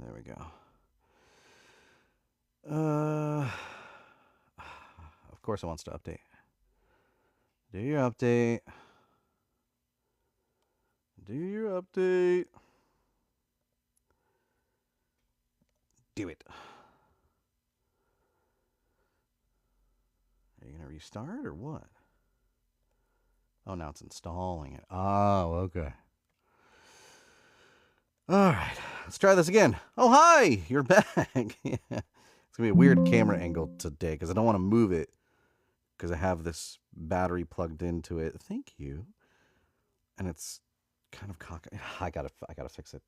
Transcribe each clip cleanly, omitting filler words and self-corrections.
There we go. Of course it wants to update. Do your update. Do your update. Do it. Are you going to restart or what? Oh, now it's installing it. Oh, okay. All right. Let's try this again. Oh, hi. You're back. Yeah. It's going to be a weird camera angle today because I don't want to move it because I have this battery plugged into it. Thank you. And it's kind of cocky. I gotta fix it.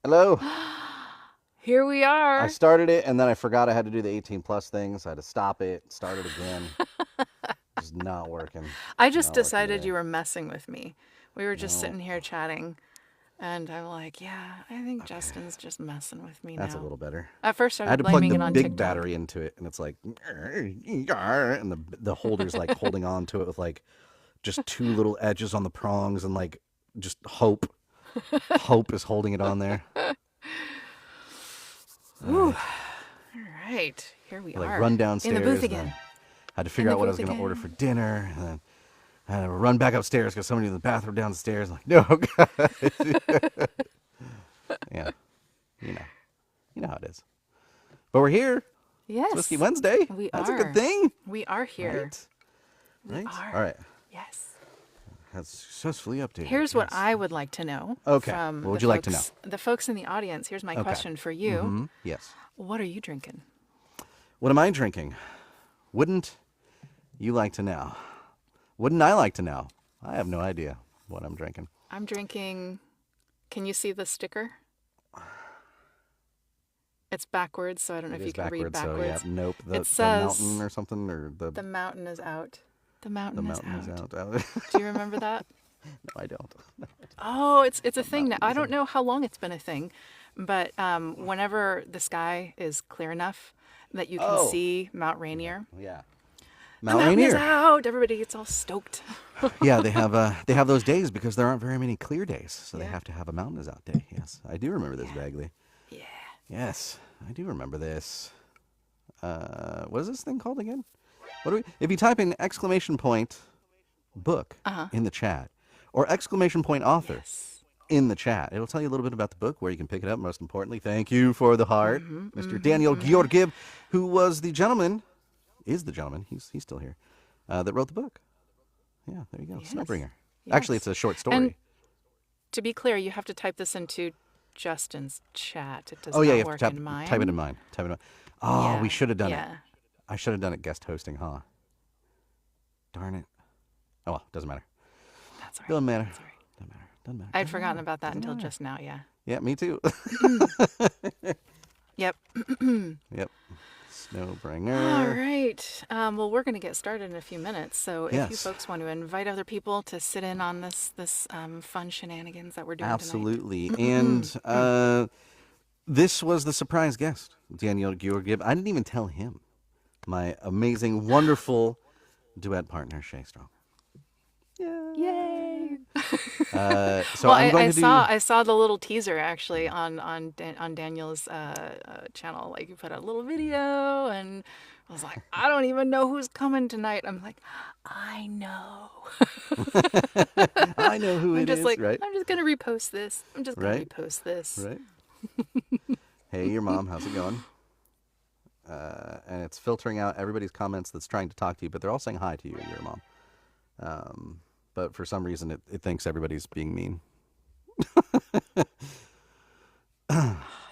Hello. Here we are. I started it and then I forgot I had to do the 18 plus thing, so I had to stop it, start it again. It's not working. I just decided you were messing with me. We were just sitting here chatting, and I'm like, yeah, I think Justin's just messing with me now. That's a little better. At first, I had to plug blaming the it on big TikTok. battery into it, and it's like, and the holder's like holding on to it with like just two little edges on the prongs, and like just hope is holding it on there. Ooh. All right, here we are. Like run downstairs. In the booth again. Had to figure out what I was going to order for dinner, and then I had to run back upstairs because somebody in the bathroom downstairs. I'm like, no, God. Yeah, you know how it is. But we're here. Yes. It's Whiskey Wednesday. We That's are. a good thing. We are here. Right. We are. All right. Yes. That's successfully updated. Here's what I would like to know. Okay. From What would you like to know? The folks in the audience. Here's my question for you. Mm-hmm. Yes. What are you drinking? What am I drinking? Wouldn't you like to know? Wouldn't I like to know? I have no idea what I'm drinking. I'm drinking. Can you see the sticker? It's backwards, so I don't know if you can read backwards. So yeah, nope. It says the mountain or something, or the mountain is out. The mountain, is out. Do you remember that? No, I don't. Oh, it's a thing now. I don't know how long it's been a thing, but whenever the sky is clear enough that you can see Mount Rainier. Yeah. Mount Rainier is out. Everybody gets all stoked. Yeah, they have those days because there aren't very many clear days, so they have to have a mountain is out day. Yes, I do remember this vaguely. Yeah. Yes, I do remember this. What is this thing called again? If you type in exclamation point book in the chat or exclamation point author in the chat, it'll tell you a little bit about the book, where you can pick it up. Most importantly, thank you for the heart, Mr. Daniel Georgiev, who was the gentleman, is the gentleman, he's still here, that wrote the book. Yeah, there you go, Yes. Snowbringer. Yes. Actually, it's a short story. And to be clear, you have to type this into Justin's chat. It does not you have work to in mine. type it in mine. Oh, Yeah, we should have done it. yeah. I should have done it guest hosting, huh? Darn it. Oh, well, doesn't matter. That's all right. Doesn't matter. That's all right. Doesn't matter. I'd forgotten about that until just now, yeah. Yeah, me too. Yep. Yep. Snowbringer. All right. Well, we're going to get started in a few minutes. So if you Yes. folks want to invite other people to sit in on this fun shenanigans that we're doing Absolutely. And this was the surprise guest, Daniel Georgiev. I didn't even tell him. My amazing, wonderful duet partner, Shae Strong. tonight. Yay! So Well, I'm going to I saw the little teaser actually on Daniel's channel. Like, you put out a little video, and I was like, I don't even know who's coming tonight. I'm like, I know. I know who I'm it just is, like, right? I'm just gonna repost this. I'm just gonna Right? repost this. Right? Hey, your mom, how's it going? And it's filtering out everybody's comments that's trying to talk to you, but they're all saying hi to you, your mom. But for some reason, it thinks everybody's being mean.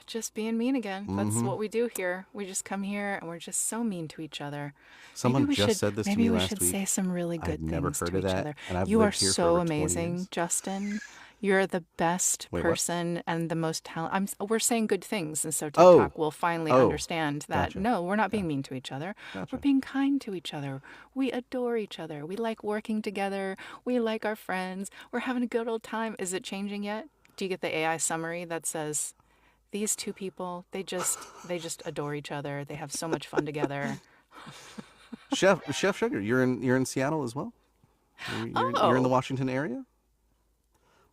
Just being mean again. That's what we do here. We just come here and we're just so mean to each other. Someone Maybe we just should- said this to maybe me we last should week. say some really good I'd things never heard to of each that, other. and I've You are lived here for so over 20 amazing, years. Justin. You're the best Wait, what? person and the most talented. We're saying good things, and so Oh. TikTok will finally Oh. understand that Gotcha. no, we're not being mean to each other. Gotcha. We're being kind to each other. We adore each other. We like working together. We like our friends. We're having a good old time. Is it changing yet? Do you get the AI summary that says, these two people, they just adore each other. They have so much fun together. Chef Sugar, you're in Seattle as well. You're in the Washington area.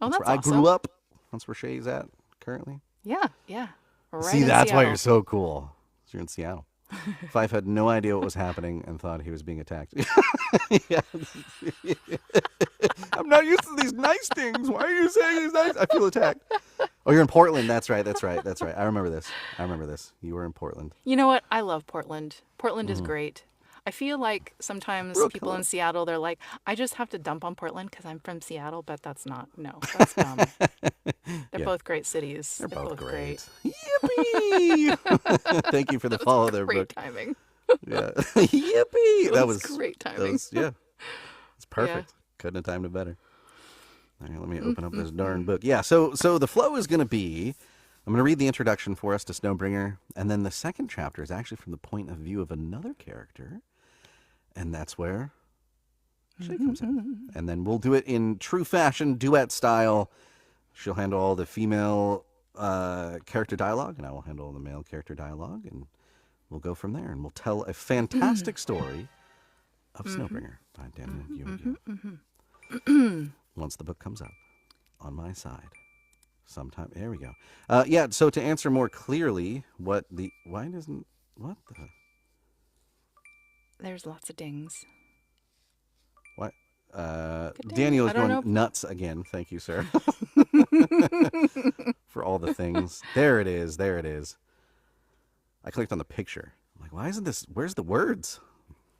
Oh, That's that's where awesome. I grew up. That's where Shae's at currently. Yeah, yeah. Right See, in that's why Seattle. you're so cool. You're in Seattle. Fife had no idea what was happening and thought he was being attacked. Yeah. I'm not used to these nice things. Why are you saying these nice? I feel attacked. Oh, you're in Portland. That's right. That's right. That's right. I remember this. I remember this. You were in Portland. You know what? I love Portland. Portland is great. I feel like sometimes Brooke, people hello. in Seattle, they're like, I just have to dump on Portland because I'm from Seattle, but that's not, no, that's dumb. They're Yeah. both great cities. They're both great. great. Yippee! Thank you for the follow there, Great Brooke. timing. Yeah. Yippee! That was great timing. Yeah. It's perfect. Couldn't have timed it better. All right, let me open up this darn book. Yeah, so the flow is going to be, I'm going to read the introduction for us to Snowbringer, and then the second chapter is actually from the point of view of another character, and that's where Shae comes in. And then we'll do it in true fashion, duet style. She'll handle all the female character dialogue, and I will handle the male character dialogue, and we'll go from there, and we'll tell a fantastic story of Snowbringer by Daniel Yu. Once the book comes up on my side sometime. There we go. Yeah, so to answer more clearly what the... Why doesn't... What the... There's lots of dings. What? Good Daniel day. is I don't going know. nuts again. Thank you, sir. For all the things. There it is. There it is. I clicked on the picture. I'm like, why isn't this... Where's the words?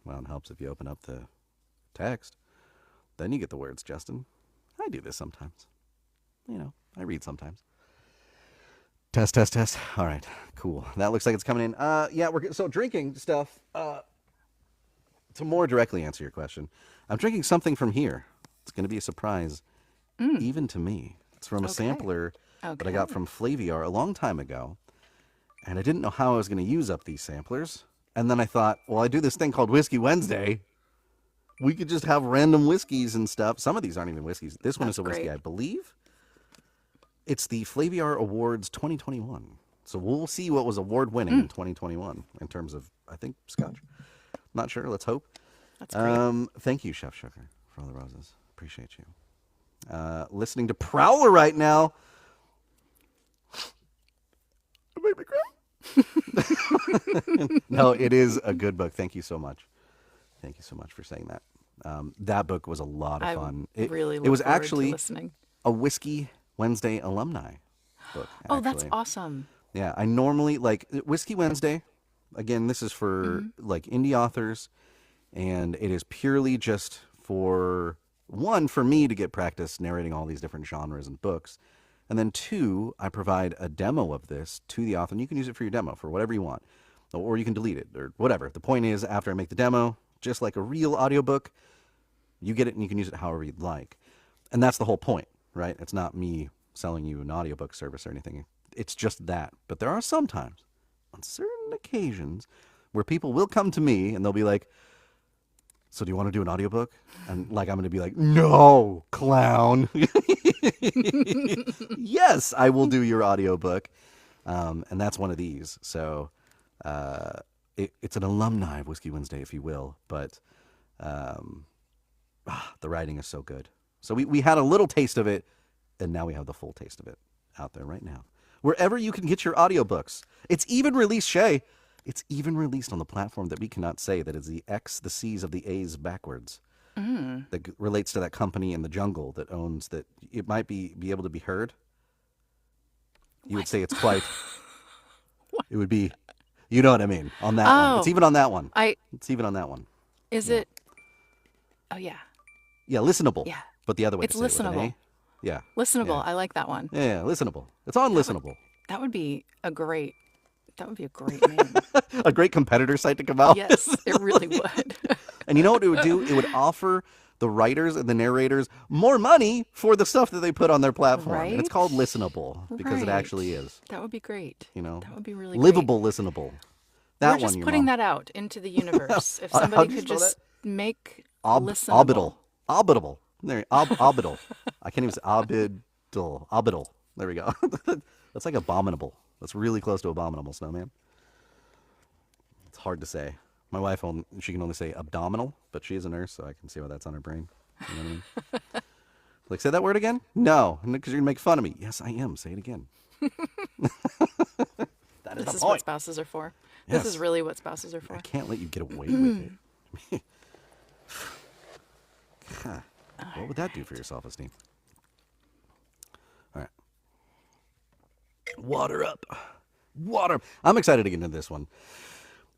Well, it helps if you open up the text. Then you get the words, Justin. I do this sometimes. You know, I read sometimes. Test, test, test. All right, cool. That looks like it's coming in. Yeah, so drinking stuff. To more directly answer your question, I'm drinking something from here. It's going to be a surprise, even to me. It's from a sampler that I got from Flaviar a long time ago, and I didn't know how I was going to use up these samplers. And then I thought, well, I do this thing called Whiskey Wednesday. We could just have random whiskeys and stuff. Some of these aren't even whiskeys. This one is a whiskey, great. I believe. It's the Flaviar Awards 2021. So we'll see what was award-winning in 2021 in terms of, I think, Scotch. Not sure. Let's hope. That's great. Thank you, Chef Sugar, for all the roses. Appreciate you. Listening to Prowler right now. It made me cry. No, it is a good book. Thank you so much. Thank you so much for saying that. That book was a lot of fun. It was forward actually to listening. A Whiskey Wednesday alumni book. Oh, that's actually. awesome. Yeah, I normally like Whiskey Wednesday. Again, this is for like indie authors, and it is purely just for me to get practice narrating all these different genres and books, and then two, I provide a demo of this to the author, and you can use it for your demo for whatever you want, or you can delete it or whatever. The point is, after I make the demo, just like a real audiobook, you get it and you can use it however you'd like. And that's the whole point, right? It's not me selling you an audiobook service or anything. It's just that. But there are sometimes, on certain occasions, where people will come to me and they'll be like, so do you want to do an audiobook? And like I'm going to be like, no, clown. Yes, I will do your audiobook. And that's one of these. So it's an alumni of Whiskey Wednesday, if you will, but the writing is so good. So we had a little taste of it, and now we have the full taste of it out there right now. Wherever you can get your audiobooks. It's even released, Shae. It's even released on the platform that we cannot say that is the X, the C's of the A's backwards. That relates to that company in the jungle that owns that. It might be able to be heard. You would say it's quite. It would be, you know what I mean, on that one. It's even on that one. It's even on that one. Is it? Oh, yeah. Yeah, listenable. Yeah. But the other way It's to say it with an listenable. A. Yeah. Listenable. Yeah. I like that one. Yeah, listenable. It's on listenable. That would be a great name. A great competitor site to come out. Yes, it really would. And you know what it would do? It would offer the writers and the narrators more money for the stuff that they put on their platform. Right? And it's called listenable because it Right. actually is. That would be great. You know, That would be really livable, listenable. That We're one, just your putting mom. that out into the universe. If How'd somebody you could spell just make Obital. listenable. Obital. There, obital. I can't even say obital. Obital. There we go. That's like abominable. That's really close to abominable, Snowman. It's hard to say. My wife, she can only say abdominal, but she is a nurse, so I can see why that's on her brain. You know what I mean? Like, say that word again? No, because you're going to make fun of me. Yes, I am. Say it again. That is This the is what point. spouses are for. Yes. This is really what spouses are for. I can't let you get away with it. Huh. What would that do for your self-esteem? All right. Water up. Water. I'm excited to get into this one.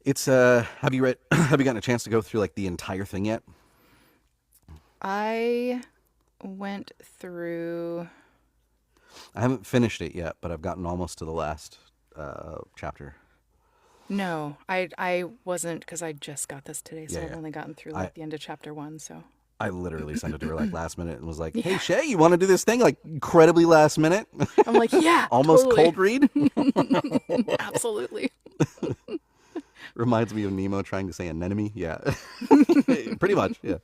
It's have you gotten a chance to go through like the entire thing yet? I went through. I haven't finished it yet, but I've gotten almost to the last chapter. No, I wasn't, because I just got this today, so Yeah, I've yeah. only gotten through like the end of chapter 1. So I literally sent it to her like last minute and was like, "Hey Shae, you want to do this thing?" Like incredibly last minute. I'm like, yeah, Almost totally. cold read. Absolutely. Reminds me of Nemo trying to say anemone. Yeah. Pretty much. Yeah.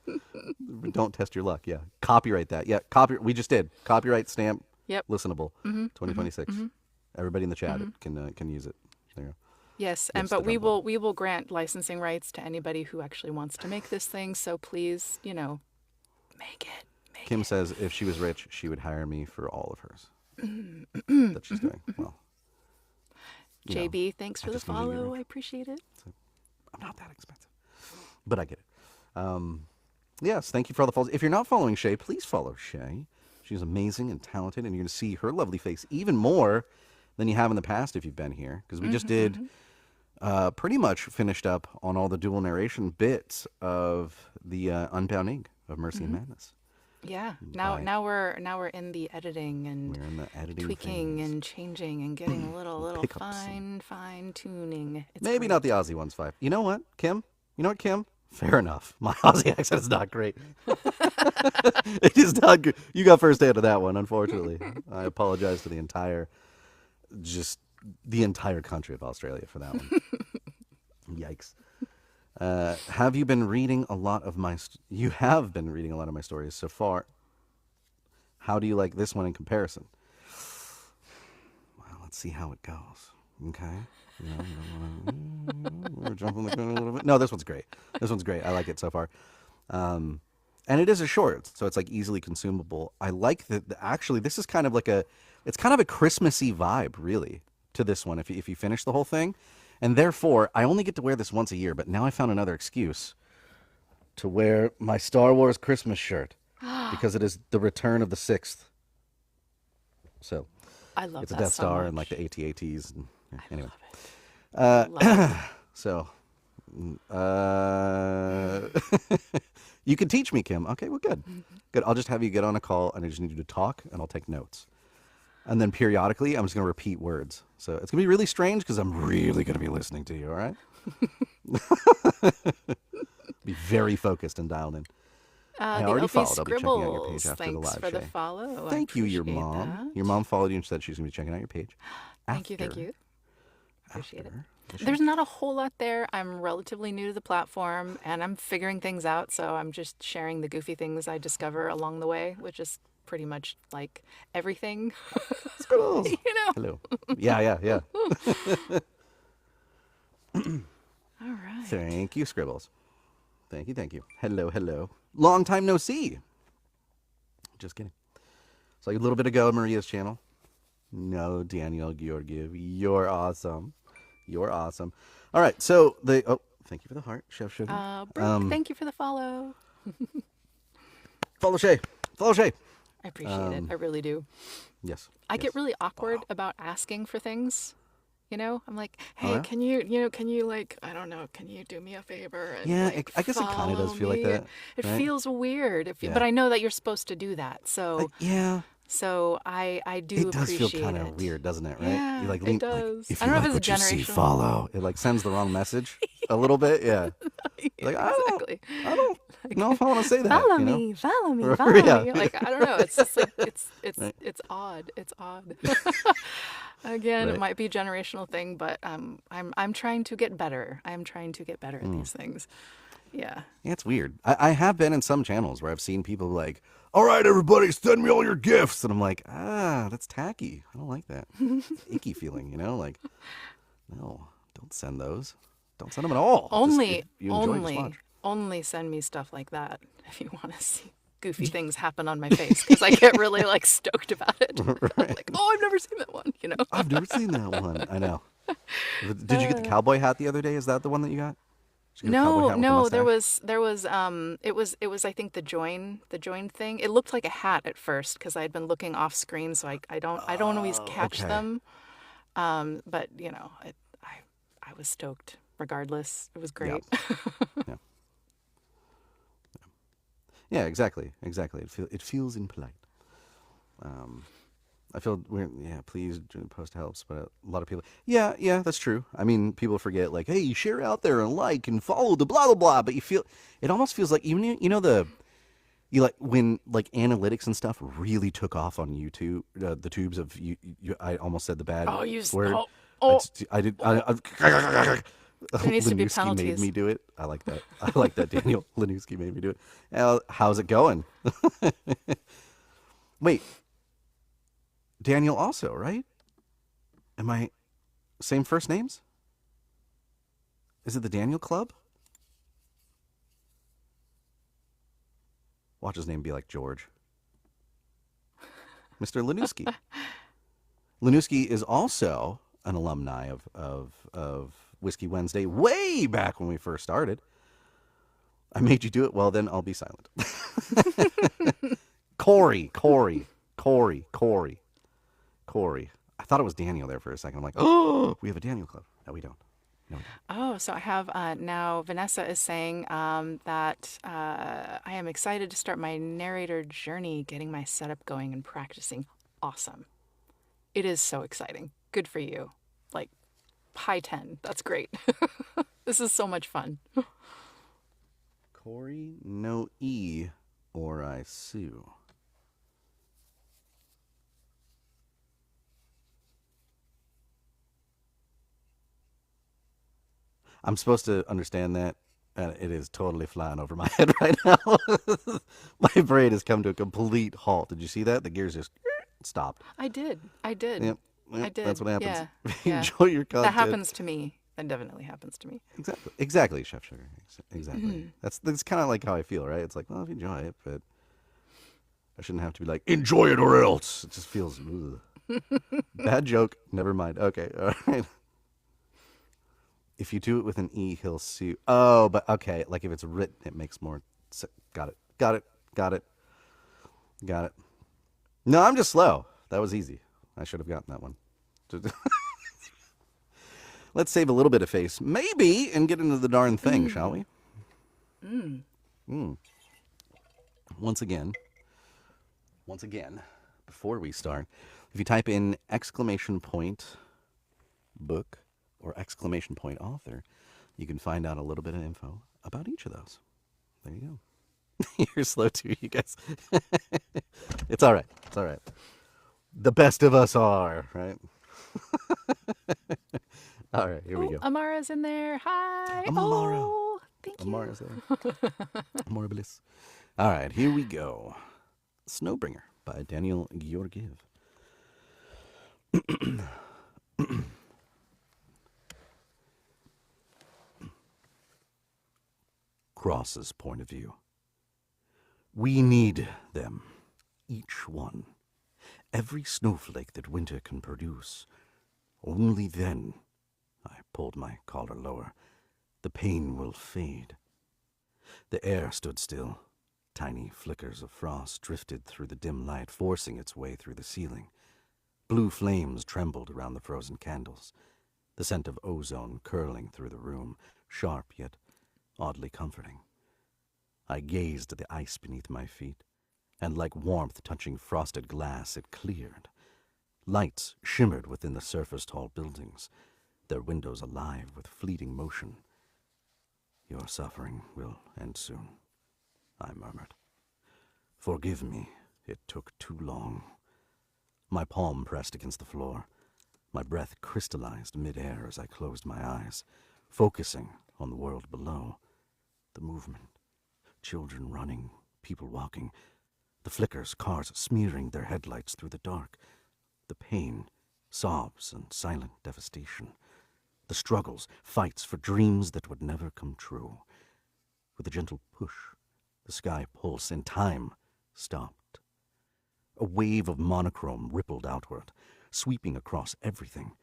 Don't test your luck. Yeah. Copyright that. Yeah. We just did. Copyright stamp. Yep. Listenable. 2026. Everybody in the chat can use it. There you go. Yes, Yes, but the drum roll. we will grant licensing rights to anybody who actually wants to make this thing. So please, make it. Kim says if she was rich, she would hire me for all of hers that she's doing. Well, JB, thanks for the just need to get follow. rich. I appreciate it. I'm not that expensive, but I get it. Yes, thank you for all the follows. If you're not following Shae, please follow Shae. She's amazing and talented, and you're going to see her lovely face even more than you have in the past if you've been here, because we just did pretty much finished up on all the dual narration bits of the Unbound Ink of Mercy and Madness. Yeah. Now we're in the editing and We're in the editing tweaking phase. and changing and getting a little Pickups fine tuning. It's Maybe great. not the Aussie ones, Fife. You know what, Kim? Fair enough. My Aussie accent is not great. It is not good. You got first hand of that one, unfortunately. I apologize to the entire country of Australia for that one. Yikes. Have you been reading a lot of my... You have been reading a lot of my stories so far. How do you like this one in comparison? Well, let's see how it goes. Okay? We're jumping the gun a little bit. No, this one's great. This one's great. I like it so far. And it is a short, so it's like easily consumable. I like that. Actually, this is kind of like it's kind of a Christmassy vibe, really, to this one. If you finish the whole thing, and therefore I only get to wear this once a year. But now I found another excuse to wear my Star Wars Christmas shirt because it is the return of the 6th. So I love it's a that Death so Star much. and like the AT-ATs. And, anyway. Love it. So, you could teach me, Kim. Okay, well, good. Good. I'll just have you get on a call, and I just need you to talk, and I'll take notes. And then periodically, I'm just going to repeat words. So it's going to be really strange because I'm really going to be listening to you, all right? Be very focused and dialed in. I The already LP followed. I'll be checking out your Scribbles. page after the Thanks live for the Shae. follow. Thank you, your appreciate mom. that. Your mom followed you and said she's going to be checking out your page. Thank you. after- Appreciate it. after the There's Shae. not a whole lot there. I'm relatively new to the platform and I'm figuring things out, so I'm just sharing the goofy things I discover along the way, which is pretty much like everything. Scribbles. Hello. Yeah. All right. Thank you, Scribbles. Thank you. Hello. Long time no see. Just kidding. So a little bit ago, Maria's channel. No, Daniel Georgiev. You're awesome. All right, so thank you for the heart, Chef Sugar. Brooke, thank you for the follow. Follow Shae. I appreciate it. I really do. Yes. I get really awkward about asking for things. I'm like, hey, yeah? can you like, I don't know, can you do me a favor? And, Yeah, like, I guess it kind of does follow feel like me? that. It right? feels weird, Yeah. but I know that you're supposed to do that. So, yeah. so I do It does appreciate feel kind it. of weird, doesn't it? Right? Yeah, You like it lean, does. Like, if I you don't know like if it's what you see, generational. follow. It like sends the wrong message a little bit. Yeah. Like Exactly. I don't know if I want to say that. Follow you know? me, follow me, Yeah. follow me. Like, I don't know. It's just like Right. it's odd. It's odd. Again, Right. it might be a generational thing, but I'm trying to get better. I'm trying to get better at these things. Yeah. Yeah, it's weird. I have been in some channels where I've seen people like, all right, everybody, send me all your gifts. And I'm like, that's tacky. I don't like that. It's an icky feeling, Like, no, don't send those. Don't send them at all. Just Only if you enjoy, just watch. only send me stuff like that if you want to see goofy things happen on my face because I get really like stoked about it. I'm like, oh, I've never seen that one, you know? I've never seen that one. I know. Did you get the cowboy hat the other day? Is that the one that you got? Did you get a cowboy No, hat with the no, mustache? it was I think the join thing. It looked like a hat at first because I had been looking off screen, so I don't always Oh, catch okay. them. But you know, I was stoked regardless. It was Yeah. great. Yeah. Yeah, exactly. Exactly. It feels impolite. Um, I feel weird. Yeah, please post helps, but a lot of people. Yeah, yeah, that's true. I mean, people forget like, hey, share out there and like and follow the blah blah blah. But you feel it almost feels like even you know the you like when like analytics and stuff really took off on YouTube, the tubes of I almost said the bad Oh, word. oh, I did. oh. There needs to be Lanuski made penalties. me do it. I like that. I like that. Daniel Lanuski made me do it. How's it going? Wait, Daniel also, right? Am I same first names? Is it the Daniel Club? Watch his name be like George. Mr. Lanuski. Lanuski is also an alumni of Whiskey Wednesday way back when we first started. I made you do it. Well, then I'll be silent. Corey. I thought it was Daniel there for a second. I'm like, oh, we have a Daniel Club. No, we don't. No, we don't. Oh, so I have now Vanessa is saying that I am excited to start my narrator journey, getting my setup going and practicing. Awesome. It is so exciting. Good for you. Like, high 10. That's great. This is so much fun. Corey, no E, or I sue. I'm supposed to understand that, and it is totally flying over my head right now. My brain has come to a complete halt. Did you see that? The gears just stopped. I did. I did. Yep, I yep. That's did. what happens. Yeah. Yeah. Enjoy your That content. happens to me. That definitely happens to me. Exactly, Chef Sugar. Exactly. That's kind of like how I feel, right? It's like, well, if you enjoy it, but I shouldn't have to be like, enjoy it or else. It just feels ugh. Bad joke. Never mind. Okay, all right. If you do it with an E, he'll sue. Oh, but okay. Like if it's written, it makes more. Got it. Got it. Got it. Got it. No, I'm just slow. That was easy. I should have gotten that one. Let's save a little bit of face, maybe, and get into the darn thing, shall we? Once again, before we start, if you type in exclamation point book or exclamation point author, you can find out a little bit of info about each of those. There you go. You're slow too, you guys. It's all right. It's all right. The best of us are, right? All right, here we Oh, go. Amara's in there. Hi. Amara. Oh, thank you. Amara's there. Amara bliss. All right, here we go. Snowbringer by Daniel Georgiev. Chross's point of view. We need them, each one. Every snowflake that winter can produce. Only then, I pulled my collar lower, the pain will fade. The air stood still. Tiny flickers of frost drifted through the dim light, forcing its way through the ceiling. Blue flames trembled around the frozen candles, the scent of ozone curling through the room, sharp yet oddly comforting. I gazed at the ice beneath my feet, and like warmth touching frosted glass, it cleared. Lights shimmered within the surface-tall buildings, their windows alive with fleeting motion. Your suffering will end soon, I murmured. Forgive me, it took too long. My palm pressed against the floor. My breath crystallized mid-air as I closed my eyes, focusing on the world below. The movement, children running, people walking, the flickers, cars smearing their headlights through the dark, the pain, sobs and silent devastation, the struggles, fights for dreams that would never come true. With a gentle push, the sky pulsed, and time stopped. A wave of monochrome rippled outward, sweeping across everything,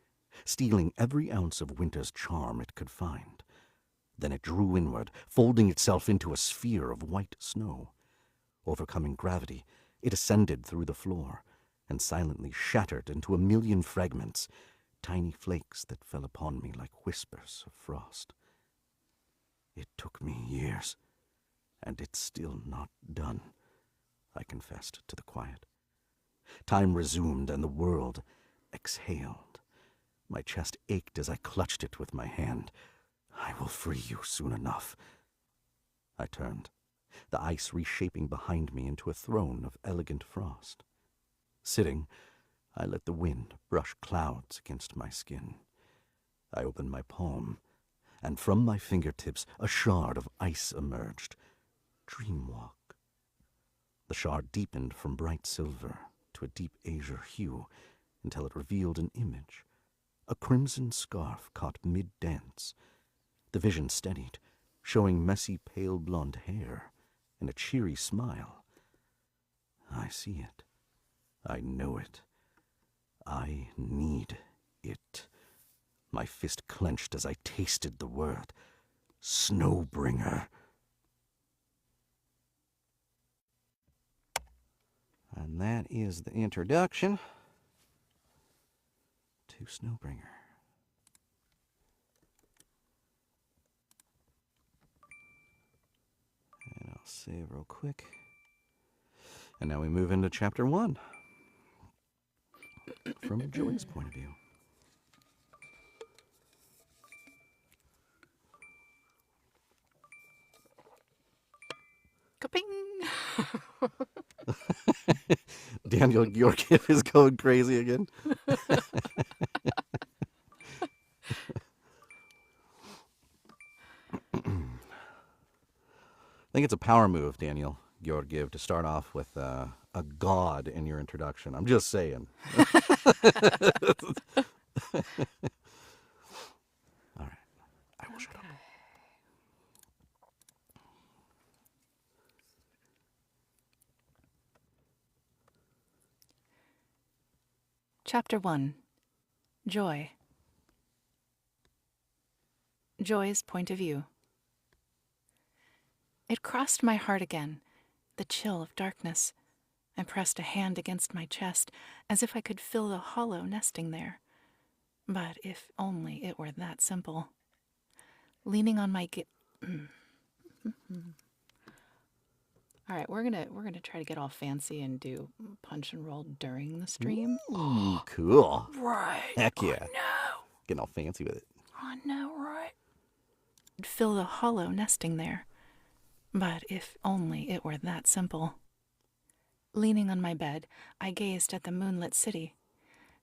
stealing every ounce of winter's charm it could find. Then it drew inward, folding itself into a sphere of white snow. Overcoming gravity, it ascended through the floor and silently shattered into a million fragments, tiny flakes that fell upon me like whispers of frost. It took me years, and it's still not done, I confessed to the quiet. Time resumed, and the world exhaled. My chest ached as I clutched it with my hand. I will free you soon enough. I turned, the ice reshaping behind me into a throne of elegant frost. Sitting, I let the wind brush clouds against my skin. I opened my palm, and from my fingertips a shard of ice emerged. Dreamwalk. The shard deepened from bright silver to a deep azure hue until it revealed an image, a crimson scarf caught mid-dance. The vision steadied, showing messy pale blonde hair and a cheery smile. I see it. I know it. I need it. My fist clenched as I tasted the word. Snowbringer. And that is the introduction to Snowbringer. And I'll save real quick. And now we move into chapter 1 from Joey's point of view. Ka-ping! Daniel Georgiev is going crazy again. I think it's a power move, Daniel Georgiev, to start off with a god in your introduction. I'm just saying. All right. I will shut up. Chapter 1. Joy. Joy's point of view. It crossed my heart again, the chill of darkness. I pressed a hand against my chest, as if I could feel the hollow nesting there. But if only it were that simple. Leaning on my All right, we're gonna try to get all fancy and do punch and roll during the stream. Ooh, cool. Right. Heck yeah. No. Getting all fancy with it. I know, right? Feel the hollow nesting there. But if only it were that simple. Leaning on my bed, I gazed at the moonlit city.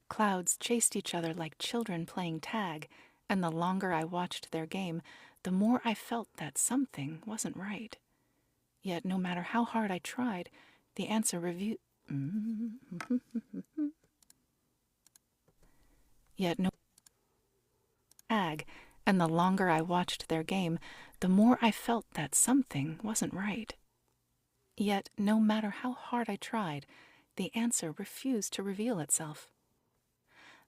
Clouds chased each other like children playing tag, and the longer I watched their game, the more I felt that something wasn't right. Yet no matter how hard I tried, the answer Yet no tag, and the longer I watched their game, the more I felt that something wasn't right. Yet, no matter how hard I tried, the answer refused to reveal itself.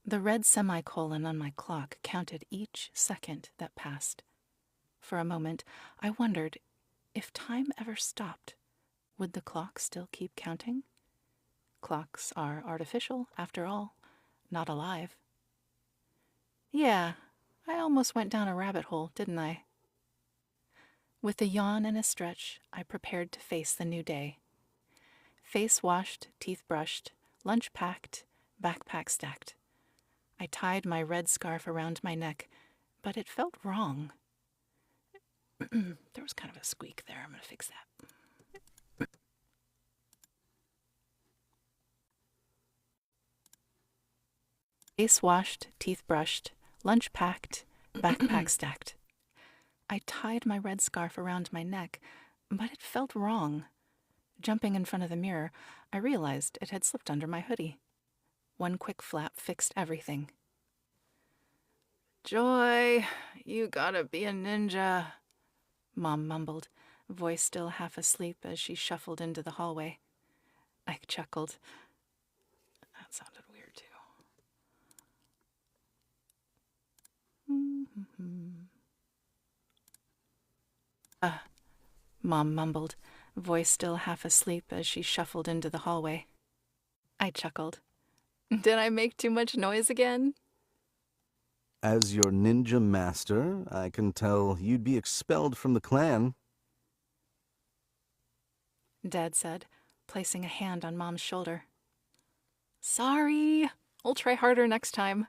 The red semicolon on my clock counted each second that passed. For a moment, I wondered, if time ever stopped, would the clock still keep counting? Clocks are artificial, after all, not alive. Yeah, I almost went down a rabbit hole, didn't I? With a yawn and a stretch, I prepared to face the new day. Face washed, teeth brushed, lunch packed, backpack stacked. I tied my red scarf around my neck, but it felt wrong. There was kind of a squeak there. I'm going to fix that. Face washed, teeth brushed, lunch packed, backpack stacked. I tied my red scarf around my neck, but it felt wrong. Jumping in front of the mirror, I realized it had slipped under my hoodie. One quick flap fixed everything. Joy, you gotta be a ninja, Mom mumbled, voice still half asleep as she shuffled into the hallway. I chuckled. That sounded weird, too. Mom mumbled, voice still half asleep as she shuffled into the hallway. I chuckled. Did I make too much noise again? As your ninja master, I can tell you'd be expelled from the clan. Dad said, placing a hand on Mom's shoulder. Sorry. I'll try harder next time.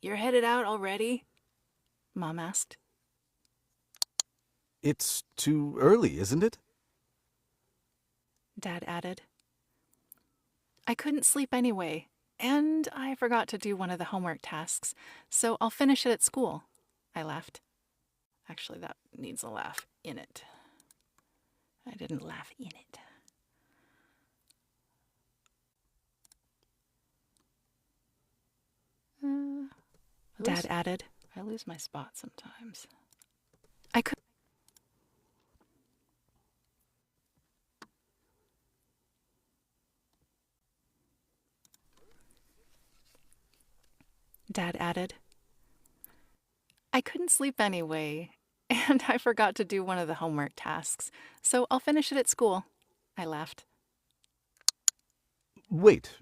You're headed out already? Mom asked. It's too early, isn't it? Dad added. I couldn't sleep anyway, and I forgot to do one of the homework tasks, so I'll finish it at school. I laughed. Actually, that needs a laugh in it. I didn't laugh in it. Dad added. I lose my spot sometimes. I could. Dad added. I couldn't sleep anyway, and I forgot to do one of the homework tasks, so I'll finish it at school. I laughed. Wait.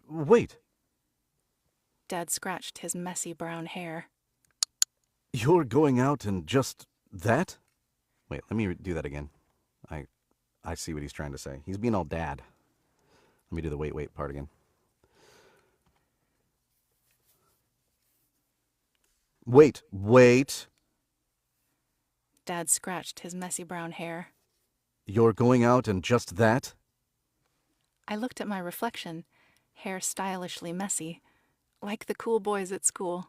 Dad scratched his messy brown hair. You're going out and just that? Wait, let me do that again. I see what he's trying to say. He's being all dad. Let me do the wait part again. Wait. Dad scratched his messy brown hair. You're going out and just that? I looked at my reflection, hair stylishly messy, like the cool boys at school.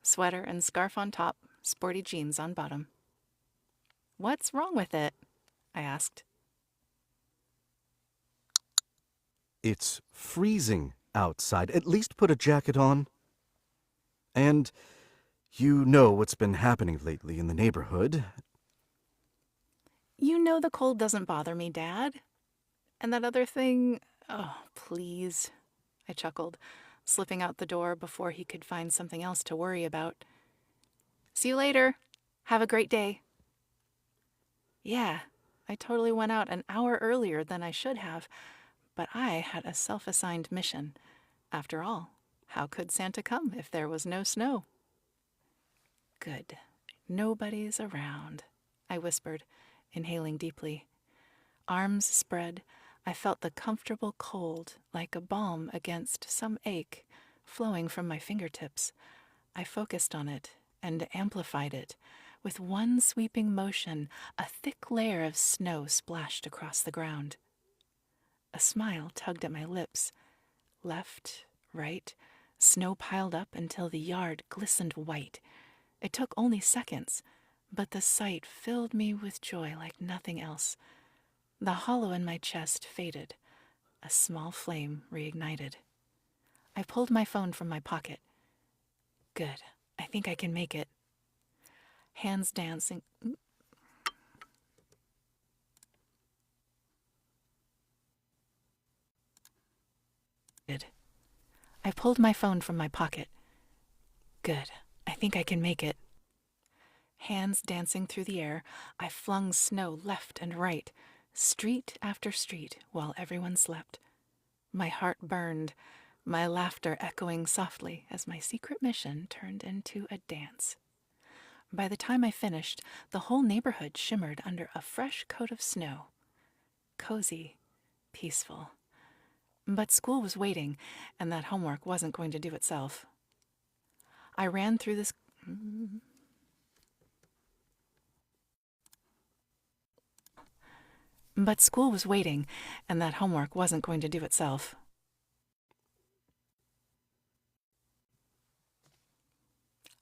Sweater and scarf on top, sporty jeans on bottom. What's wrong with it? I asked. It's freezing outside. At least put a jacket on. And you know what's been happening lately in the neighborhood. You know the cold doesn't bother me, Dad. And that other thing, oh, please, I chuckled, slipping out the door before he could find something else to worry about. See you later. Have a great day. Yeah, I totally went out an hour earlier than I should have, but I had a self-assigned mission. After all, how could Santa come if there was no snow? Good. Nobody's around, I whispered, inhaling deeply. Arms spread, I felt the comfortable cold like a balm against some ache flowing from my fingertips. I focused on it and amplified it. With one sweeping motion, a thick layer of snow splashed across the ground. A smile tugged at my lips. Left, right, snow piled up until the yard glistened white. It took only seconds, but the sight filled me with joy like nothing else. The hollow in my chest faded. A small flame reignited. I pulled my phone from my pocket. Good. I think I can make it. Hands dancing. I pulled my phone from my pocket. Good. I think I can make it. Hands dancing through the air, I flung snow left and right, street after street, while everyone slept. My heart burned, my laughter echoing softly as my secret mission turned into a dance. By the time I finished, the whole neighborhood shimmered under a fresh coat of snow. Cozy, peaceful. But school was waiting, and that homework wasn't going to do itself. I ran through this... But school was waiting, and that homework wasn't going to do itself.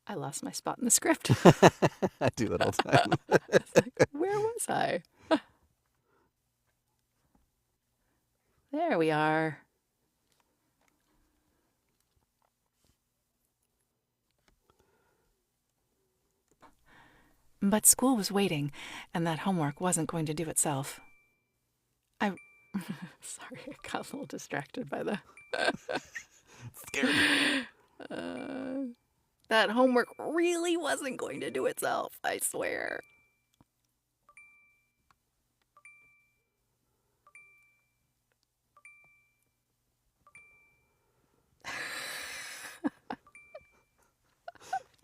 I lost my spot in the script. I do that all the time. Like, where was I? There we are. But school was waiting, and that homework wasn't going to do itself. I Sorry, I got a little distracted by the... Scared me. That homework really wasn't going to do itself, I swear.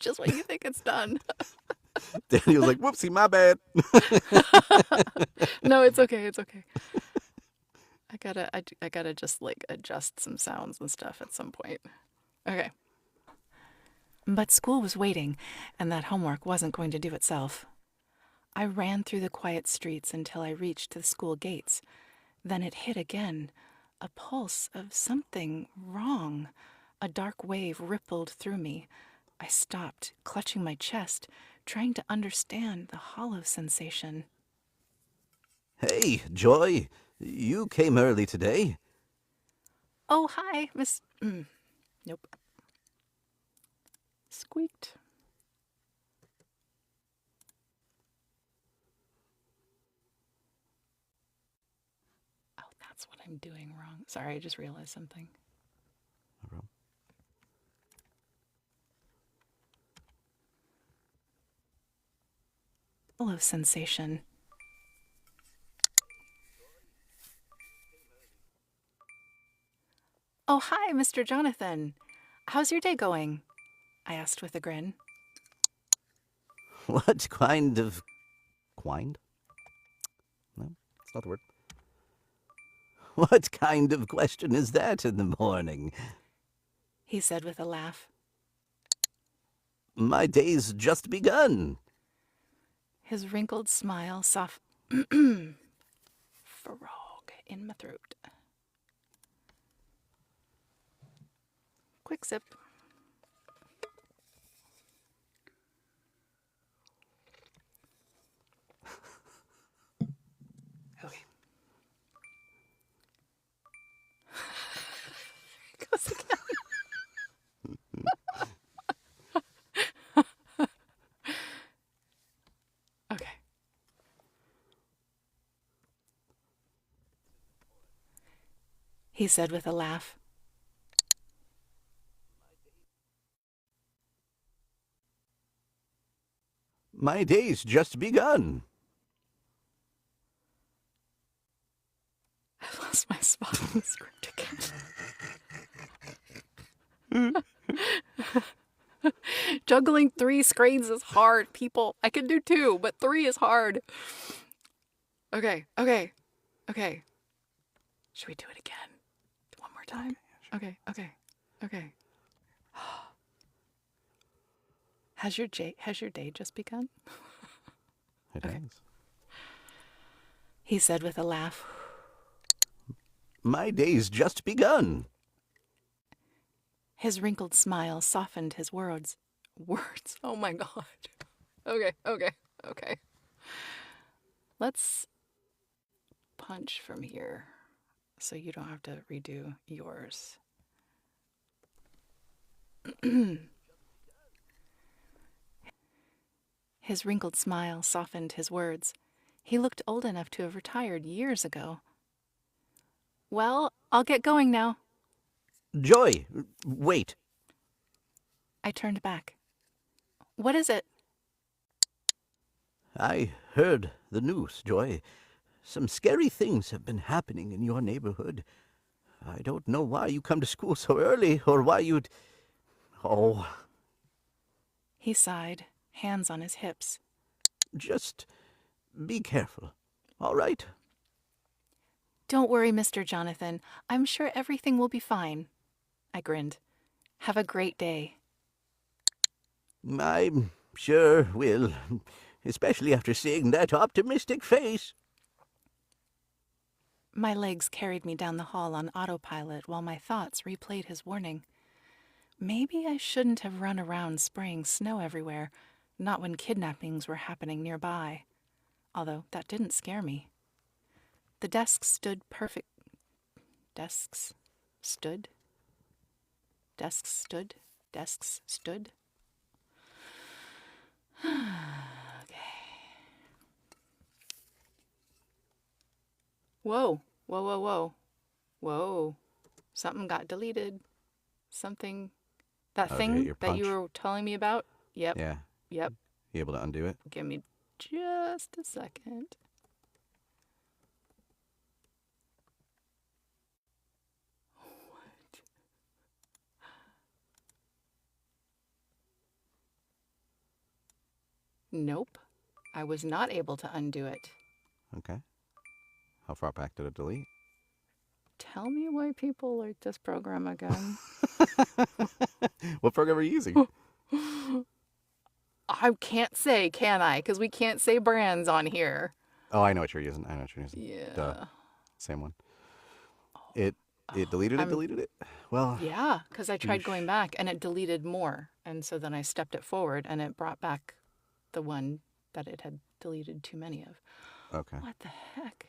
Just when you think it's done. Daniel's like, whoopsie, my bad. No, it's okay. It's okay. I gotta just like adjust some sounds and stuff at some point. Okay. But school was waiting, and that homework wasn't going to do itself. I ran through the quiet streets until I reached the school gates. Then it hit again, a pulse of something wrong. A dark wave rippled through me. I stopped, clutching my chest, trying to understand the hollow sensation. Hey, Joy, you came early today. Oh, hi, Miss... Nope. Squeaked. Oh, that's what I'm doing wrong. Sorry, I just realized something. No problem. Hollow sensation. Oh, hi, Mr. Jonathan. How's your day going? I asked with a grin. What kind of... Quind? No, it's not the word. What kind of question is that in the morning? He said with a laugh. My day's just begun. His wrinkled smile soft... Frog in my throat. Quick sip. Okay. There it goes again. Okay. He said with a laugh. My day's just begun. I lost my spot in the script again. Juggling 3 screens is hard, people. I can do 2, but 3 is hard. Okay. Should we do it again? One more time? Okay. Has your day just begun? It Okay. has. He said with a laugh. My day's just begun. His wrinkled smile softened his words. Oh my god. Okay. Let's punch from here so you don't have to redo yours. His wrinkled smile softened his words. He looked old enough to have retired years ago. Well, I'll get going now. Joy, wait. I turned back. What is it? I heard the news, Joy. Some scary things have been happening in your neighborhood. I don't know why you come to school so early, or why you'd... Oh. He sighed, hands on his hips. Just be careful, all right? Don't worry, Mr. Jonathan. I'm sure everything will be fine. I grinned. Have a great day. I'm sure will, especially after seeing that optimistic face. My legs carried me down the hall on autopilot while my thoughts replayed his warning. Maybe I shouldn't have run around spraying snow everywhere, not when kidnappings were happening nearby. Although that didn't scare me. The desks stood perfect. Desks stood? Desks stood? Desks stood? Okay. Whoa. Whoa, whoa, whoa. Whoa. Something got deleted. Something. That Oh, did you hit thing your that you punch? were telling me about? Yep. Yeah. Yep. You able to undo it? Give me just a second. What? Nope. I was not able to undo it. Okay. How far back did it delete? Tell me why people like this program again. What program are you using? I can't say, can I? Because we can't say brands on here. Oh, I know what you're using. Yeah. Duh. Same one. It deleted it, deleted it? Well, Yeah, because I tried going back and it deleted more. And so then I stepped it forward and it brought back the one that it had deleted too many of. okay. What the heck?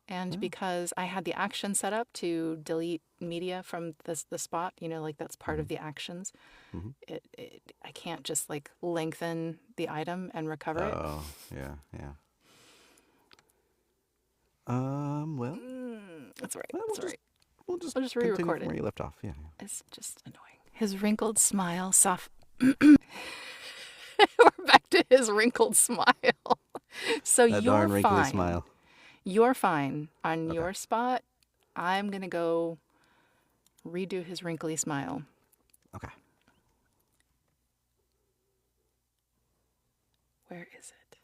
And because I had the action set up to delete media from the spot, like that's part of the actions, I can't just like lengthen the item and recover it. Oh, yeah. Well, That's right. we'll That's just, right. we'll just I'll just continue re-record from it. where you left off. Yeah. It's just annoying. His wrinkled smile We're back to his wrinkled smile. So That you're darn wrinkly fine. smile. You're fine. On Okay. your spot, I'm going to go redo his wrinkly smile. Okay. Where is it?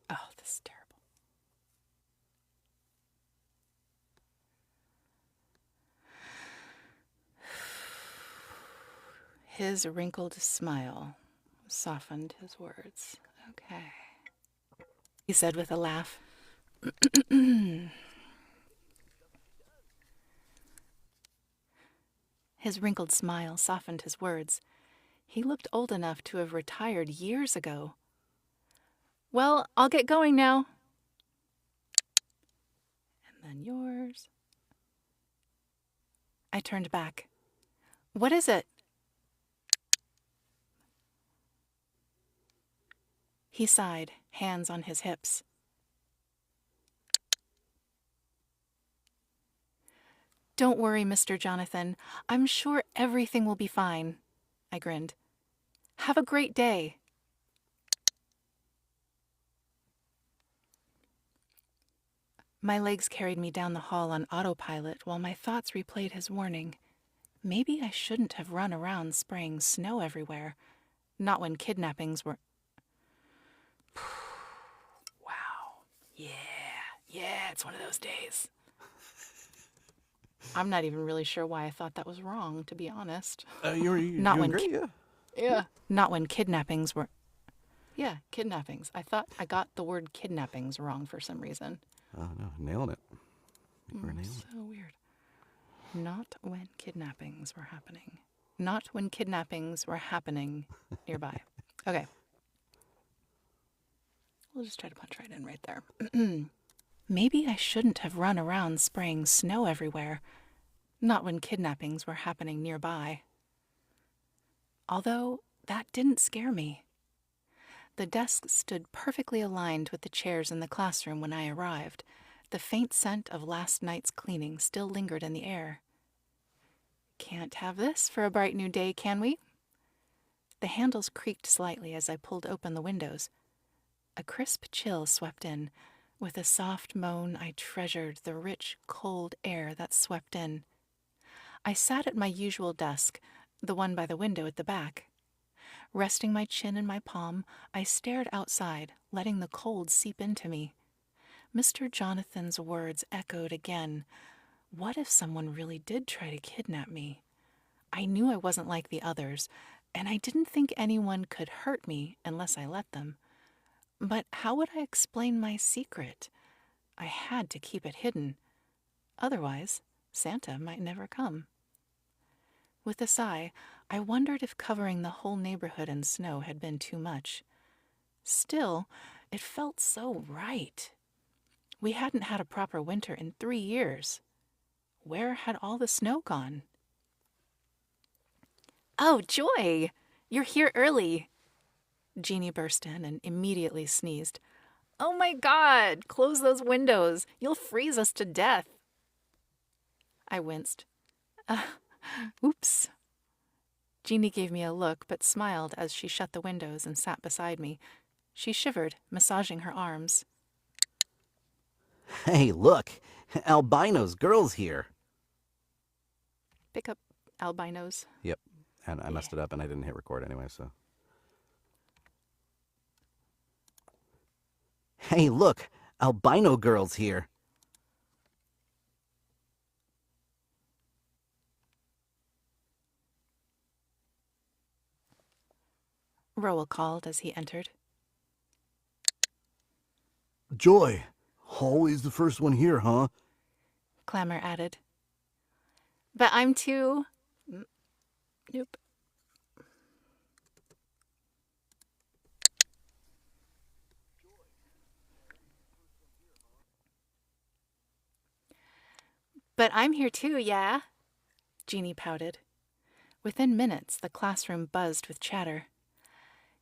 Oh, this is terrible. His wrinkled smile softened his words. Okay. He said with a laugh. His wrinkled smile softened his words. He looked old enough to have retired years ago. Well, I'll get going now. And then yours. I turned back. What is it? He sighed, hands on his hips. Don't worry, Mr. Jonathan. I'm sure everything will be fine. I grinned. Have a great day. My legs carried me down the hall on autopilot while my thoughts replayed his warning. Maybe I shouldn't have run around spraying snow everywhere. Not when kidnappings were... Wow. Yeah, it's one of those days. I'm not even really sure why I thought that was wrong, to be honest. You're Not doing when great, yeah. Yeah. Not when kidnappings were... Yeah, kidnappings. I thought I got the word kidnappings wrong for some reason. Oh, no, nailing it. You were nailing it. So weird. Not when kidnappings were happening. Not when kidnappings were happening nearby. Okay. We'll just try to punch right in right there. Maybe I shouldn't have run around spraying snow everywhere. Not when kidnappings were happening nearby. Although that didn't scare me. The desk stood perfectly aligned with the chairs in the classroom when I arrived. The faint scent of last night's cleaning still lingered in the air. Can't have this for a bright new day, can we? The handles creaked slightly as I pulled open the windows. A crisp chill swept in. With a soft moan, I treasured the rich, cold air that swept in. I sat at my usual desk, the one by the window at the back. Resting my chin in my palm, I stared outside, letting the cold seep into me. Mr. Jonathan's words echoed again. What if someone really did try to kidnap me? I knew I wasn't like the others, and I didn't think anyone could hurt me unless I let them. But how would I explain my secret? I had to keep it hidden. Otherwise, Santa might never come. With a sigh, I wondered if covering the whole neighborhood in snow had been too much. Still, it felt so right. We hadn't had a proper winter in 3 years. Where had all the snow gone? Oh, Joy! You're here early. Jeannie burst in and immediately sneezed. Oh my God! Close those windows. You'll freeze us to death. I winced. Oops. Jeannie gave me a look but smiled as she shut the windows and sat beside me. She shivered, massaging her arms. Hey, look! Albino's girl's here. Pick up albinos. Yep. And I messed it up and I didn't hit record anyway, so. Hey, look! Albino girl's here. Rowell called as he entered. Joy, always the first one here, huh? Clamor added. But I'm too... Nope. But I'm here too, yeah? Jeannie pouted. Within minutes, the classroom buzzed with chatter.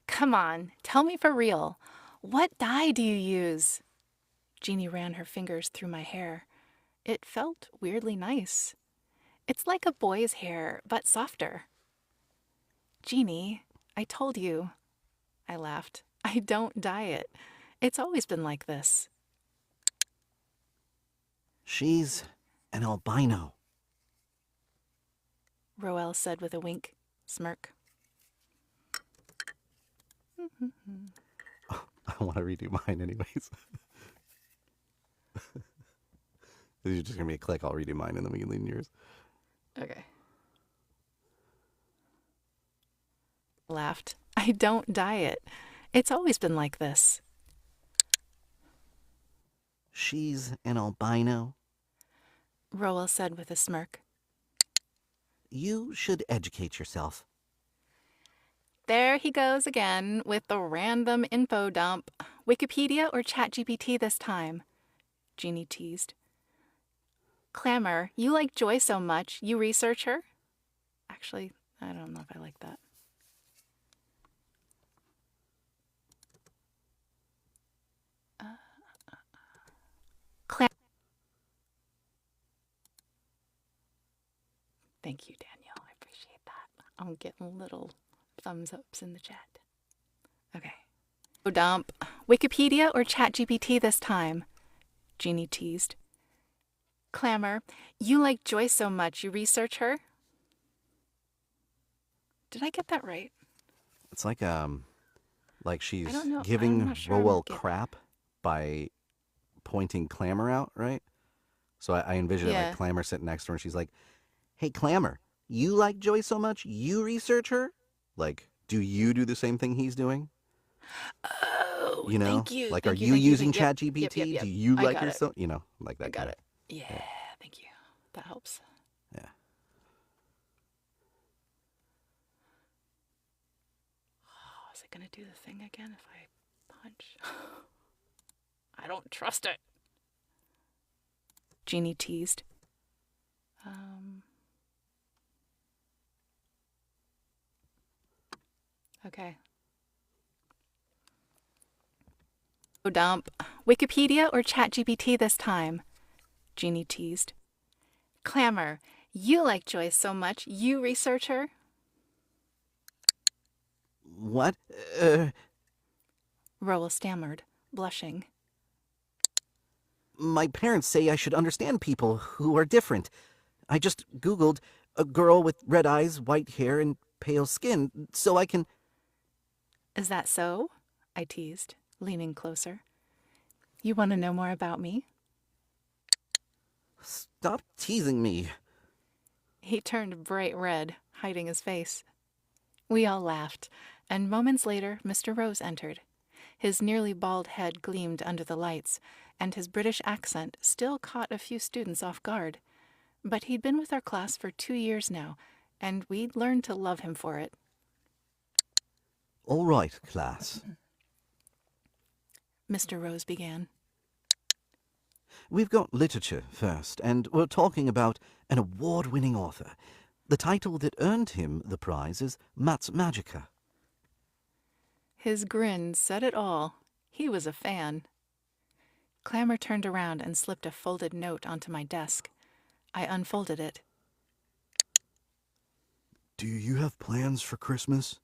Come on, tell me for real. What dye do you use? Jeannie ran her fingers through my hair. It felt weirdly nice. It's like a boy's hair, but softer. Jeannie, I told you. I laughed. I don't dye it. It's always been like this. She's an albino, Rowell said with a wink, smirk. I want to redo mine anyways. This is just going to be a click. I'll redo mine and then we can lead in yours. Okay. Laughed. I don't dye it. It's always been like this. She's an albino. Rowell said with a smirk. You should educate yourself. There he goes again with the random info dump. Wikipedia or ChatGPT this time? Jeannie teased. Clamor, you like Joy so much, you research her? Actually, I don't know if I like that. Thank you, Danielle. I appreciate that. I'm getting little thumbs ups in the chat. Okay. Dump. Wikipedia or ChatGPT this time? Jeannie teased. Clamor, you like Joy so much, you research her? Did I get that right? It's like she's I'm giving not sure Rowell crap by pointing Clamor out, right? So I envision it like Clamor sitting next to her and she's like, hey, Clamor, you like Joy so much, you research her? Like, do you do the same thing he's doing? Oh, you know? Thank you. Like, thank are you using yep, ChatGPT? Yep. Do you like her yourself? You know, like that. I got it. Yeah, thank you. That helps. Yeah. Oh, is it going to do the thing again if I punch? I don't trust it. Jeannie teased. Okay. Dump. Wikipedia or ChatGPT this time? Jeannie teased. Clamor, you like Joy so much, you research her? What? Rowell stammered, blushing. My parents say I should understand people who are different. I just Googled a girl with red eyes, white hair, and pale skin, so I can... Is that so? I teased, leaning closer. You want to know more about me? Stop teasing me. He turned bright red, hiding his face. We all laughed, and moments later Mr. Rose entered. His nearly bald head gleamed under the lights, and his British accent still caught a few students off guard. But he'd been with our class for 2 years now, and we'd learned to love him for it. All right, class. Mr. Rose began. We've got literature first, and we're talking about an award-winning author. The title that earned him the prize is Mats Magica. His grin said it all. He was a fan. clamor turned around and slipped a folded note onto my desk. I unfolded it. Do you have plans for Christmas?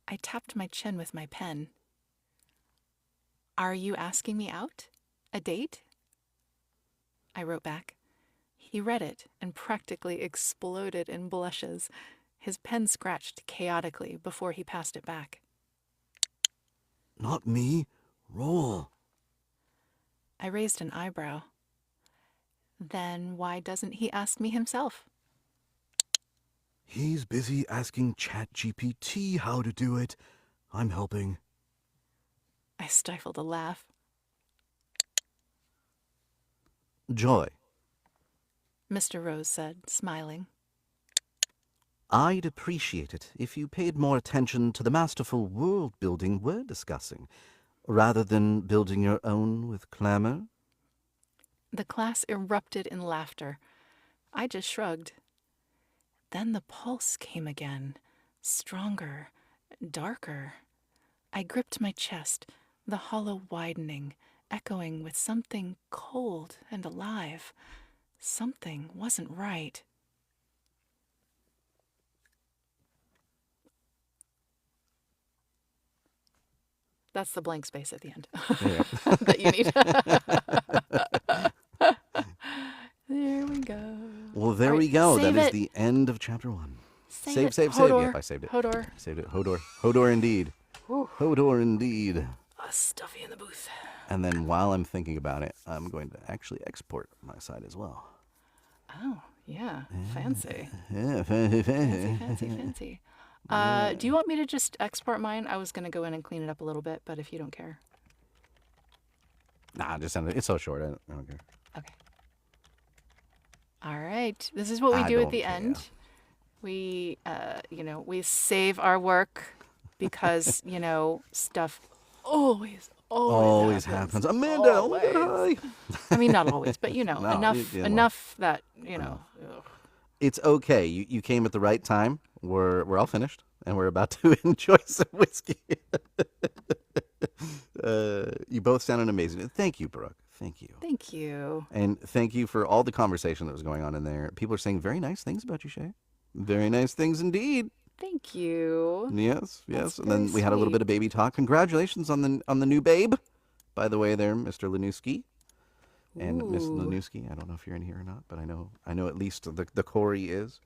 I tapped my chin with my pen. Are you asking me out? A date? I wrote back. He read it and practically exploded in blushes. His pen scratched chaotically before he passed it back. Not me. Roll. I raised an eyebrow. Then why doesn't he ask me himself? He's busy asking ChatGPT how to do it. I'm helping. I stifled a laugh. Joy. Mr. Rose said, smiling. I'd appreciate it if you paid more attention to the masterful world building we're discussing, rather than building your own with clamor. The class erupted in laughter. I just shrugged. Then the pulse came again, stronger, darker. I gripped my chest, the hollow widening, echoing with something cold and alive. Something wasn't right. That's the blank space at the end that you need. There we go. Well, there we go. That is it. the end of chapter 1. Save. Save. Hodor. Yep, I saved it. Hodor. Saved it. Hodor indeed. Whew. Hodor indeed. Stuffy in the booth. And then while I'm thinking about it, I'm going to actually export my side as well. Oh, yeah. Fancy. Yeah, fancy. Fancy. Do you want me to just export mine? I was going to go in and clean it up a little bit, but if you don't care. Nah, just send it. It's so short. I don't care. Okay. All right. This is what we do at the end. We, we save our work because, stuff always happens. Amanda, oh my God, hi. I mean, not always, but, No, enough that, It's okay. You came at the right time. We're all finished, and we're about to enjoy some whiskey. You both sounded amazing. Thank you, Brooke. Thank you. Thank you. And thank you for all the conversation that was going on in there. People are saying very nice things about you, Shae. Very nice things indeed. Thank you. Yes. That's And then we had a little sweet. bit of baby talk. Congratulations on the new babe. By the way, there, Mr. Lanuski. And Miss Ooh. Lanuski. I don't know if you're in here or not, but I know at least the Corey is.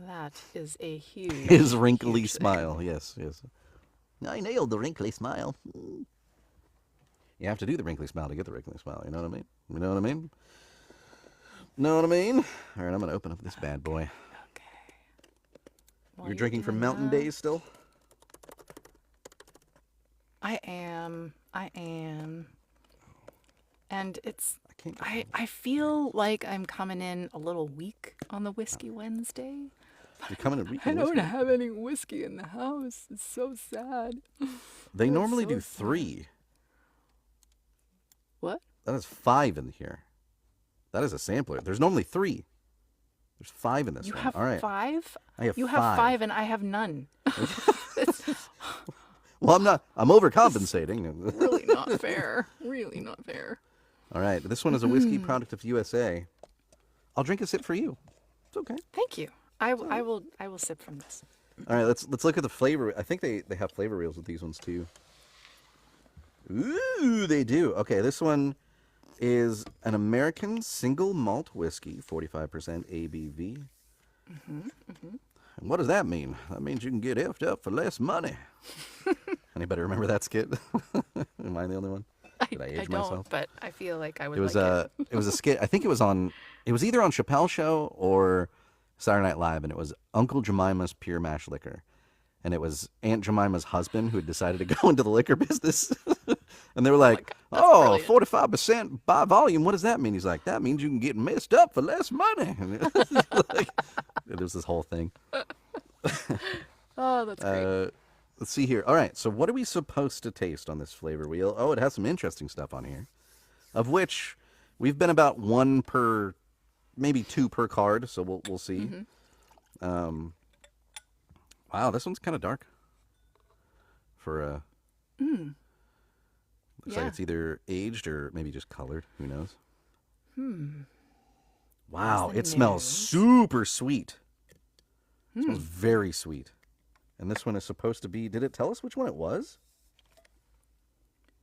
That is a huge. His wrinkly huge smile. Yes. I nailed the wrinkly smile. You have to do the wrinkly smile to get the wrinkly smile. You know what I mean? Know what I mean? All right, I'm going to open up this bad boy. Okay. You're drinking from Mountain Days still? I am. And it's. I feel like I'm coming in a little weak on the Whiskey Wednesday. You're coming to I don't have any whiskey in the house. It's so sad. They That's normally so do sad. 3. What? That is 5 in here. That is a sampler. There's normally 3. There's 5 in this You one. have All right. 5? I have You 5. have 5 and I have none. Well, I'm not. I'm overcompensating. Really not fair. Really not fair. All right. This one is a whiskey product of USA. I'll drink a sip for you. It's okay. Thank you. I will sip from this. All right. Let's look at the flavor. I think they have flavor reels with these ones too. Ooh, they do. Okay, this one is an American single malt whiskey, 45% ABV. And what does that mean? That means you can get effed up for less money. Anybody remember that skit? Am I the only one? Did I age don't, myself? but I feel like I would It was like it. it was a skit. I think it was either on Chappelle's show or Saturday Night Live, and it was Uncle Jemima's Pure Mash Liquor. And it was Aunt Jemima's husband who had decided to go into the liquor business. And they were like, God, that's brilliant. 45% by volume. What does that mean? He's like, that means you can get messed up for less money. And it was this whole thing. Oh, that's great. Let's see here. All right, so what are we supposed to taste on this flavor wheel? Oh, it has some interesting stuff on here, of which we've been about 1 per, maybe 2 per card, so we'll see. Wow, this one's kind of dark for Looks like it's either aged or maybe just colored. Who knows? Wow, it smells super sweet. It smells very sweet. And this one is supposed to be, did it tell us which one it was?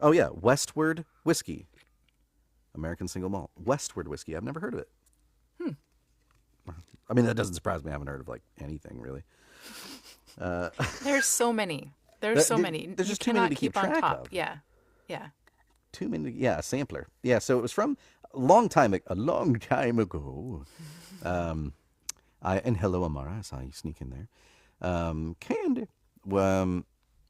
Oh, yeah, Westward Whiskey. American Single Malt. Westward Whiskey. I've never heard of it. I mean, that doesn't surprise me. I haven't heard of, like, anything, really. There's so many. There's so many. There's just you too many cannot to keep keep on track top. of. Yeah. Yeah. Too many. Yeah, a sampler. Yeah, so it was from a long time ago. And hello, Amara. I saw you sneak in there. Candy.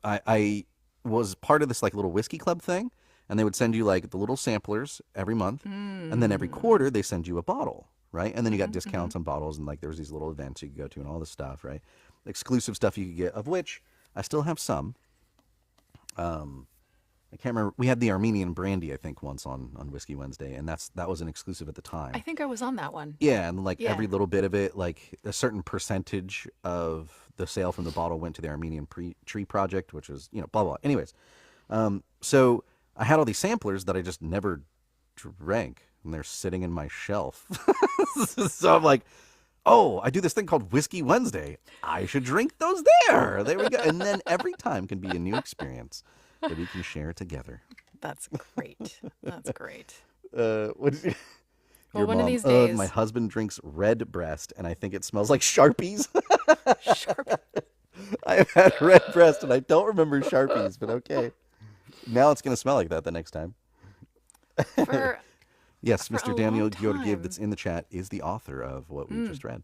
I was part of this like little whiskey club thing, and they would send you like the little samplers every month, and then every quarter they send you a bottle, right? And then you got discounts on bottles, and like there was these little events you could go to and all this stuff, right? Exclusive stuff you could get, of which I still have some. I can't remember. We had the Armenian brandy, I think, once on Whiskey Wednesday, and that was an exclusive at the time. I think I was on that one. Yeah, and like every little bit of it, like a certain percentage of the sale from the bottle went to the Armenian Tree Project, which was, blah, blah. Anyways, so I had all these samplers that I just never drank, and they're sitting in my shelf. So I'm like, oh, I do this thing called Whiskey Wednesday. I should drink those there. There we go. And then every time can be a new experience that we can share together. That's great. That's great. What is Well, one of these days, my husband drinks Red Breast, and I think it smells like Sharpies. I have had Red Breast, and I don't remember Sharpies, but okay. Now it's going to smell like that the next time. Yes, for Mr. a Daniel long Georgiev, time. that's in the chat, is the author of what we just read.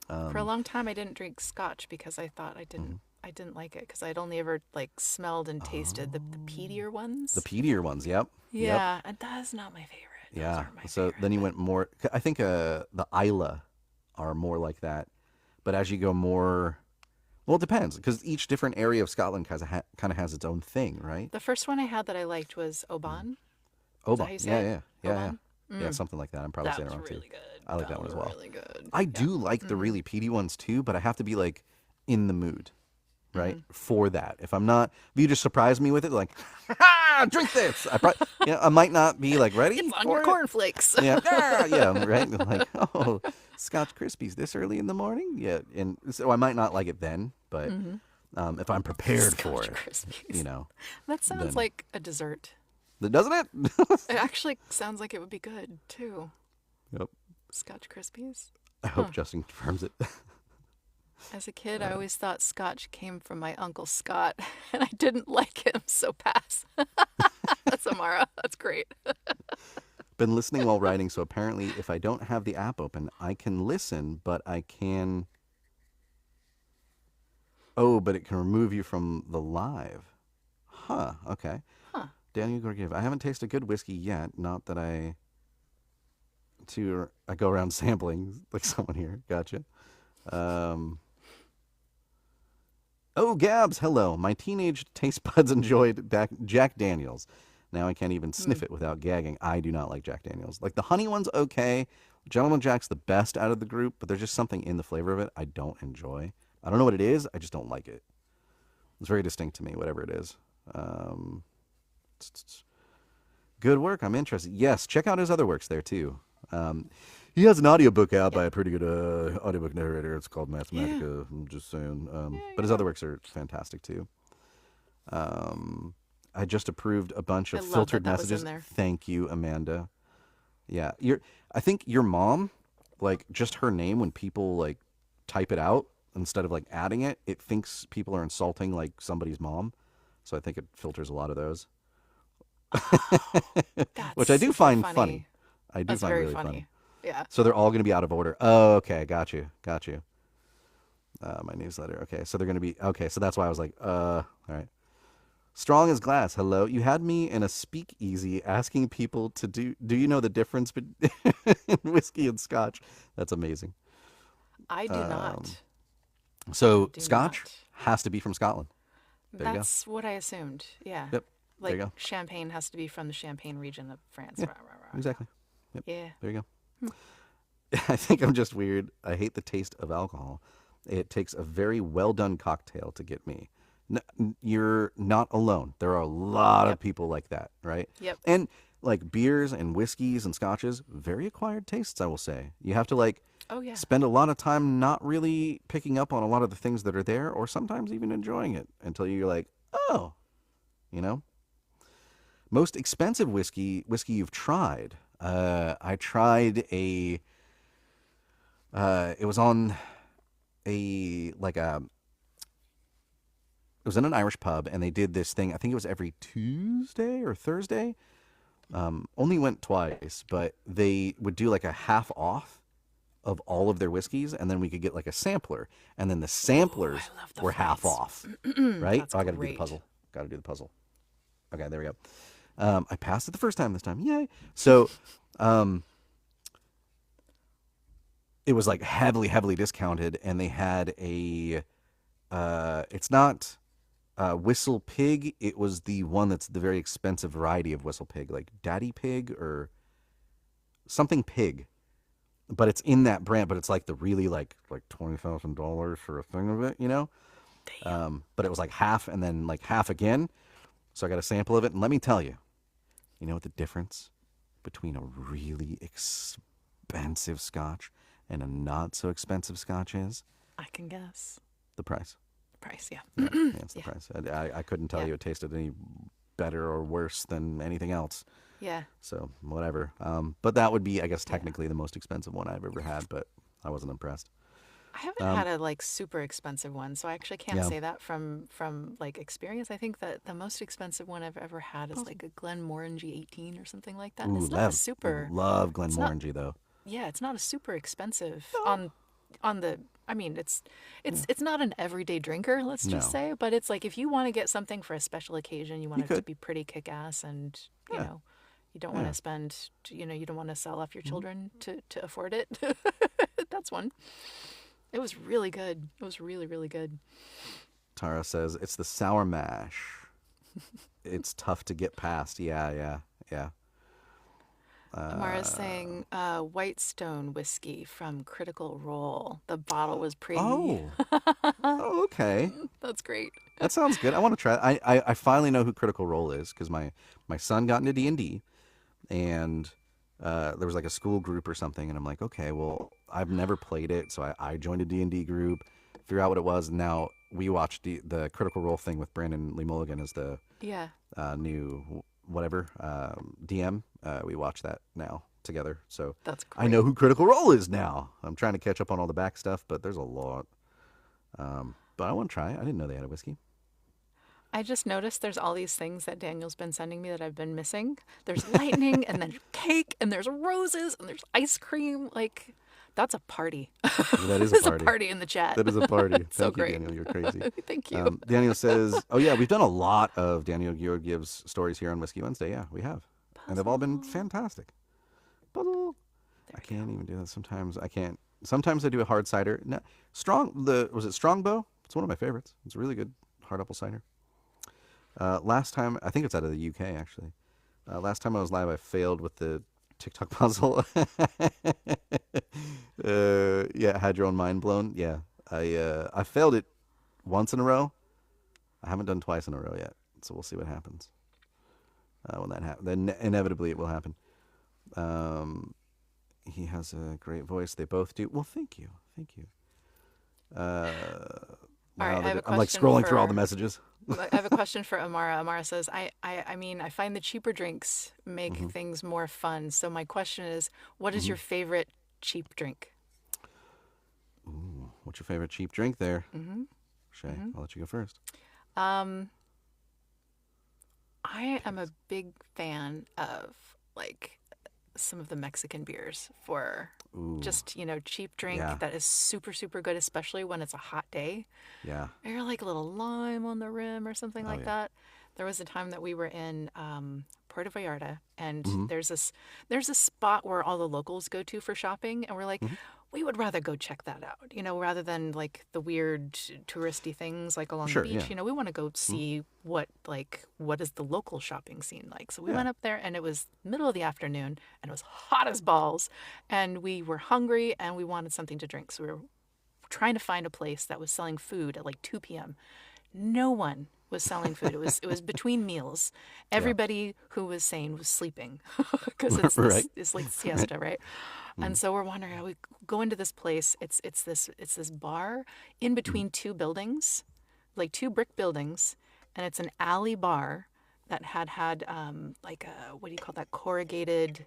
For a long time, I didn't drink Scotch because I thought I didn't like it because I'd only ever like smelled and tasted the peatier ones. The peatier ones, yep. Yeah, and that's not my favorite. Yeah. So then you went more. I think the Isla are more like that, but as you go more, well, it depends because each different area of Scotland kind of has its own thing, right? The first one I had that I liked was Oban. Oban. Yeah. Oban? Yeah, something like that. I'm probably saying it wrong really too. Good. I like that one as well. Really good. I do like the really peaty ones too, but I have to be like in the mood, right, for that. If you just surprise me with it, like, drink this. I might not be like ready. It's on your cornflakes. Yeah, right. Like, oh, Scotch Krispies this early in the morning. Yeah, and so I might not like it then, but if I'm prepared for it, Krispies. That sounds like a dessert. Doesn't it? It actually sounds like it would be good too. Yep. Scotch Krispies. I hope Justin confirms it. As a kid, I always thought Scotch came from my Uncle Scott, and I didn't like him, so pass. That's Amara. That's great. Been listening while writing, so apparently if I don't have the app open, I can listen, but I can... Oh, but it can remove you from the live. Huh, okay. Daniel Georgiev, I haven't tasted good whiskey yet. Not that I go around sampling like someone here. Gotcha. Oh, Gabs, hello. My teenage taste buds enjoyed Jack Daniels. Now I can't even sniff it without gagging. I do not like Jack Daniels. Like the honey one's okay. Gentleman Jack's the best out of the group, but there's just something in the flavor of it I don't enjoy. I don't know what it is. I just don't like it. It's very distinct to me, whatever it is. Good work. I'm interested. Yes, check out his other works there too. He has an audiobook out by a pretty good audiobook narrator. It's called Mathematica. I'm just saying. But his other works are fantastic too. I just approved a bunch of filtered messages. Thank you, Amanda. Yeah, I think your mom, like just her name when people like type it out instead of like adding it, it thinks people are insulting like somebody's mom. So I think it filters a lot of those. Which I do find funny. I do find really funny. Yeah. So they're all going to be out of order. Oh, okay. Got you. My newsletter. Okay. So they're going to be, okay. So that's why I was like, all right. Strong as glass. Hello. You had me in a speakeasy asking people to do you know the difference between whiskey and scotch? That's amazing. I do not. So Scotch has to be from Scotland. That's what I assumed. Yeah. Yep. Like there you go. Champagne has to be from the Champagne region of France. Yeah, exactly. Yep. Yeah. There you go. I think I'm just weird. I hate the taste of alcohol. It takes a very well done cocktail to get me. You're not alone. There are a lot of Yep. people like that, right? Yep. And like beers and whiskeys and scotches, very acquired tastes, I will say. You have to like Oh yeah. spend a lot of time not really picking up on a lot of the things that are there, or sometimes even enjoying it until you're like, oh, you know. Most expensive whiskey you've tried. I tried a. It was on a like a. It was in an Irish pub, and they did this thing. I think it was every Tuesday or Thursday. Only went twice, but they would do like a half off of all of their whiskeys, and then we could get like a sampler, and then the Oh, samplers I love the were half flights. off, right? That's Oh, I got to do the great. puzzle. Got to do the puzzle. Okay, there we go. I passed it the first time this time. Yay. So um, it was like heavily, heavily discounted, and they had a. It's not Whistle Pig. It was the one that's the very expensive variety of Whistle Pig, like Daddy Pig or something Pig. But it's in that brand. But it's like the really like $20,000 for a thing of it, you know. But it was like half, and then like half again. So I got a sample of it, and let me tell you, you know what the difference between a really expensive scotch and a not so expensive scotch is? I can guess. The price. Price, yeah. Yeah, yeah, it's the Yeah. price. I couldn't tell Yeah. you it tasted any better or worse than anything else. Yeah. So whatever. But that would be, I guess, Yeah. technically the most expensive one I've ever had. But I wasn't impressed. I haven't Um, had a like super expensive one, so I actually can't yeah. say that from like experience. I think that the most expensive one I've ever had is like a Glenmorangie 18 or something like that. And Ooh, it's not a super love it's not Glenmorangie though. yeah, it's not a super expensive No. on the I mean, it's Yeah. it's not an everyday drinker, let's just No. say, but it's like if you want to get something for a special occasion, you want You it to could. be pretty kick-ass and, Yeah. you don't want Yeah. to spend, you don't want to sell off your Mhm. children to afford it. That's one. It was really good. It was really, really good. Tara says it's the sour mash. It's tough to get past. Yeah, yeah, yeah. Amara's Uh, saying Whitestone whiskey from Critical Role. The bottle was pretty. oh, oh, okay. That's great. That sounds good. I want to try. I finally know who Critical Role is because my son got into D&D, and there was like a school group or something, and I'm like, okay, well, I've never played it, so I joined a D&D group, figure out what it was, and now we watched the Critical Role thing with Brandon Lee Mulligan as the Yeah, new whatever DM. We watch that now together, so that's I know great. who Critical Role is now. I'm trying to catch up on all the back stuff, but there's a lot. But I want to try. I didn't know they had a whiskey. I just noticed there's all these things that Daniel's been sending me that I've been missing. There's lightning and then cake and there's roses and there's ice cream. Like, that's a party. That is a There's a party. party in the chat. That is a party. It's so Thank you, great. Daniel. You're crazy. Thank you. Daniel says, "Oh yeah, we've done a lot of Daniel Georgiev's stories here on Whiskey Wednesday. Yeah, we have, and they've all been Puzzle. fantastic." Puzzle. There I we go. can't even do that. Sometimes I can't. Sometimes I do a hard cider. No, was it Strongbow? It's one of my favorites. It's a really good hard apple cider. Last time, I think it's out of the UK actually. Last time I was live, I failed with the TikTok puzzle. Yeah, had your own mind blown. Yeah, I failed it once in a row. I haven't done twice in a row yet, so we'll see what happens when that happens. Then inevitably it will happen. Um, he has a great voice. They both do. Well, thank you, thank you. Uh, All right, wow, I have a I'm like question scrolling through all the for messages. I have a question for Amara. Amara says, I mean, I find the cheaper drinks make hmm things more fun. So my question is, what is hmm your favorite cheap drink? Ooh, what's your favorite cheap drink there, Mm-hmm. Shae? Mm-hmm. I'll let you go first. Um, I am a big fan of like some of the Mexican beers for Ooh, just, cheap drink yeah, that is super, super good, especially when it's a hot day. yeah. Or like a little lime on the rim or something Oh like yeah. that. There was a time that we were in Puerto Vallarta, and hmm there's a spot where all the locals go to for shopping, and we're like, hmm we would rather go check that out, rather than like the weird touristy things like along the Sure. Yeah. beach. We want to go hmm see what is the local shopping scene like. So we Yeah. went up there, and it was middle of the afternoon, and it was hot as balls, and we were hungry, and we wanted something to drink. So we were trying to find a place that was selling food at like 2 p.m. No one was selling food. It was between meals. Yeah. Everybody who was sane was sleeping because Right. it's like siesta, right? And so we're wondering how we go into this place. It's this bar in between two buildings, like two brick buildings, and it's an alley bar that had like a, what do you call that, corrugated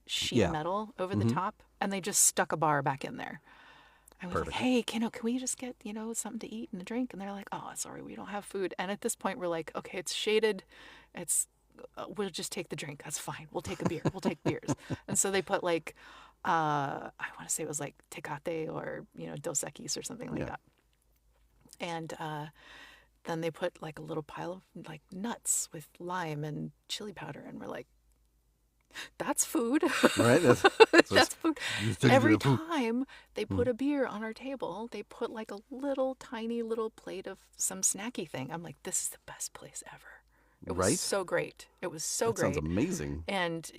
sheet Yeah. metal over the top, and they just stuck a bar back in there. I was like, Perfect. hey, can we just get, something to eat and a drink? And they're like, oh, sorry, we don't have food. And at this point, we're like, okay, it's shaded. We'll just take the drink. That's fine. We'll take a beer. We'll take beers. And so they put like, I want to say it was like Tecate or, Dos Equis or something like Yeah. that. And then they put like a little pile of like nuts with lime and chili powder. And we're like, that's food. Right. That's food. taking Every the food. time they put a beer on our table, they put like a little tiny little plate of some snacky thing. I'm like, this is the best place ever. It was Right? so great. It was so That sounds great. amazing. And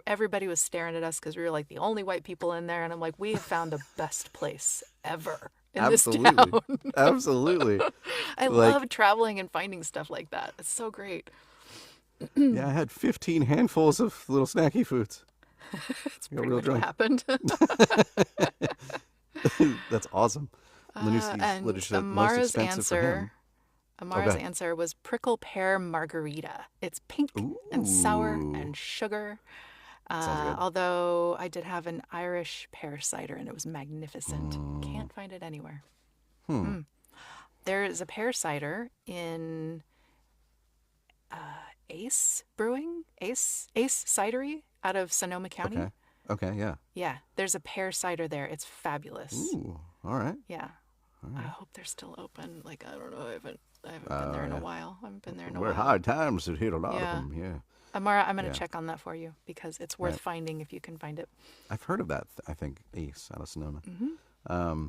everybody was staring at us because we were like the only white people in there. And I'm like, we have found the best place ever in this Absolutely. town. Absolutely. I Like- love traveling and finding stuff like that. It's so great. Yeah, I had 15 handfuls of little snacky foods. It's Got pretty real much drunk. what happened. That's awesome. Linusky's And literature most Amara's expensive for him. Amara's ahead. answer was prickle pear margarita. It's pink and sour Ooh. and sugar. Sounds good. Although I did have an Irish pear cider and it was magnificent. Can't find it anywhere. There is a pear cider in Ace Brewing, Ace Cidery out of Sonoma County. Okay. Okay, yeah. Yeah, there's a pear cider there. It's fabulous. Ooh, all right. Yeah. I hope they're still open. Like, I don't know. I haven't been there in a while. I haven't been there in a We're while. hard times to hit a lot Yeah. of them, yeah. Amara, I'm going to Yeah. check on that for you because it's worth Right. finding if you can find it. I've heard of that, I think, Ace out of Sonoma. Mm-hmm.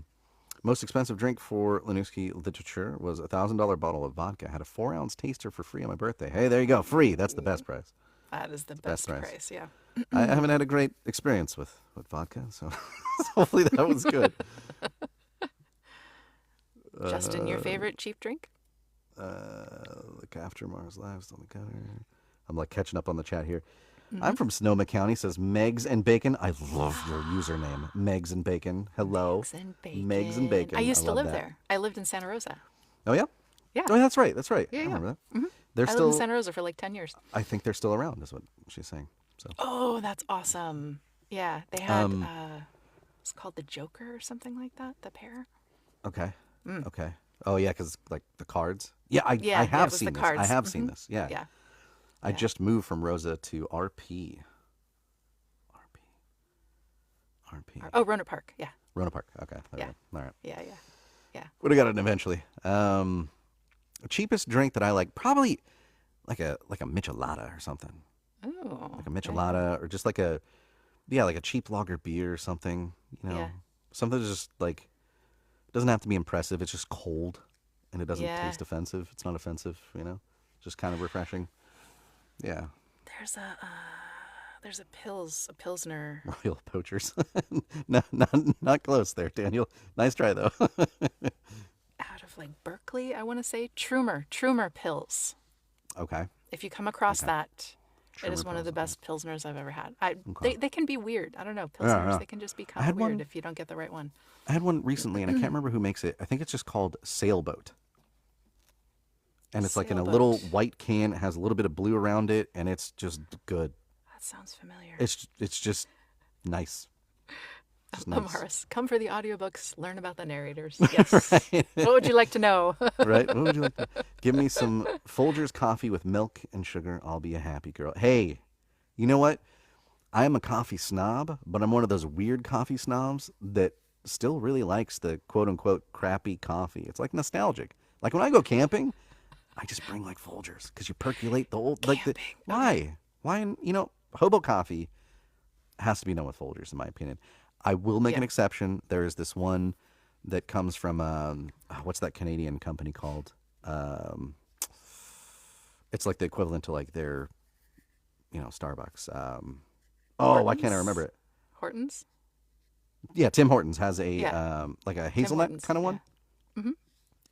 Most expensive drink for Linusky literature was a $1,000 bottle of vodka. Had a 4-ounce taster for free on my birthday. Hey, there you go. Free. That's the best price. That is the best best price. price. Yeah. I haven't had a great experience with vodka, so hopefully that was good. Justin, your favorite cheap drink? Look after Mars Lives on the cover. I'm like catching up on the chat here. I'm from Sonoma County, says Megs and Bacon. I love your username, Megs and Bacon. Hello. Eggs and bacon. Megs and Bacon. I used to love live that. there. I lived in Santa Rosa. Oh, yeah? Yeah. Oh, that's right. That's right. Yeah, I yeah. remember that. They're I lived still, in Santa Rosa for like 10 years. I think they're still around, is what she's saying. So Oh, that's awesome. Yeah. They had, it's called the Joker or something like that, the pear. Okay. Okay. Oh, yeah, because like the cards. Yeah, I Yeah, it have was seen the this. cards. I have seen this. Yeah. Yeah. I just moved from Rosa to RP. RP. Oh, Roanoke Park. Yeah. Rona Park. Okay. There Yeah. we go. All right. Yeah. Yeah. Yeah. Would have got it eventually. Cheapest drink that I like, probably like a michelada or something. Oh. Like a michelada or just like a cheap lager beer or something. You know, Yeah. something that's just like doesn't have to be impressive. It's just cold and it doesn't Yeah. taste offensive. It's not offensive. You know, just kind of refreshing. Yeah. There's a Pilsner. Royal Poachers. No, not close there, Daniel. Nice try though. Out of like Berkeley, I want to say Trumer Pils. Okay. If you come across that, it is Trumer one of the Pils, best Pilsners I've ever had. Okay. They can be weird. I don't know. Pilsners, yeah. they can just be I kind of had weird one- if you don't get the right one. I had one recently, and I can't remember who makes it. I think it's just called Sailboat. And it's like in a little Sailboat. white can. It has a little bit of blue around it, and it's just good. That sounds familiar. It's just nice. Just nice. Amaris, come for the audiobooks, learn about the narrators. Yes. What would you like to know? Right? What would you like? Give me some Folgers coffee with milk and sugar. I'll be a happy girl. Hey, you know what? I am a coffee snob, but I'm one of those weird coffee snobs that still really likes the quote-unquote crappy coffee. It's like nostalgic. Like when I go camping, I just bring like Folgers because you percolate the old why? Hobo coffee has to be done with Folgers in my opinion. I will make an exception. There is this one that comes from what's that Canadian company called? It's like the equivalent to like their Starbucks. Why can't I remember it? Hortons? Yeah, Tim Hortons has a Yeah. like a hazelnut Hortons, kind of one. yeah.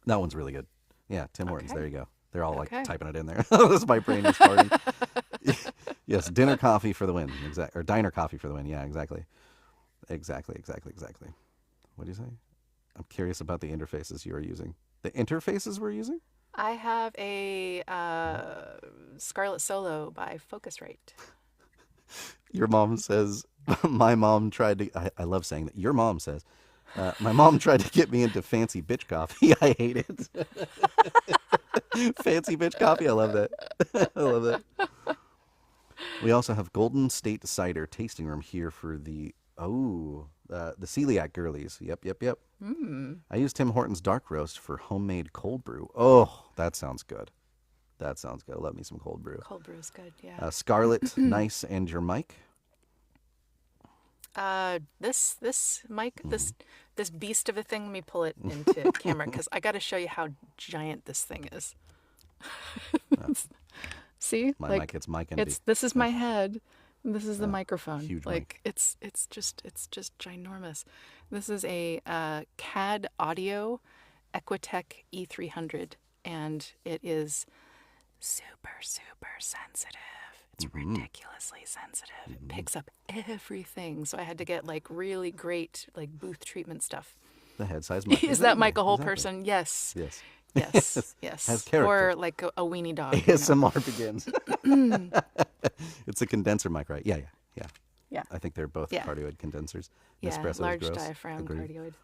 That one's really good. Yeah, Tim Hortons. Okay. There you go. They're all like Okay. typing it in there. This my brain is farting. Yes, dinner coffee for the win. Or diner coffee for the win. Yeah, exactly. Exactly. What do you say? I'm curious about the interfaces you are using. The interfaces we're using? I have a Scarlet Solo by Focusrite. Your mom says, my mom tried to, I love saying that. Your mom says, my mom tried to get me into fancy bitch coffee. I hate it. Fancy bitch coffee. I love that. I love that. We also have Golden State Cider tasting room here for the celiac girlies. Yep. I used Tim Hortons dark roast for homemade cold brew. Oh, that sounds good. Love me some cold brew. Cold brew is good, yeah. Scarlet, nice, and your mic. This mic, this beast of a thing. Let me pull it into camera because I got to show you how giant this thing is. See, My mic, it's mic and this is my head. This is the microphone. Huge like mic. it's just ginormous. This is a CAD Audio Equitech E300, and it is super sensitive. It's ridiculously sensitive. It picks up everything. So I had to get like really great like booth treatment stuff. The head size mic. Is that mic a whole person? Yes. Yes. Yes. Has character. Or like a weenie dog. ASMR begins. It's a condenser mic, right? Yeah. Yeah. I think they're both cardioid condensers. Yeah, Nespresso large is gross. diaphragm Agreed. cardioid.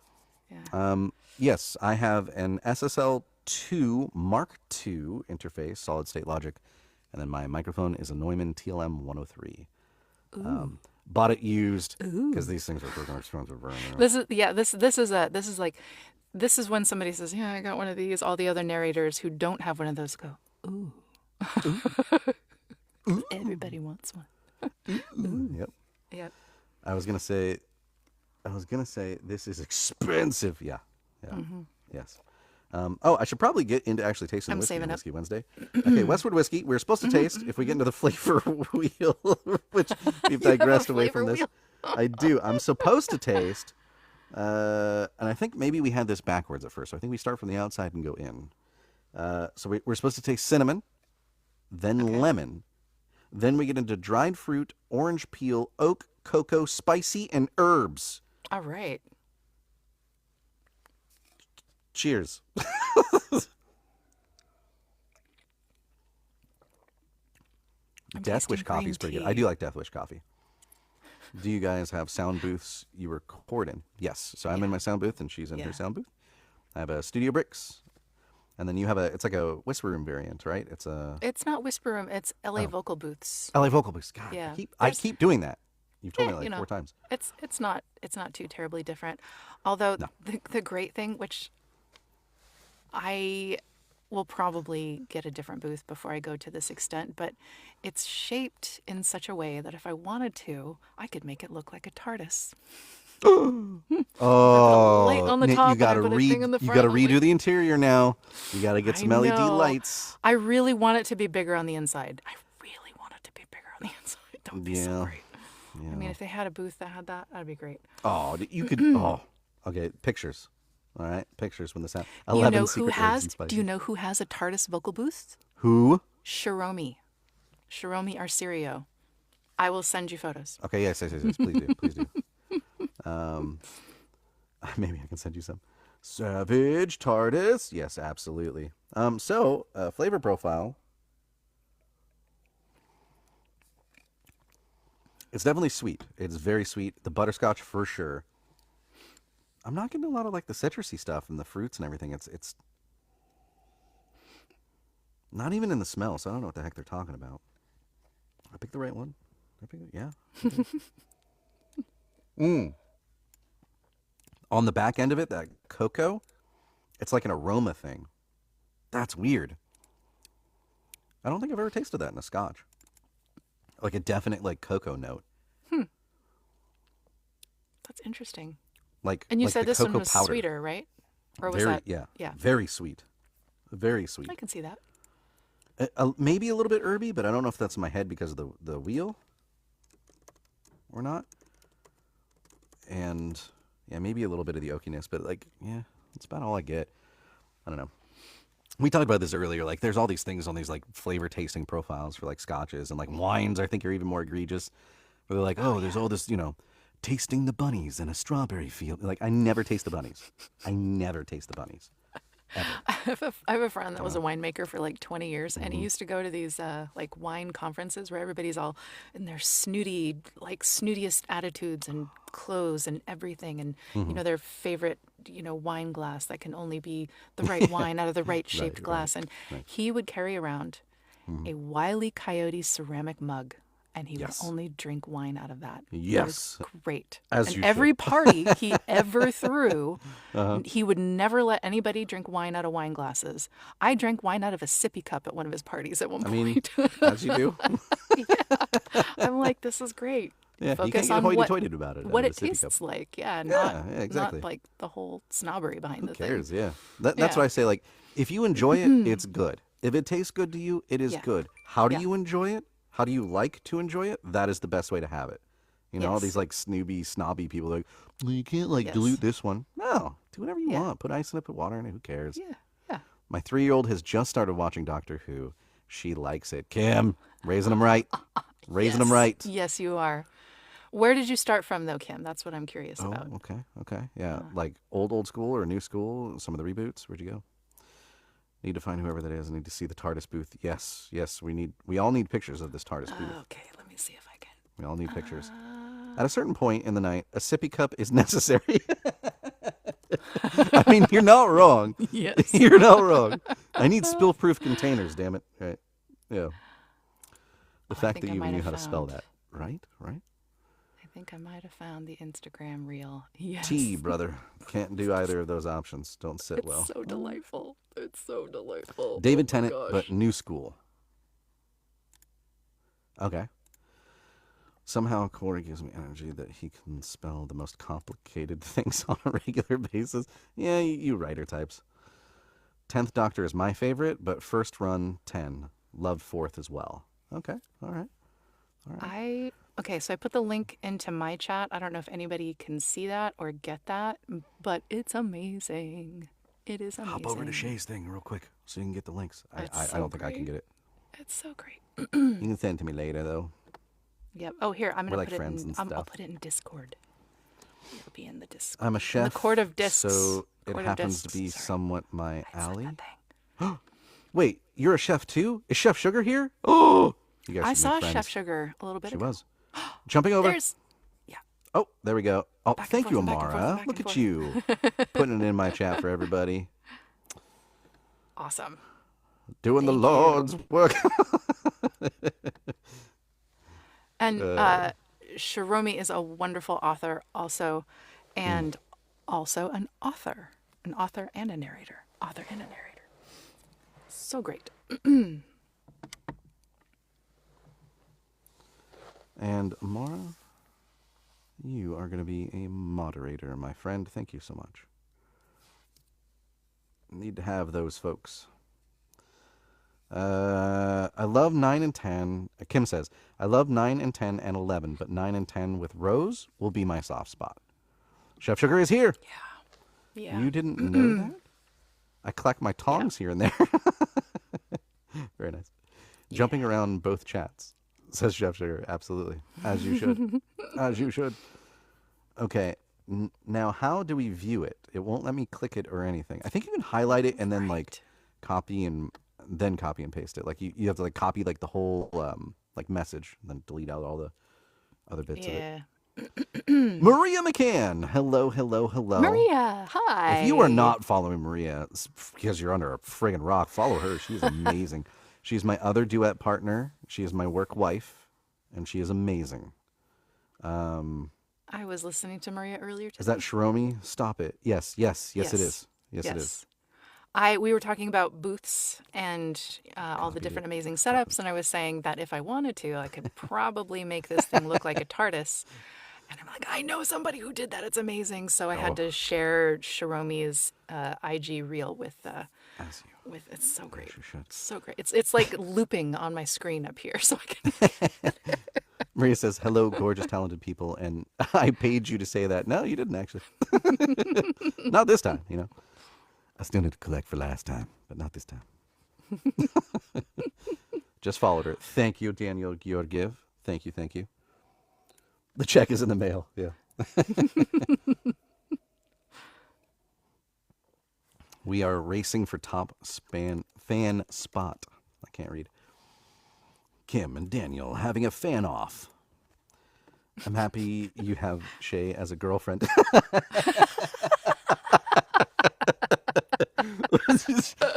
Yeah. Yes, I have an SSL2 Mark II interface, solid state logic, and then my microphone is a Neumann TLM 103. Bought it used because these things are freaking expensive. This is when somebody says, "Yeah, I got one of these." All the other narrators who don't have one of those go, "Ooh." Everybody wants one. Yep. Yep. I was gonna say this is expensive. Yeah. Yes. I should probably get into actually tasting I'm whiskey on saving up. Whiskey Wednesday. Okay, Westward Whiskey. We're supposed to taste if we get into the flavor wheel, which we've digressed away from this. wheel? I do. I'm supposed to taste, and I think maybe we had this backwards at first. So I think we start from the outside and go in. So we're supposed to taste cinnamon, then lemon, then we get into dried fruit, orange peel, oak, cocoa, spicy, and herbs. All right. Cheers. Death Wish coffee is pretty good. I do like Death Wish coffee. Do you guys have sound booths you record in? Yes. So I'm in my sound booth and she's in her sound booth. I have a Studio Bricks. And then you have it's like a Whisper Room variant, right? It's not Whisper Room. It's LA Vocal Booths. LA Vocal Booths. God, Yeah. I keep doing that. You've told me like 4 times. It's not too terribly different. Although the great thing, which I will probably get a different booth before I go to this extent, but it's shaped in such a way that if I wanted to, I could make it look like a TARDIS. Oh, light on the Nick, top you got to and I put a thing in the You got to front. redo the interior now. You got to get some LED know. lights. I really want it to be bigger on the inside. That would be so great. Yeah. I mean, if they had a booth that had that, that'd be great. Oh, you could. Okay. Pictures. All right, pictures when this happens. Do you know who has a TARDIS vocal booth? Who? Shiromi Arcirio. I will send you photos. Okay. Yes. Please do. Maybe I can send you some. Savage TARDIS. Yes, absolutely. Flavor profile. It's definitely sweet. It's very sweet. The butterscotch for sure. I'm not getting a lot of like the citrusy stuff and the fruits and everything. It's not even in the smell, so I don't know what the heck they're talking about. I picked the right one. Yeah. On the back end of it, that cocoa, it's like an aroma thing. That's weird. I don't think I've ever tasted that in a scotch. Like a definite like cocoa note. That's interesting. And you said this one was powder. Sweeter, right? Or was very, that? Yeah. Very sweet. Very sweet. I can see that. Maybe a little bit herby, but I don't know if that's in my head because of the wheel or not. And yeah, maybe a little bit of the oakiness, but that's about all I get. I don't know. We talked about this earlier. Like, there's all these things on these like flavor tasting profiles for like scotches and like wines. I think are even more egregious. Where they're like, oh, there's all this, tasting the bunnies in a strawberry field. Like, I never taste the bunnies. I never taste the bunnies. Ever. I have a friend that was a winemaker for like 20 years, and he used to go to these like wine conferences where everybody's all in their snootiest attitudes and clothes and everything, and their favorite wine glass that can only be the right wine out of the right shaped glass, and he would carry around a Wile E. Coyote ceramic mug. And he would only drink wine out of that. Yes. It was great. As and you every should. party he ever threw, he would never let anybody drink wine out of wine glasses. I drank wine out of a sippy cup at one of his parties at one point. As you do. Yeah. I'm like, this is great. Yeah, Focus you can't get on hoity-toity about it. what out it of a sippy tastes cup. like. Yeah, exactly. not like the whole snobbery behind Who the cares? thing. Yeah. That's what I say. Like, if you enjoy it, it's good. If it tastes good to you, it is good. How do you enjoy it? How do you like to enjoy it? That is the best way to have it. All these like snobby people like, well, you can't like dilute this one. No, do whatever you want. Put ice in it, put water in it. Who cares? Yeah. My 3-year-old has just started watching Doctor Who. She likes it. Kim, raising them right. Raising them right. Yes, you are. Where did you start from, though, Kim? That's what I'm curious about. Okay. Yeah, like old school or new school, some of the reboots. Where'd you go? Need to find whoever that is. I need to see the TARDIS booth. Yes. We all need pictures of this TARDIS booth. Okay, let me see if I can. We all need pictures. At a certain point in the night, a sippy cup is necessary. I mean, you're not wrong. Yes. You're not wrong. I need spill-proof containers, damn it. Right. Yeah. The fact that you even knew how to spell that. Right? I think I might have found the Instagram reel. Yes. Tea, brother. Can't do either of those options. Don't sit well. It's so delightful. It's so delightful. David Tennant, but new school. Okay. Somehow Corey gives me energy that he can spell the most complicated things on a regular basis. Yeah, you writer types. 10th Doctor is my favorite, but first run 10. Love 4th as well. Okay, all right. Okay, so I put the link into my chat. I don't know if anybody can see that or get that, but it's amazing. It is amazing. Hop over to Shae's thing real quick so you can get the links. I don't think I can get it. It's so great. You can send it to me later, though. Yep. Oh, here, I'm going to like put it friends in. and stuff. I'll put it in Discord. It'll be in the Discord. I'm a chef. In the Court of Discs. So it Court of happens Discs. to be Sorry. somewhat my I said alley. that thing. Wait, you're a chef too? Is Chef Sugar here? Oh, you guys I should saw make friends. Chef Sugar a little bit She ago. was. Jumping over. Yeah. Oh, there we go. Oh, Back and thank you, forth, back and forth, Amara. back Look and at forth. you. Putting it in my chat for everybody. Awesome. Doing the Thank Lord's work. And Shiromi is a wonderful author also, and also an author and a narrator. Author and a narrator. So great. And Amara, you are going to be a moderator, my friend. Thank you so much. Need to have those folks. I love 9 and 10. Kim says, I love 9 and 10 and 11, but 9 and 10 with Rose will be my soft spot. Chef Sugar is here. Yeah. You didn't know that? I clack my tongs here and there. Very nice. Jumping around both chats, says Chef Sugar. Absolutely. As you should. As you should. Okay. Now, how do we view it? It won't let me click it or anything. I think you can highlight it and then like copy and paste it. Like you have to like copy like the whole like message and then delete out all the other bits of it. Maria McCann. Hello. Maria, hi. If you are not following Maria, it's because you're under a friggin' rock, follow her. She's amazing. She's my other duet partner. She is my work wife, and she is amazing. I was listening to Maria earlier today. Is that Shiromi? Stop it. Yes, it is. Yes, it is. We were talking about booths and all the different amazing setups, and I was saying that if I wanted to, I could probably make this thing look like a TARDIS. And I'm like, I know somebody who did that. It's amazing. So I had to share Shiromi's IG reel with it's so great. It's so great. It's like looping on my screen up here, so I can. Maria says, hello, gorgeous, talented people. And I paid you to say that. No, you didn't actually. Not this time, I still need to collect for last time, but not this time. Just followed her. Thank you, Daniel Georgiev. Thank you, thank you. The check is in the mail. Yeah. We are racing for top fan spot. I can't read. Kim and Daniel having a fan off. I'm happy you have Shae as a girlfriend.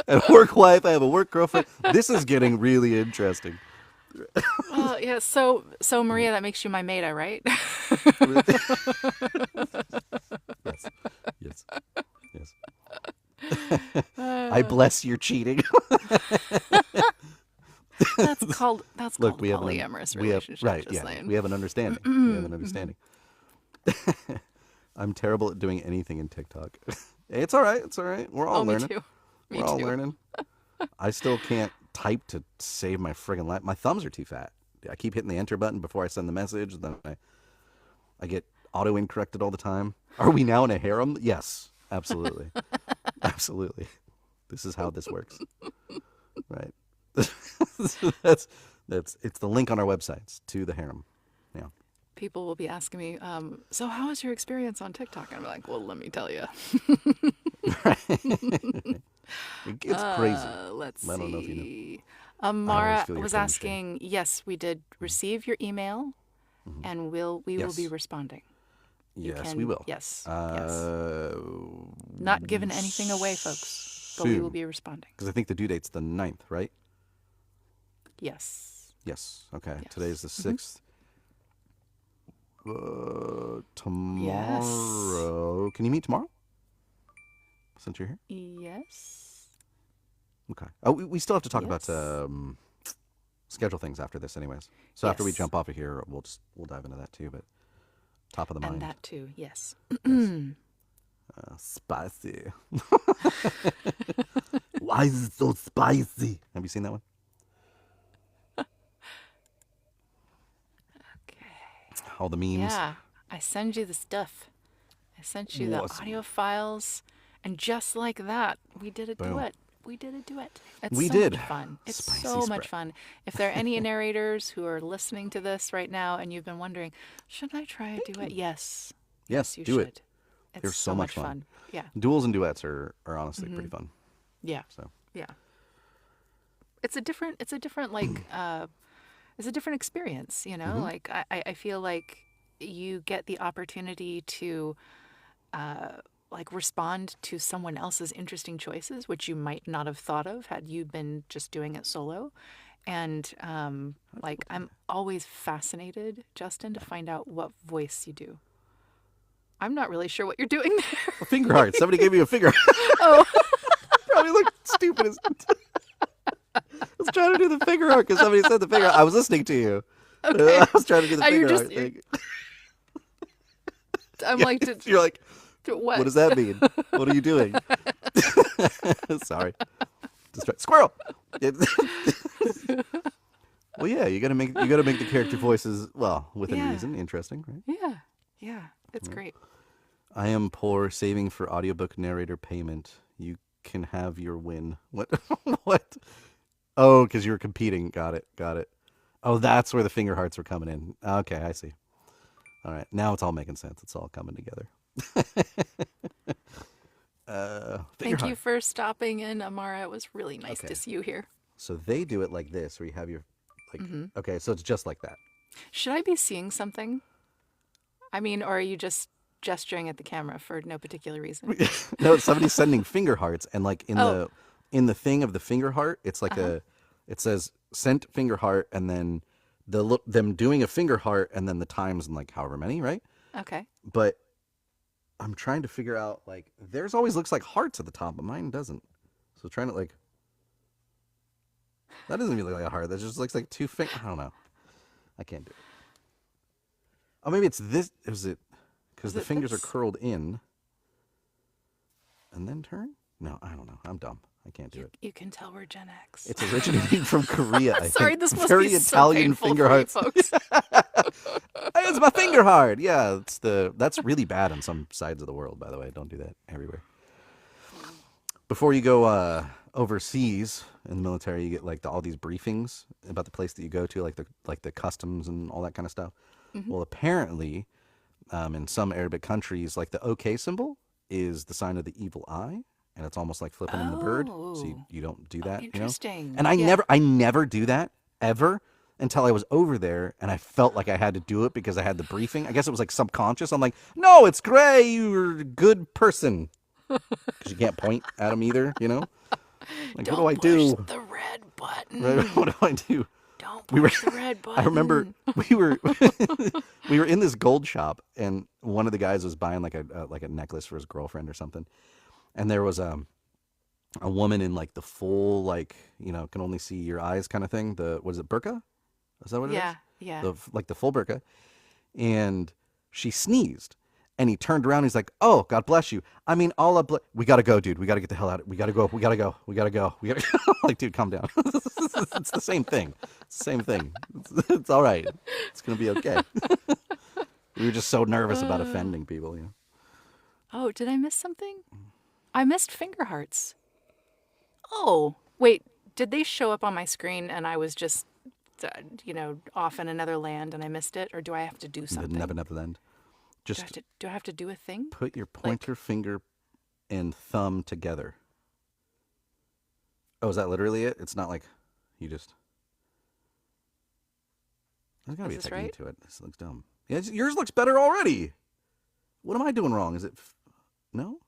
A work wife, I have a work girlfriend. This is getting really interesting. Yeah. So Maria, that makes you my maid, right? Yes. I bless your cheating. That's called Look, we a have polyamorous relationship. Right, just yeah. saying. We have an understanding. We have an understanding. I'm terrible at doing anything in TikTok. It's all right. It's all right. We're all learning. Me too. We're all learning. I still can't type to save my friggin' life. My thumbs are too fat. I keep hitting the enter button before I send the message. Then I get auto incorrected all the time. Are we now in a harem? Yes, absolutely. Absolutely. This is how this works. Right. That's it's the link on our websites to the harem. Yeah. People will be asking me, so how was your experience on TikTok? And I'm like, well, let me tell you. It's crazy. Let's I don't know if you know. see. Mara feel your was pain, Shae. asking, yes, we did receive your email, and we will Yes. be responding. Yes, we will. Yes. Not giving anything away, folks, but we will be responding. Because I think the due date's the 9th, right? Yes. Yes. Okay. Yes. Today's the 6th. Tomorrow. Can you meet tomorrow? Since you're here? Yes. Okay. Oh, we still have to talk about Yes. schedule things after this, anyways. So after we Yes. jump off of here, we'll dive into that too. But top of the mind. And that too, yes. Spicy. Why is it so spicy? Have you seen that one? Okay. All the memes. Yeah, I send you the stuff. I sent you the Awesome. audio files, and just like that, we did a Boom. duet. We did a duet. It's We so did. much fun. It's Spicy so much spread. fun. If there are any narrators who are listening to this right now and you've been wondering, should I try a duet? Yes. Yes, you do should. it. It's They're so much fun. Yeah. Duels and duets are honestly pretty fun. Yeah. So Yeah. It's a different like it's a different experience, you know? Like I feel like you get the opportunity to like respond to someone else's interesting choices, which you might not have thought of had you been just doing it solo. And like I'm always fascinated, Justin, to find out what voice you do. I'm not really sure what you're doing there. a finger heart. Somebody gave me a finger. Oh. Probably looked stupid as. I was trying to do the finger heart because somebody said the finger. I was listening to you. Okay. I was trying to do the finger You're heart thing. I'm like, You're like, what? what does that mean? What are you doing? Sorry. Squirrel. Well, yeah, you gotta make the character voices within Yeah. reason. Interesting, right? Yeah. Yeah. It's great. I am poor, saving for audiobook narrator payment. You can have your win. What? What? Oh, because you were competing. Got it. Oh, that's where the finger hearts were coming in. Okay, I see. All right, now it's all making sense. It's all coming together. Thank you heart. for stopping in, Amara. It was really nice to see you here. So they do it like this, where you have your, okay, so it's just like that. Should I be seeing something? I mean, or are you just gesturing at the camera for no particular reason? No, somebody's sending finger hearts, and like in the thing of the finger heart, it's like it says sent finger heart, and then them doing a finger heart, and then the times and like however many, right? Okay. But I'm trying to figure out, like, theirs always looks like hearts at the top, but mine doesn't. So trying to like, that doesn't even look like a heart. That just looks like two fingers. I don't know. I can't do it. Oh, maybe it's this. Is it? Because the fingers are curled in. And then turn? No, I don't know. I'm dumb. I can't do it. You can tell we're Gen X. It's originating from Korea. I Sorry, think. this must Very be so Italian painful finger for hearts. you folks. It's my finger heart. Yeah, that's really bad on some sides of the world. By the way, don't do that everywhere. before you go overseas in the military, you get like all these briefings about the place that you go to, like the customs and all that kind of stuff. Hmm. Well, apparently, in some Arabic countries, like the OK symbol is the sign of the evil eye, and it's almost like flipping in the bird. So Oh, you don't do oh, that, you know. interesting. And Yeah. I never do that ever until I was over there, and I felt like I had to do it because I had the briefing. I guess it was like subconscious. I'm like, no, it's Gray. You're a good person because you can't point at him either, you know. Like, what do Don't I push do? the red Right? What button. do I do? Don't We were. push the red I remember button. we were we were in this gold shop, and one of the guys was buying like a necklace for his girlfriend or something, and there was a woman in like the full like can only see your eyes kind of thing. The what is it, burqa? Is that what it is? Yeah, yeah. The full burqa, and she sneezed. And he turned around. He's like, "Oh, God bless you. I mean, we gotta go, dude. We gotta get the hell out. We gotta go. We gotta go. We gotta go. We gotta." Go. Like, dude, calm down. It's the same thing. It's the same thing. It's all right. It's gonna be okay. We were just so nervous about offending people. Oh, did I miss something? I missed finger hearts. Oh, wait. Did they show up on my screen and I was just, off in another land and I missed it? Or do I have to do The something? never end. Just Do I have to do a thing? put your Like, pointer finger and thumb together. Oh, is that literally it? It's not like you just. There's gotta be is a this technique right? to it. This looks dumb. Yeah, yours looks better already. What am I doing wrong? Is it no?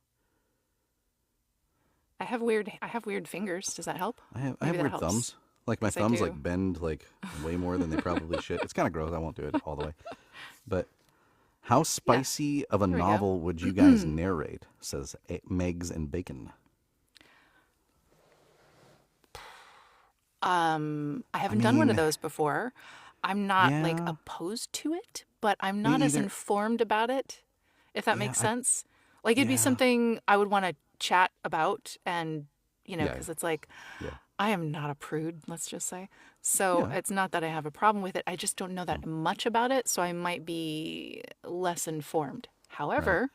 I have weird fingers. Does that help? I have Maybe that weird helps. thumbs. Like my Yes, I thumbs do. like bend like way more than they probably should. It's kind of gross. I won't do it all the way. But how Yeah. spicy of a Here we go. novel would you guys narrate? Says Megs and Bacon. I haven't done one of mean, those before. I'm not like yeah, opposed to it, but I'm me not as either. informed about it, if that Yeah, makes sense. Like it'd be yeah, something I would want to chat about and, yeah, because it's like yeah, I am not a prude, let's just say. So yeah. it's not that I have a problem with it. I just don't know Mm, that much about it, so I might be less informed. right, However,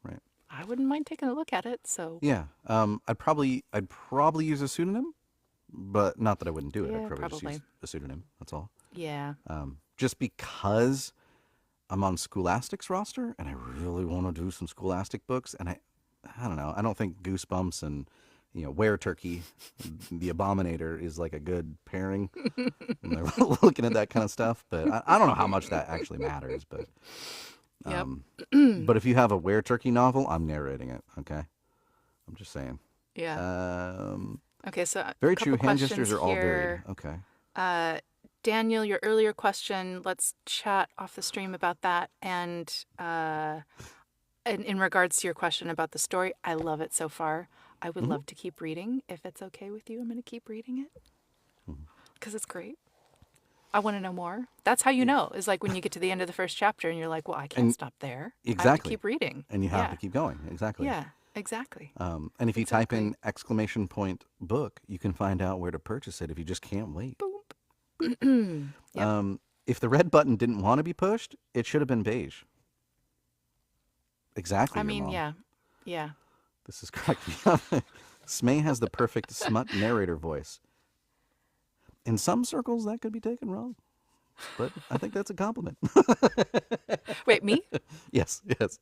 right. I wouldn't mind taking a look at it. So, Yeah. I'd probably use a pseudonym, but not that I wouldn't do it. I'd yeah, probably just use probably. a pseudonym. That's all. Yeah. Just because I'm on Scholastic's roster and I really want to do some Scholastic books, and I don't know. I don't think Goosebumps and Were Turkey, the Abominator is like a good pairing when they're looking at that kind of stuff. But I don't know how much that actually matters. But Yep. but if you have a Were Turkey novel, I'm narrating it. Okay, I'm just saying. Yeah. Um, Okay, so a very true. couple Hand gestures questions are all varied. here. Okay. Daniel, your earlier question, let's chat off the stream about that. And in regards to your question about the story, I love it so far. I would Hmm. love to keep reading. If it's okay with you, I'm going to keep reading it because it's great. I want to know more. That's how you know, is like when you get to the end of the first chapter and you're like, well, I can't And stop there. I have to exactly, keep reading. and you have to Yeah. keep going. Exactly. Yeah, exactly. And if you type Exactly. in exclamation point book, you can find out where to purchase it if you just can't wait. Yep. If the red button didn't want to be pushed, it should have been beige. Exactly, I your mean, mom. yeah. Yeah. This is correct. Smay has the perfect smut narrator voice. In some circles, that could be taken wrong, but I think that's a compliment. Wait, me? Yes, yes,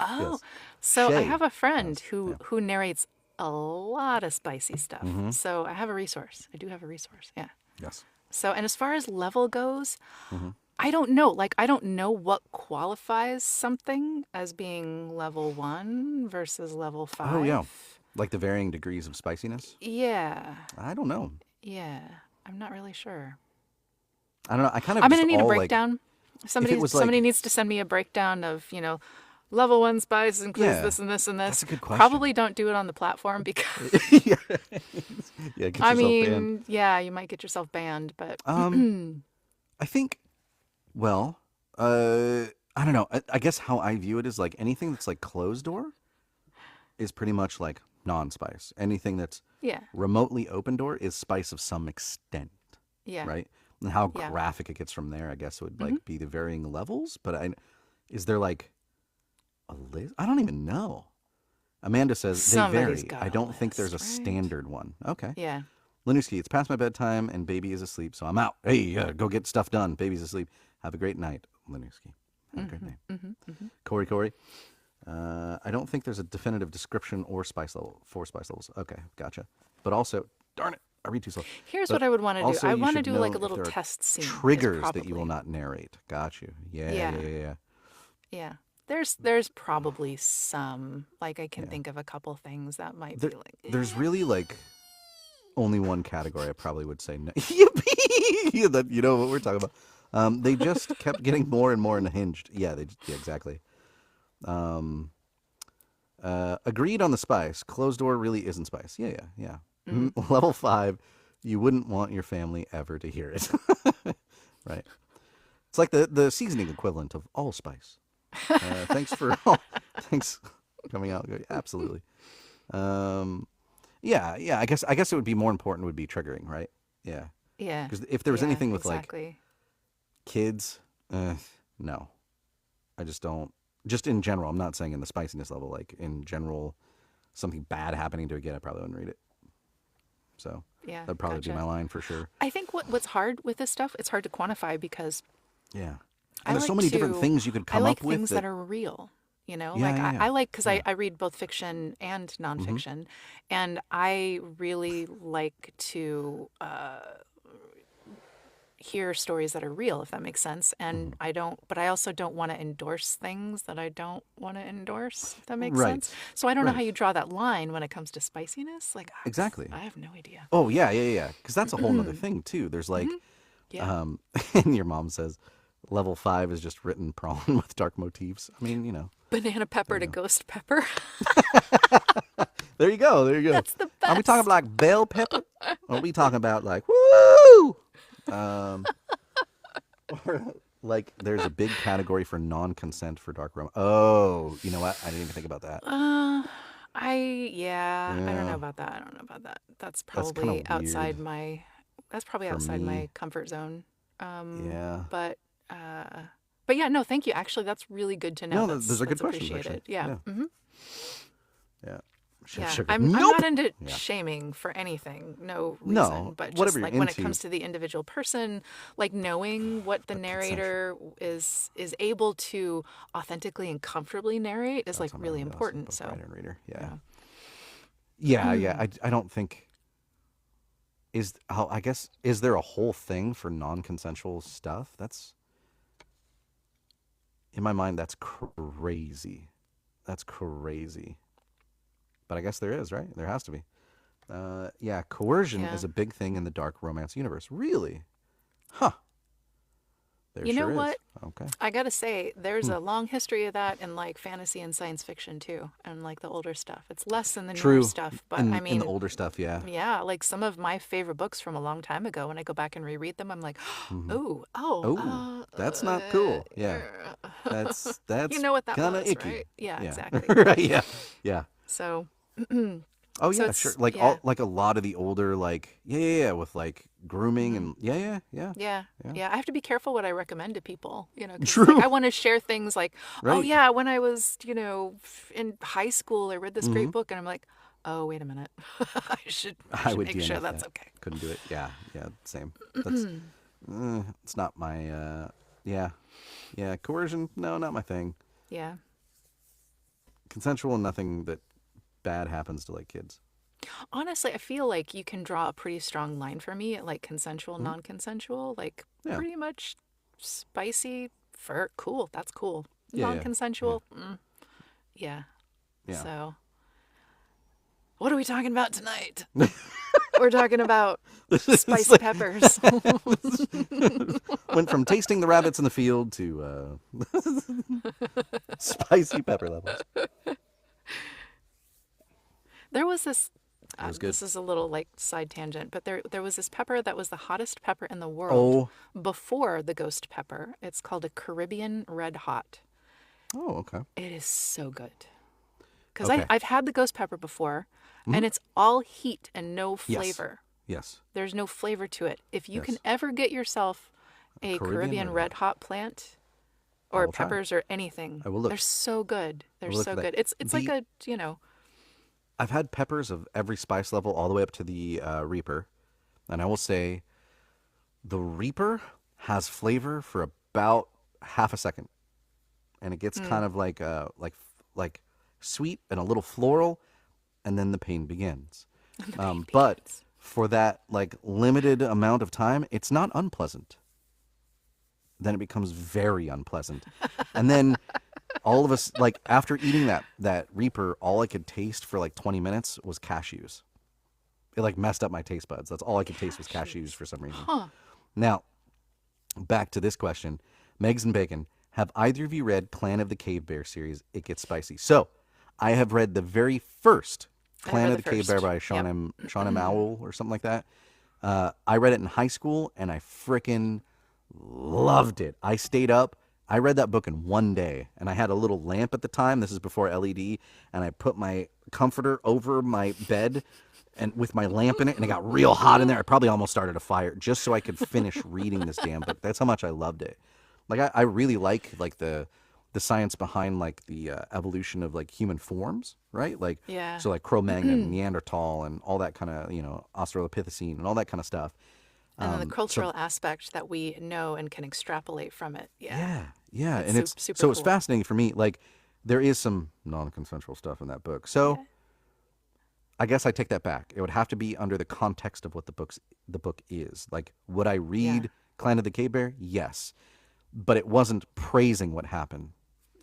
Oh, yes. so I Shae have a friend has, who yeah. narrates a lot of spicy stuff. Mm-hmm. So I have a resource. I do have a resource. Yeah. Yes. So, and as far as level goes, Mm-hmm. I don't know. Like, I don't know what qualifies something as being level 1 versus level Oh, yeah. 5. Like the varying degrees of spiciness? Yeah. I don't know. Yeah. I'm not really sure. I don't know. I kind of I'm just gonna need a all like, breakdown. if it was like, Somebody needs to send me a breakdown of, level 1 spice includes yeah, this and this and that's this. a good question. Probably don't do it on the platform because Yeah, yeah, get I yourself banned. mean, yeah, you might get yourself banned, but I think, well, I don't know. I guess how I view it is like anything that's like closed door is pretty much like non-spice. Anything that's yeah. remotely open door is spice of some extent, Yeah. right? And how Yeah. graphic it gets from there, I guess would Hmm. like be the varying levels. But is there like a list? I don't even know. Amanda says they Somebody's vary. got I a don't think there's a list, right? standard one. Okay. Yeah. Linuski, it's past my bedtime and baby is asleep, so I'm out. Hey, go get stuff done. Baby's asleep. Have a great night, Linuski. Have a great night. Corey. I don't think there's a definitive description or spice level for spice levels. Okay, gotcha. But also, darn it, I read too slow. Here's But what I would want to do. also I you want to should do know like a if little there are test scene. is triggers that you probably- will not narrate. Got you. Yeah. Yeah. Yeah. There's probably some, like I can think of a couple things that might be like. There's really like only one category I probably would say no. Yippee! That you know what we're talking about. They just kept getting more and more unhinged. Yeah, exactly. Agreed on the spice. Closed door really isn't spice. Yeah. Level 5, you wouldn't want your family ever to hear it. Right. It's like the seasoning equivalent of allspice. Thanks for coming out. Absolutely. Yeah. I guess it would be more important would be triggering, right? Yeah. Yeah. Because if there was anything with exactly. like kids, no, I just don't. Just in general, I'm not saying in the spiciness level. Like in general, something bad happening to a kid, I probably wouldn't read it. So Yeah, that'd probably be my line for sure. I think what's hard with this stuff, it's hard to quantify because Yeah. I And there's so like many different to- things you could come I like up with. things that are real. You know, Yeah, like yeah, yeah. I like because I read both fiction and nonfiction, and I really like to hear stories that are real, if that makes sense. And but I also don't want to endorse things that I don't want to endorse, if that makes Right. sense. So I don't know how Right. you draw that line when it comes to spiciness. Like Exactly. I have no idea. Oh yeah. Because that's a whole nother thing too. There's like, Yeah. and your mom says, level 5 is just written prawn with dark motifs. I mean, you know. Banana pepper to ghost pepper. There you go. That's the Are we talking best. about like bell pepper? Or are we talking about like woo? Or like there's a big category for non-consent for dark room. Oh, you know what? I didn't even think about that. I don't know Yeah. about that. I don't know about that. That's That's kinda probably outside weird my. That's probably for outside me. my comfort zone. Yeah. But yeah, no, thank you. Actually, that's really good to know. No, those are good that's questions, appreciated. actually. Yeah. Yeah. Yeah. Chef Yeah, Sugar. I'm Nope. not into Yeah. shaming for anything, no reason, No, but just whatever you're like when it into. comes to the individual person, like knowing what the narrator is able to authentically and comfortably narrate is like really important. So Writer and reader. Yeah. I don't think I guess is there a whole thing for non-consensual stuff? That's in my mind. That's crazy. That's crazy. But I guess there is, right? There has to be. Yeah, coercion Yeah. is a big thing in the dark romance universe. Really? Huh. There You know sure is. what? Okay. I gotta say, there's a long history of that in like fantasy and science fiction too, and like the older stuff. It's less in the newer True. stuff, but in, I in mean, the older stuff, yeah. yeah, like some of my favorite books from a long time ago, when I go back and reread them, I'm like, Oh, oh, that's not cool. Yeah. That's you know what that kinda was, icky. right? Yeah, Yeah. exactly. Right, yeah. So, Oh So yeah, it's- sure. Like yeah. like a lot of the older like with like grooming and yeah. yeah. I have to be careful what I recommend to people, 'cause, True. like, I want to share things like, oh Right. yeah, when I was, in high school, I read this great book, and I'm like, oh wait a minute, I should I would make sure DNF that's that. okay. Couldn't do it. Yeah, same. That's it's not my coercion. No, not my thing. Yeah. Consensual and nothing that bad happens to like kids. Honestly, I feel like you can draw a pretty strong line for me at like consensual, non-consensual, like Yeah. pretty much spicy, cool. That's cool. Yeah, Non-consensual, yeah. Yeah. So, what are we talking about tonight? We're talking about spicy like- peppers. Went from tasting the rabbits in the field to spicy pepper levels. There was this. was good. This is a little like side tangent, but there was this pepper that was the hottest pepper in the world before the ghost pepper. It's called a Caribbean Red Hot. Oh, okay. It is so good. Because Okay. I've had the ghost pepper before, and it's all heat and no Yes. flavor. Yes. There's no flavor to it. If you can Yes. ever get yourself a Caribbean Caribbean Red Red Hot plant, or will try. peppers or anything, I will look. they're so good. They're will look so for that. good. It's like The- a I've had peppers of every spice level all the way up to the Reaper, and I will say the Reaper has flavor for about half a second, and it gets kind of like sweet and a little floral, and then the pain begins. The pain But begins. for that like limited amount of time, it's not unpleasant. Then it becomes very unpleasant, and then all of us like after eating that Reaper, all I could taste for like 20 minutes was cashews. It like messed up my taste buds. That's all I could taste was cashews for some reason. Huh. Now, back to this question. Megs and Bacon, have either of you read Clan of the Cave Bear series? It gets spicy. So, I have read the very first Clan read of the the Cave Bear first. by Sean Yep. M. Owl or something like that. I read it in high school and I frickin' loved it. I stayed up. I read that book in one day, and I had a little lamp at the time. This is before LED, and I put my comforter over my bed and with my lamp in it, and it got real hot in there. I probably almost started a fire just so I could finish reading this damn book. That's how much I loved it. Like I really like the science behind like the evolution of like human forms, right? Like Yeah. so like Cro-Magnon, Neanderthal, and all that kind of Australopithecine and all that kind of stuff. And then the cultural aspect that we know and can extrapolate from it. Yeah. Yeah, It's and it's super so it's cool. fascinating for me. Like there is some non-consensual stuff in that book, so I guess I take that back. It would have to be under the context of what the book is. Like, would I read Clan of the Cave Bear? Yes, but it wasn't praising what happened.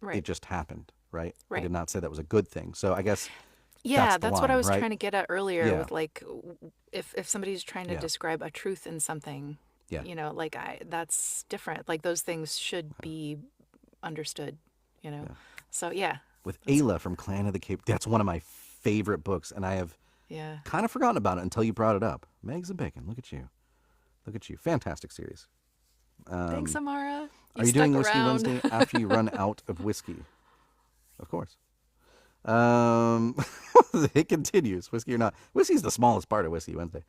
Right. It just happened, right? I Right. did not say that was a good thing. So I guess Yeah, that's the that's what I line, was right? trying to get at earlier Yeah. with like if somebody's trying to Yeah. describe a truth in something, Yeah. like that's different. Like those things should be understood, So yeah. With Ayla from Clan of the Cave, that's one of my favorite books, and I have Yeah. kind of forgotten about it until you brought it up. Megs and Bacon, look at you. Look at you. Fantastic series. Thanks, Amara. Are you doing stuck Whiskey around. Wednesday after you run out of whiskey? Of course. It continues. Whiskey or not. Whiskey's the smallest part of Whiskey Wednesday.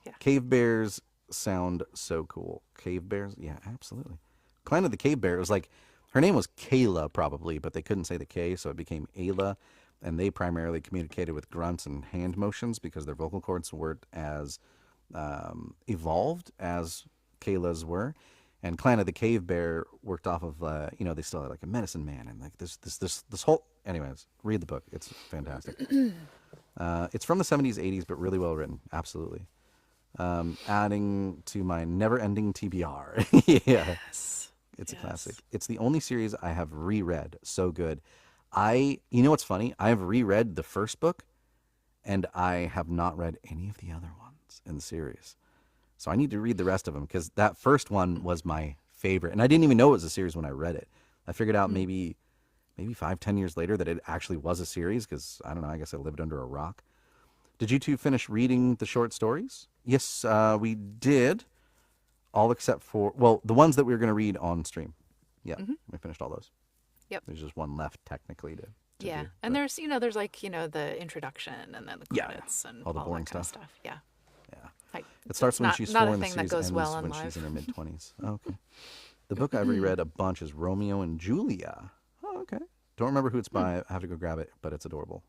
Yeah. Cave bears sound so cool. Cave bears? Yeah, absolutely. Clan of the Cave Bear was like, her name was Kayla probably, but they couldn't say the K, so it became Ayla. And they primarily communicated with grunts and hand motions because their vocal cords weren't as evolved as Kayla's were. And Clan of the Cave Bear worked off of, they still had like a medicine man and like this whole. Anyways, read the book. It's fantastic. It's from the 70s, 80s, but really well written. Absolutely. Adding to my never-ending TBR. Yeah, Yes. it's a classic. It's the only series I have reread. So good. You know what's funny? I have reread the first book, and I have not read any of the other ones in the series. So I need to read the rest of them because that first one was my favorite, and I didn't even know it was a series when I read it. I figured out maybe 5-10 years later that it actually was a series because I don't know. I guess I lived under a rock. Did you two finish reading the short stories? Yes, we did. All except for the ones that we were going to read on stream. Yeah, we finished all those. Yep. There's just one left technically to Yeah. do, And but- there's like, the introduction and then the Yeah, credits and all the boring that kind of stuff. stuff. Yeah. Yeah. Like, It starts it's when not, she's not 4 a and the thing that series goes ends well in when live. she's in her mid-20s. Oh, okay. The book I've reread a bunch is Romeo and Julia. Oh, okay. Don't remember who it's by. I have to go grab it, but it's adorable.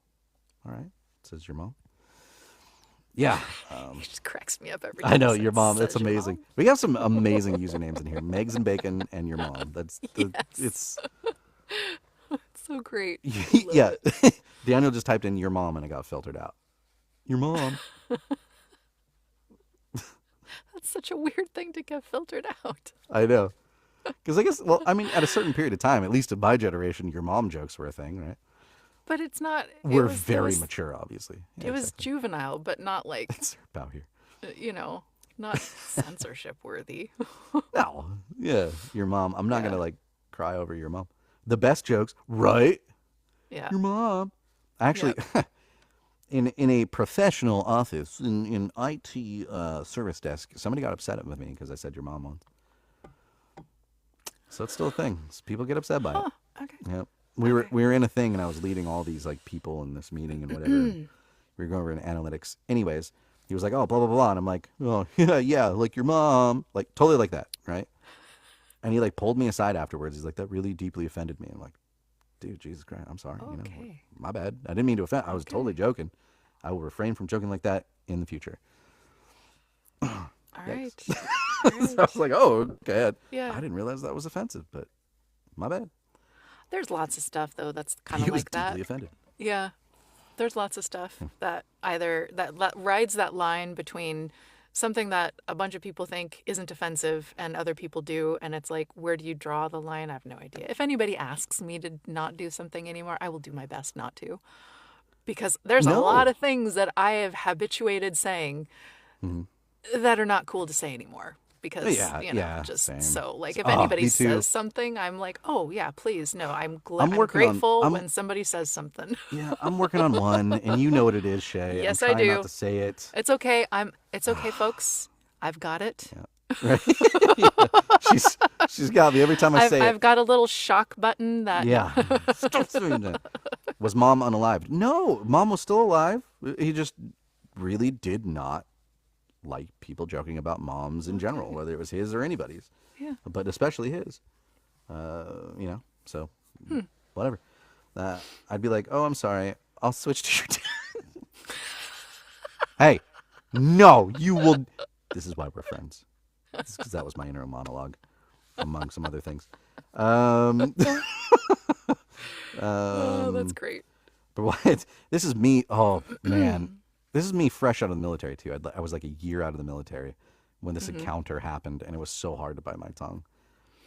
All right. Says your mom. Yeah. It just cracks me up every time. I know, it your mom. says It's your amazing. mom. We have some amazing usernames in here. Megs and Bacon and your mom. It's It's so great. yeah. Daniel just typed in your mom and it got filtered out. Your mom. That's such a weird thing to get filtered out. I know. Because I guess, at a certain period of time, at least in my generation, your mom jokes were a thing, right? But it's not. We're very mature, obviously. Yeah, It was exactly. juvenile, but not like, It's about here. not censorship worthy. No. Yeah. Your mom. I'm not going to cry over your mom. The best jokes, right? Yeah. Your mom. Actually, in a professional office, in IT service desk, somebody got upset with me because I said your mom once. So it's still a thing. People get upset by it. Okay. Yep. We were in a thing, and I was leading all these people in this meeting and whatever. We were going over in analytics. Anyways, he was like, "Oh, blah blah blah," and I'm like, "Oh yeah, like your mom, like totally like that, right?" And he pulled me aside afterwards. He's like, "That really deeply offended me." I'm like, "Dude, Jesus Christ, I'm sorry. Okay. My bad. I didn't mean to offend. I was totally joking." I will refrain from joking like that in the future. All right. So I was like, oh, okay. Yeah. I didn't realize that was offensive, but my bad. There's lots of stuff though that's kind of He was like that. deeply offended. Yeah. There's lots of stuff that either rides that line between something that a bunch of people think isn't offensive and other people do, and it's like, where do you draw the line? I have no idea. If anybody asks me to not do something anymore, I will do my best not to. Because there's a lot of things that I have habituated saying that are not cool to say anymore. Because, same. so, like, if anybody says something, I'm like, oh, yeah, please, no, I'm grateful when somebody says something. Yeah, I'm working on one, and you know what it is, Shae. Yes, I'm I trying do. not to say it. It's okay. It's okay, folks. I've got it. Yeah. Right? Yeah. She's got me every time I say it. I've got a little shock button that. Yeah. Stop saying that. Was Mom unalived? No, Mom was still alive. He just really did not like people joking about moms in general, whether it was his or anybody's. Yeah. But especially his. So whatever. I'd be like, oh, I'm sorry. I'll switch to your dad. Hey, no, you will. This is why we're friends. Because that was my inner monologue, among some other things. Oh, that's great. But what? This is me. Oh, man. This is me fresh out of the military, too. I was like a year out of the military when this encounter happened, and it was so hard to bite my tongue.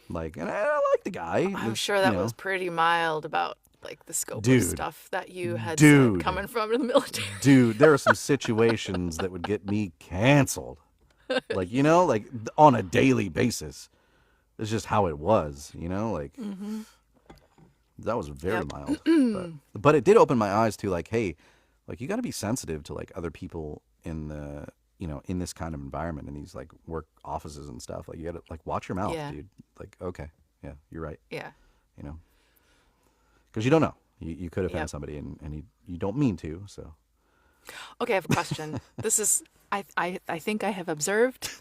Like, and I like the guy. I'm sure that was pretty mild about, like, the scope of stuff that you had said coming from the military. Dude, there are some situations that would get me canceled. Like, like on a daily basis. It's just how it was, like... That was very mild. But it did open my eyes to, like, hey... Like, you got to be sensitive to, like, other people in the, in this kind of environment, in these, like, work offices and stuff. Like, you got to, like, watch your mouth, dude. Like, okay, yeah, you're right. Yeah. Because you don't know. You could offend somebody, and you don't mean to, so. Okay, I have a question. This is, I think I have observed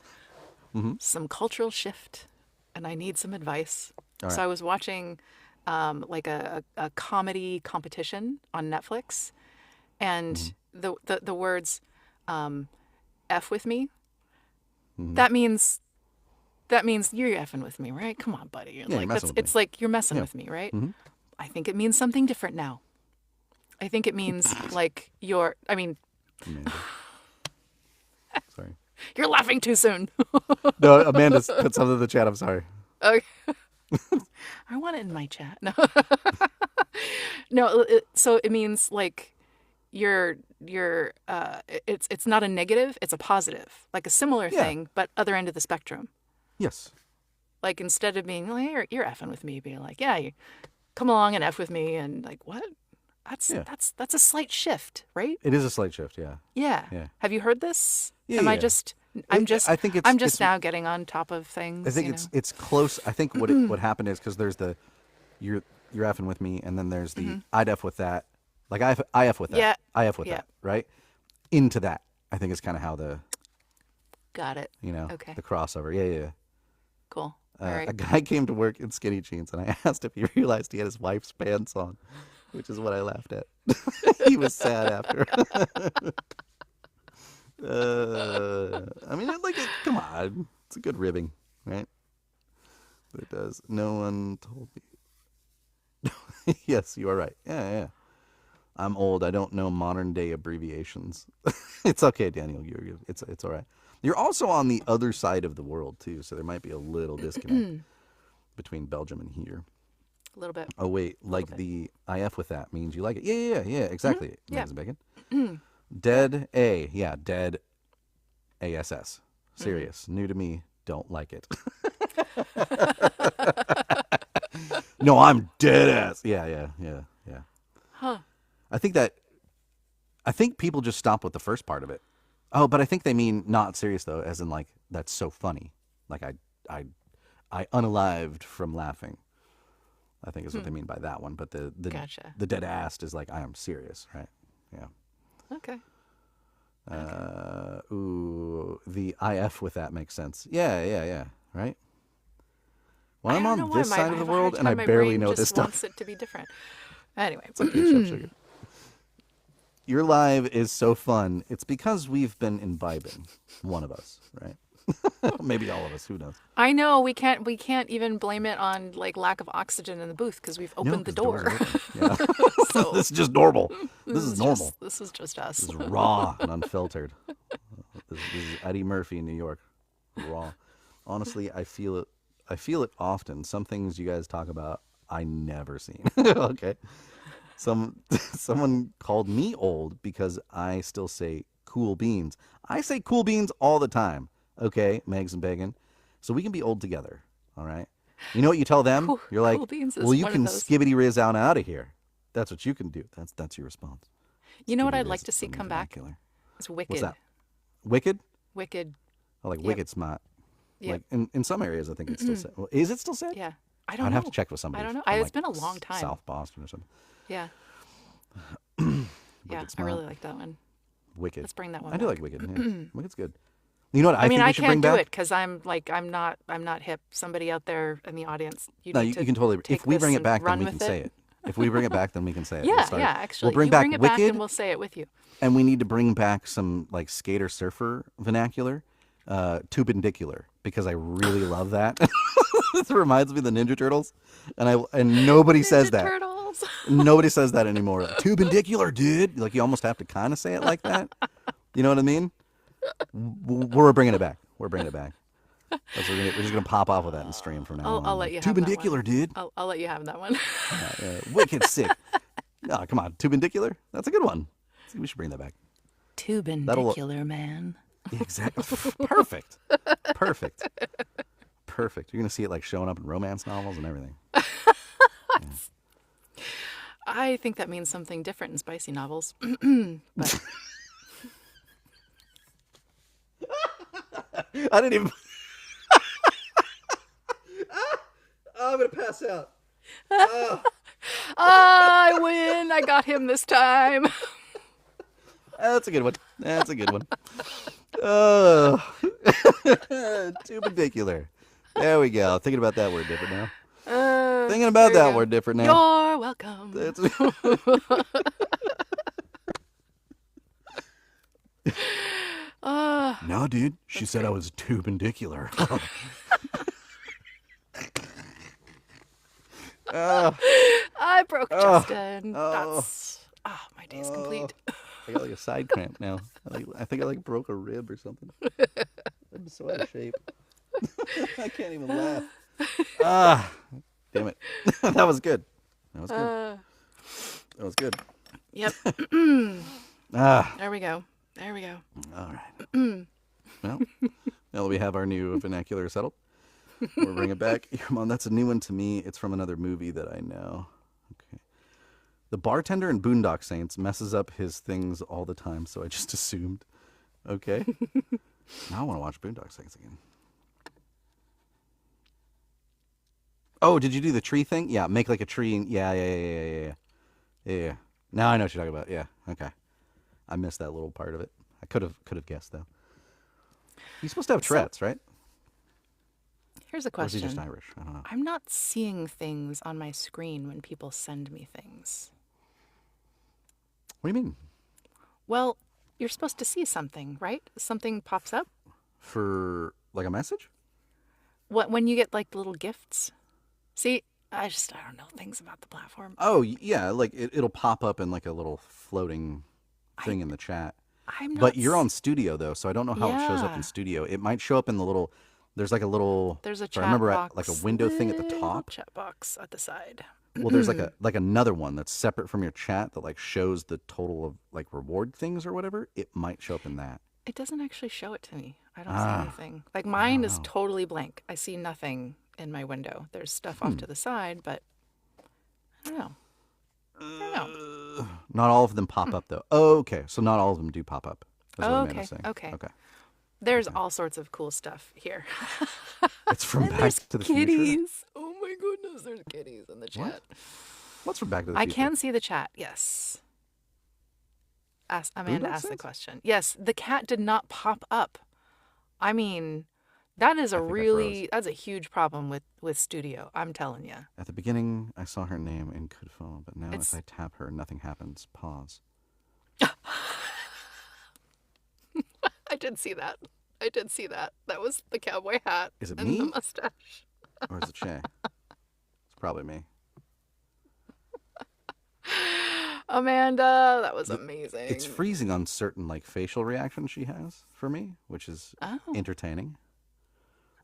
some cultural shift, and I need some advice. All right. So I was watching, like, a comedy competition on Netflix. And the words F with me, that means you're effing with me, right? Come on, buddy. It's like you're messing with me, right? I think it means something different now. I think it means like Amanda. Sorry. You're laughing too soon. No, Amanda put something in the chat. I'm sorry. Okay. I want it in my chat. No. No, so it means like it's not a negative, it's a positive, like a similar thing, but other end of the spectrum. Yes. Like instead of being, well, you're effing with me, being like, yeah, you come along and F with me, and like, what? That's a slight shift, right? It is a slight shift, yeah. Yeah. Have you heard this? Yeah. I think I'm just now getting on top of things. I think it's close. I think what happened is because there's the you're effing with me, and then there's the I'd F with that. Like I F with that. Yeah. I F with that, right? Into that, I think is kind of how the got it. Okay. The crossover. Yeah. Cool. All right. A guy came to work in skinny jeans, and I asked if he realized he had his wife's pants on, which is what I laughed at. He was sad after. I mean, come on, it's a good ribbing, right? But it does. No one told me. Yes, you are right. Yeah. I'm old. I don't know modern day abbreviations. It's okay, Daniel. It's all right. You're also on the other side of the world too, so there might be a little disconnect between Belgium and here. A little bit. Oh wait, like the IF with that means you like it. Yeah, exactly. Yeah. Bacon. Dead A. Yeah, dead ASS. Serious. New to me. Don't like it. No, I'm dead ass. Yeah. Huh. I think people just stop with the first part of it. Oh, but I think they mean not serious though, as in like that's so funny. Like I unalived from laughing. I think is what they mean by that one. But the Gotcha. The dead ass is like I am serious, right? Yeah. Okay. Ooh, the IF with that makes sense. Yeah. Right. Well, I'm on this side of the world, and I barely know this stuff. Wants it to be different. Anyway, it's okay, Chef Sugar. Your live is so fun. It's because we've been imbibing. One of us, right? Maybe all of us. Who knows? I know we can't even blame it on like lack of oxygen in the booth because we've No, opened the because doors door. are open. Yeah. So This is just normal. This is normal. This is just us. This is raw and unfiltered. This is Eddie Murphy in New York. Raw. Honestly, I feel it. I feel it often. Some things you guys talk about, I never seen. Okay. Someone called me old because I still say cool beans. I say cool beans all the time. Okay, Megs and Bacon. So we can be old together. All right. You know what you tell them? You're like, Cool beans is well, you one of can those. skibbity riz out of here. That's what you can do. That's your response. You know what I'd Skibbity like riz to see from the come back? vernacular. It's Wicked. What's that? Wicked? Wicked. I like Yep. Wicked Smart. Yep. Like in some areas, I think it's still said. Well, is it still said? Yeah. I don't I'd know. have to check with somebody. I don't know. from, It's like, been a long time. South Boston or something. Yeah. Wicked Yeah. I Smart. really like that one. Wicked. Let's bring that one I do back. like Wicked. Yeah. Wicked's good. You know what I mean, think we I should bring can't do back? it because I'm not hip. Somebody out there in the audience, No, need you to can totally. take If we this bring it and back, then run we with can say it. it. If we bring it back, then we can say it. Yeah, We'll start. yeah. Actually, we'll bring you back bring it back Wicked, and we'll say it with you. and we need to bring back some like skater surfer vernacular, tubendicular, because I really love that. This reminds me of the Ninja Turtles, and nobody says Ninja that. Turtles. Nobody says that anymore. Tubendicular, dude. Like you almost have to kind of say it like that. You know what I mean? We're bringing it back. We're bringing it back. We're just gonna pop off with that and stream from now on. I'll let you have that Tubendicular, one. dude. I'll let you have that one. Wicked sick. Oh, come on, tubendicular. That's a good one. We should bring that back. Tubendicular man. Yeah, exactly. Perfect. Perfect. Perfect. You're gonna see it like showing up in romance novels and everything. I think that means something different in spicy novels. But I didn't even. I'm gonna pass out. I win. I got him this time. That's a good one. That's a good one. Tubendicular. There we go. Thinking about that word different now. Thinking about that word different now. You're welcome. That's... No, dude. She said I was tubendicular. I broke Justin. That's my day's complete. I got like a side cramp now. I think I like broke a rib or something. I'm so out of shape. I can't even laugh. Damn it. That was good. That was good. That was good. Yep. Ah. There we go. There we go. All right. Well, now that we have our new vernacular settled, we'll bring it back. Come on, that's a new one to me. It's from another movie that I know. Okay. The bartender in Boondock Saints messes up his things all the time, so I just assumed. Okay. Now I want to watch Boondock Saints again. Oh, did you do the tree thing? Yeah, make like a tree. Yeah. Now I know what you're talking about. Yeah, okay. I missed that little part of it. I could have guessed though. He's supposed to have Tourette's, right? Here's a Or is he question. just Irish? I don't know. I'm not seeing things on my screen when people send me things. What do you mean? Well, you're supposed to see something, right? Something pops up. For like a message? What when you get like little gifts? See, I don't know things about the platform. Oh yeah, like it'll pop up in like a little floating thing in the chat. I'm not. But you're on Studio though, so I don't know how it shows up Yeah. in Studio. It might show up in the little. There's like a little. There's a if I chat remember box. like a window thing at the little top. Chat box at the side. Well, there's like another one that's separate from your chat that like shows the total of like reward things or whatever. It might show up in that. It doesn't actually show it to me. I don't see anything. Like mine is totally blank. I see nothing in my window. There's stuff off to the side, but I don't know. Not all of them pop up though. Oh, okay. So not all of them do pop up. That's what Amanda's saying. Okay. Okay. There's all sorts of cool stuff here. It's from And Back there's to the Future. kitties. Oh my goodness, there's kitties in the chat. What? What's from Back to the I Future? can see the chat. Yes. Amanda Boondock asked the Saints? question. Yes, the cat did not pop up. I mean, that is that's a huge problem with Studio. I'm telling you. At the beginning, I saw her name and could follow, but now It's- if I tap her, nothing happens. Pause. did see that. I did see that. That was the cowboy hat. Is it and me? the mustache. Or is it Shae? It's probably me. Amanda, that was amazing. It's freezing on certain like facial reactions she has for me, which is entertaining.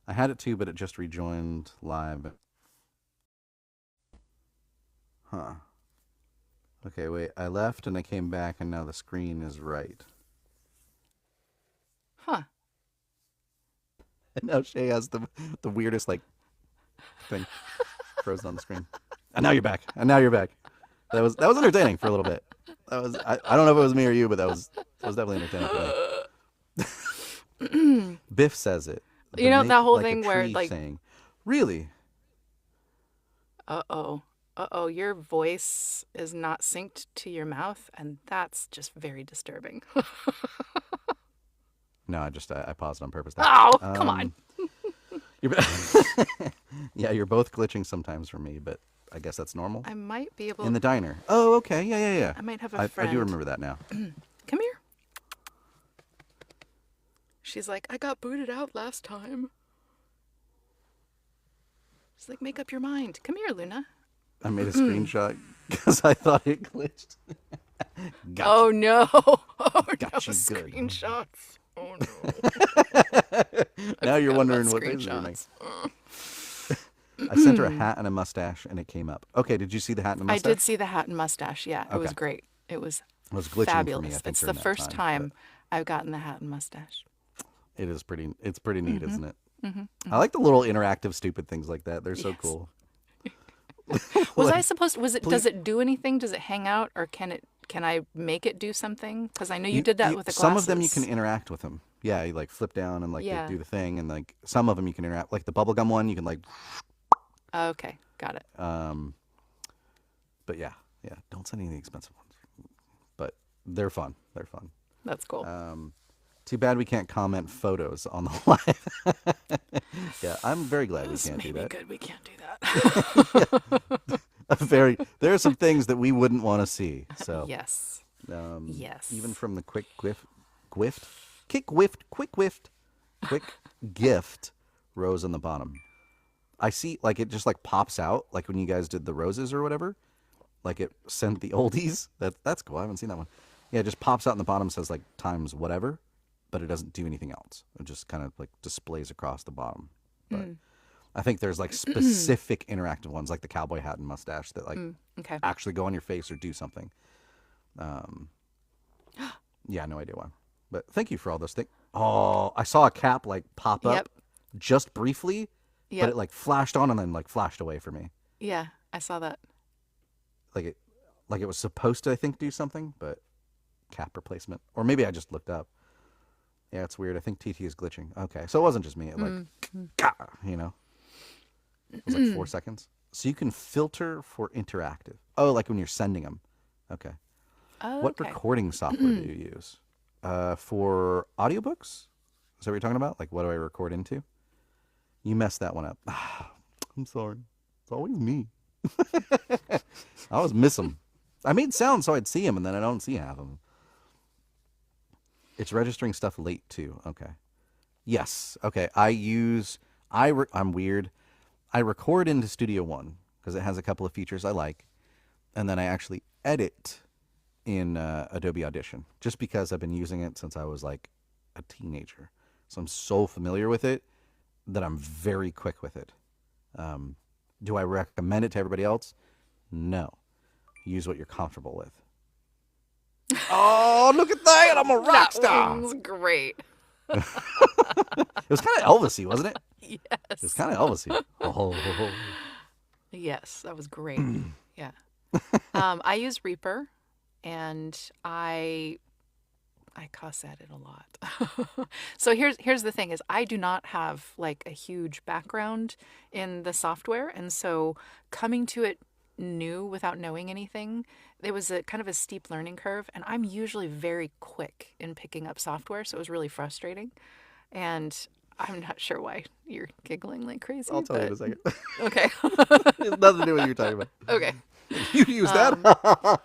I had it too, but it just rejoined live. Huh. Okay, wait. I left and I came back, and now the screen is right. Huh. And now Shae has the weirdest like thing frozen on the screen. And now you're back. And now you're back. That was entertaining for a little bit. That was I don't know if it was me or you, but that was definitely entertaining for me. Biff says it. You know that whole like thing where like saying, "Really? Uh-oh, your voice is not synced to your mouth, and that's just very disturbing. No, I paused on purpose. Oh, come on. Yeah, you're both glitching sometimes for me, but I guess that's normal. I might be able in the diner. Oh, okay. Yeah. I might have a friend. I do remember that now. Come here. She's like, I got booted out last time. She's like, make up your mind. Come here, Luna. I made a screenshot because I thought it glitched. Oh no! Oh Got no! you good. Screenshots. Oh no! Now you're wondering what things are doing. I sent her a hat and a mustache, and it came up. Okay, did you see the hat and the mustache? I did see the hat and mustache. Yeah, it was great. It was glitching fabulous. for me, I think, it's the during that first time I've gotten the hat and mustache. It is pretty. It's pretty neat, isn't it? I like the little interactive, stupid things like that. They're so cool. Was I supposed? Was it? Does it do anything? Does it hang out, or can I make it do something? Because I know you did that with the glasses. Some of them you can interact with them. Yeah, you like flip down and like they do the thing, and like some of them you can interact. Like the bubblegum one, you can like. Okay, got it. But yeah. Don't send any of the expensive ones. But they're fun. That's cool. Too bad we can't comment photos on the live. Yeah, I'm very glad we can't do that. Good, we can't do that. There are some things that we wouldn't want to see. So yes. Yes. Even from the quick gift rose on the bottom. I see like it just like pops out like when you guys did the roses or whatever. Like it sent the oldies. That's cool. I haven't seen that one. Yeah, it just pops out in the bottom, says like times whatever, but it doesn't do anything else. It just kind of like displays across the bottom. But I think there's like specific interactive ones like the cowboy hat and mustache that like actually go on your face or do something. Yeah, no idea why. But thank you for all those things. Oh, I saw a cap like pop up just briefly, but it like flashed on and then like flashed away for me. Yeah, I saw that. Like it was supposed to, I think, do something, but cap replacement. Or maybe I just looked up. Yeah, it's weird. I think TT is glitching. Okay, so it wasn't just me. It you know. It was like 4 seconds. So you can filter for interactive. Oh, like when you're sending them. Okay. Oh, what recording software do you use? For audiobooks? Is that what you're talking about? Like, what do I record into? You messed that one up. I'm sorry. It's always me. I always miss them. I made sounds so I'd see them, and then I don't see half of them. It's registering stuff late, too. Okay. Yes. Okay. I'm weird. I record into Studio One because it has a couple of features I like, and then I actually edit in Adobe Audition just because I've been using it since I was like a teenager. So I'm so familiar with it that I'm very quick with it. Do I recommend it to everybody else? No. Use what you're comfortable with. Oh, look at that! I'm a rock star! That was great. It was kind of Elvis-y, wasn't it? Yes. It was kind of Elvis-y. Oh. Yes, that was great. Yeah. I use Reaper, and I cuss at it a lot. So here's the thing is I do not have like a huge background in the software, and so coming to it new without knowing anything, there was a kind of a steep learning curve, and I'm usually very quick in picking up software, so it was really frustrating. And I'm not sure why you're giggling like crazy. I'll tell you in a second. Okay. It has nothing to do with what you're talking about. Okay. You use that?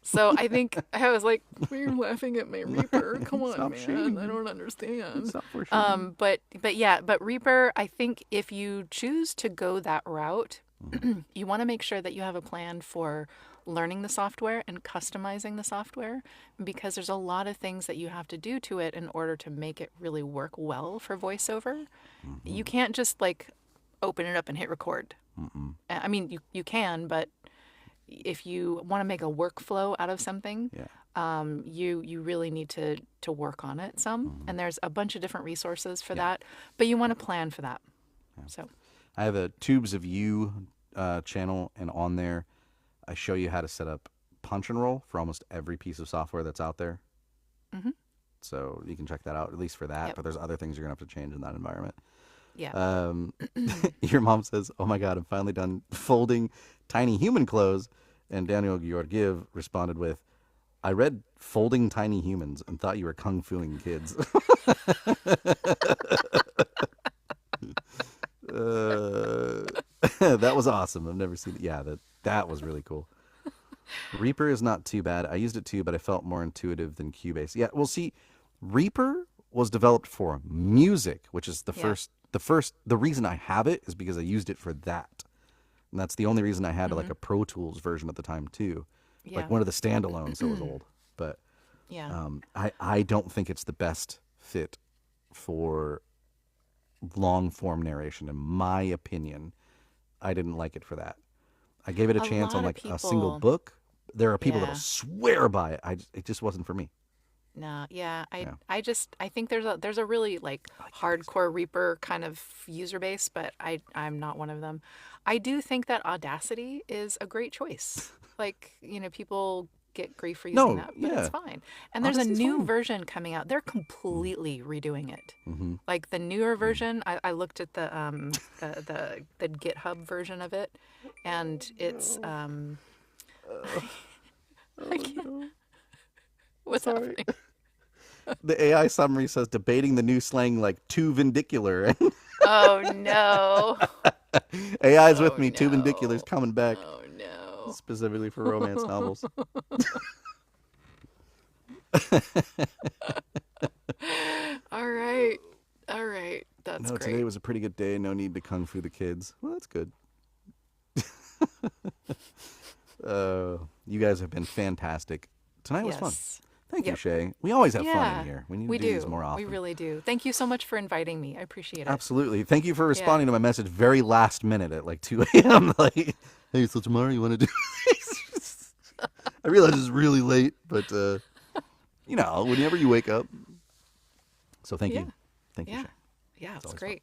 So I think I was like, "You're laughing at my Reaper. Come on, Stop man. shaming I me. don't understand." Stop for shaming But Reaper, I think if you choose to go that route, me. you want to make sure that you have a plan for learning the software and customizing the software because there's a lot of things that you have to do to it in order to make it really work well for voiceover. You can't just like open it up and hit record. I mean, you can, but if you want to make a workflow out of something, Yeah. you really need to work on it some. And there's a bunch of different resources for Yeah. that, but you want to plan for that. So, I have a Tubes of You channel, and on there, I show you how to set up punch and roll for almost every piece of software that's out there. mhm. So you can check that out, at least for that. Yep. But there's other things you're going to have to change in that environment. Yeah. Your mom says, "Oh my God, I'm finally done folding tiny human clothes." And Daniel Georgiev responded with, "I read Folding Tiny Humans and thought you were kung fuing kids." That was awesome. I've never seen it. Yeah, that was really cool. Reaper is not too bad. I used it too, but I felt more intuitive than Cubase. Yeah, well, see, Reaper was developed for music, which is Yeah. the reason I have it is because I used it for that. And that's the only reason I had like a Pro Tools version at the time too. Yeah. Like one of the standalones, so it was old. But Yeah. I don't think it's the best fit for long form narration, in my opinion. I didn't like it for that. I gave it a A chance on lot of like a single people. book. There are people that'll Yeah. swear by it. It just wasn't for me. No, yeah, Yeah. I think there's a really like hardcore Reaper kind of user base, but I'm not one of them. I do think that Audacity is a great choice. Like, people get grief for using No, that, but it's yeah. fine. And there's a Audacity's new fine. version coming out. They're completely redoing it. Mm-hmm. Like the newer version, I looked at the GitHub version of it, and it's I can't, what's Sorry. happening? The AI summary says debating the new slang like too vindicular. Oh no. AI's with Oh me. Too vindicular's no. coming back Oh no. specifically for romance novels. All right. All right. That's No, today great. was a pretty good day. No need to kung fu the kids. Well, that's good. You guys have been fantastic. Tonight was fun. Yes. Thank you, Yep. Shae. We always have fun Yeah. in here. We need We to do these do. more often. We really do. Thank you so much for inviting me. I appreciate it. Absolutely. Thank you for Yeah. responding to my message very last minute at like 2 a.m. Like, hey, so tomorrow you want to do this? I realize it's really late, but whenever you wake up. So thank Yeah. you. Thank you, Yeah. Shae. Yeah, it's always great.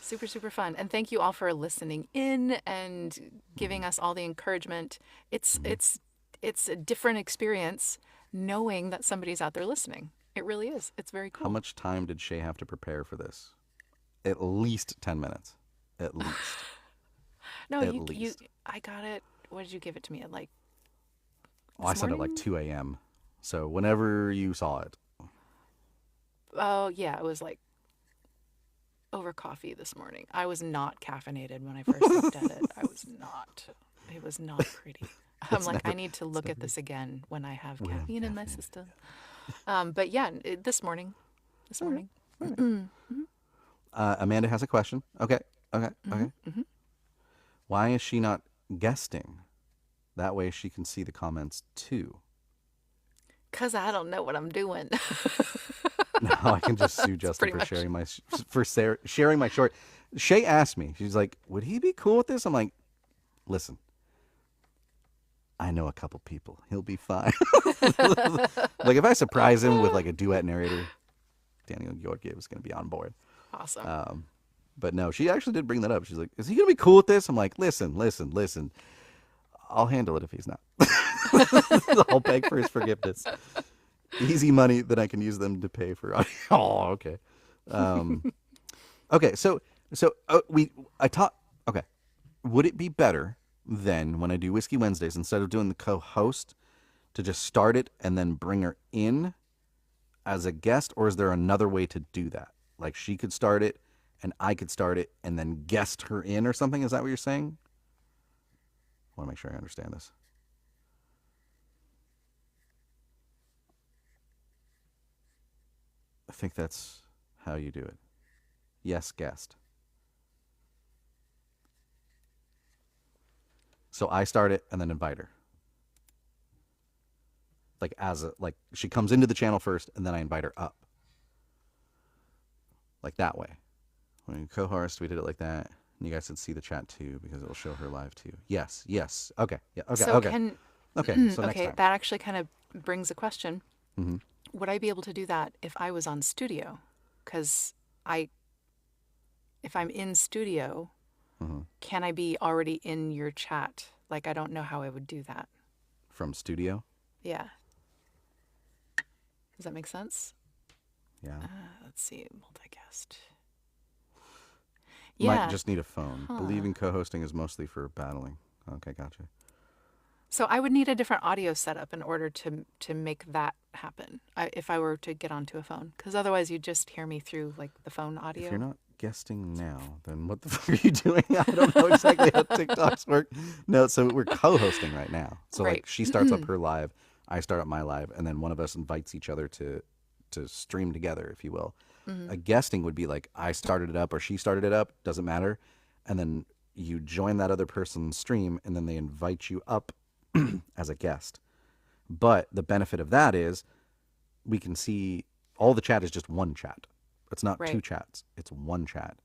Super, super fun. And thank you all for listening in and giving us all the encouragement. It's a different experience knowing that somebody's out there listening. It really is. It's very cool. How much time did Shae have to prepare for this? At least 10 minutes. At least. No, At you least. I got it. What did you give it to me at like I this said at like morning? 2 a.m. So whenever you saw it. Oh, yeah, it was like over coffee this morning. I was not caffeinated when I first looked at it. I was not. It was not pretty. I'm like, I need to look at this again when I have caffeine in my system. But yeah, this morning. This morning. Amanda has a question. Okay. Okay. Okay. Why is she not guesting? That way she can see the comments too. Because I don't know what I'm doing. Now I can just sue Justin pretty for much. sharing my short. Shae asked me. She's like, "Would he be cool with this?" I'm like, "Listen, I know a couple people. He'll be fine." Like if I surprise him with like a duet narrator, Daniel Georgiev is going to be on board. Awesome. But no, she actually did bring that up. She's like, "Is he going to be cool with this?" I'm like, "Listen. I'll handle it if he's not. I'll beg for his forgiveness. Easy money that I can use them to pay for." Oh, okay. Okay, so I taught. Okay, would it be better then when I do Whiskey Wednesdays instead of doing the co-host to just start it and then bring her in as a guest, or is there another way to do that? Like she could start it and I could start it and then guest her in or something? Is that what you're saying? I want to make sure I understand this. I think that's how you do it. Yes, guest. So I start it and then invite her. Like she comes into the channel first and then I invite her up. Like that way. When you co-host, we did it like that. And you guys can see the chat too because it'll show her live too. Yes, yes. Okay. Yeah. Okay. So Okay. can Okay. So next okay, time. that actually kind of brings a question. Mm-hmm. Would I be able to do that if I was on studio? Because if I'm in studio, Mm-hmm. can I be already in your chat? Like, I don't know how I would do that. From studio. Yeah. Does that make sense? Yeah. Let's see, multicast. Might Yeah. just need a phone. Believing co-hosting is mostly for battling. Okay, gotcha. So I would need a different audio setup in order to make that happen. If I were to get onto a phone, because otherwise you'd just hear me through like the phone audio. If you're not guesting now, then what the fuck are you doing? I don't know exactly how TikToks work. No, so we're co-hosting right now. So Right. like she starts up her live, I start up my live, and then one of us invites each other to stream together, if you will. A guesting would be like I started it up or she started it up, doesn't matter, and then you join that other person's stream, and then they invite you up as a guest. But the benefit of that is we can see all the chat is just one chat. It's not two Right. chats. It's one chat.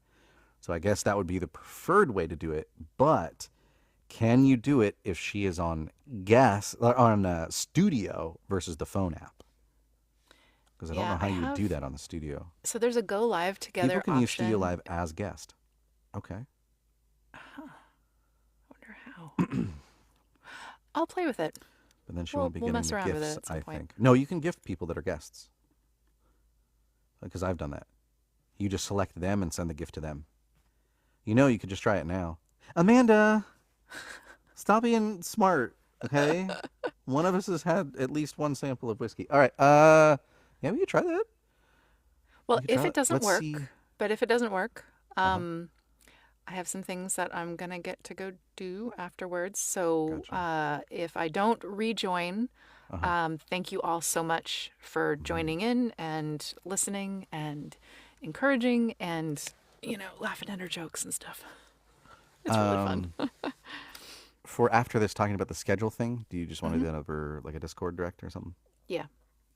So I guess that would be the preferred way to do it. But can you do it if she is on studio versus the phone app? Because I don't know how you would do that on the studio. So there's a go live together People can option. use Studio Live as guest. Okay. Huh. I wonder how. I'll play with it. But then she won't be getting mess the around with gifts, it at some I point. think. No, you can gift people that are guests. Because I've done that. You just select them and send the gift to them. You know, you could just try it now. Amanda, stop being smart, okay? One of us has had at least one sample of whiskey. All right. Yeah, we could try that. Well, if it doesn't work, see. but if it doesn't work, I have some things that I'm gonna get to go do afterwards. So Gotcha. if I don't rejoin, thank you all so much for joining in and listening and encouraging and laughing at our jokes and stuff. It's really fun. For after this, talking about the schedule thing, do you just want to do that over like a Discord direct or something? Yeah.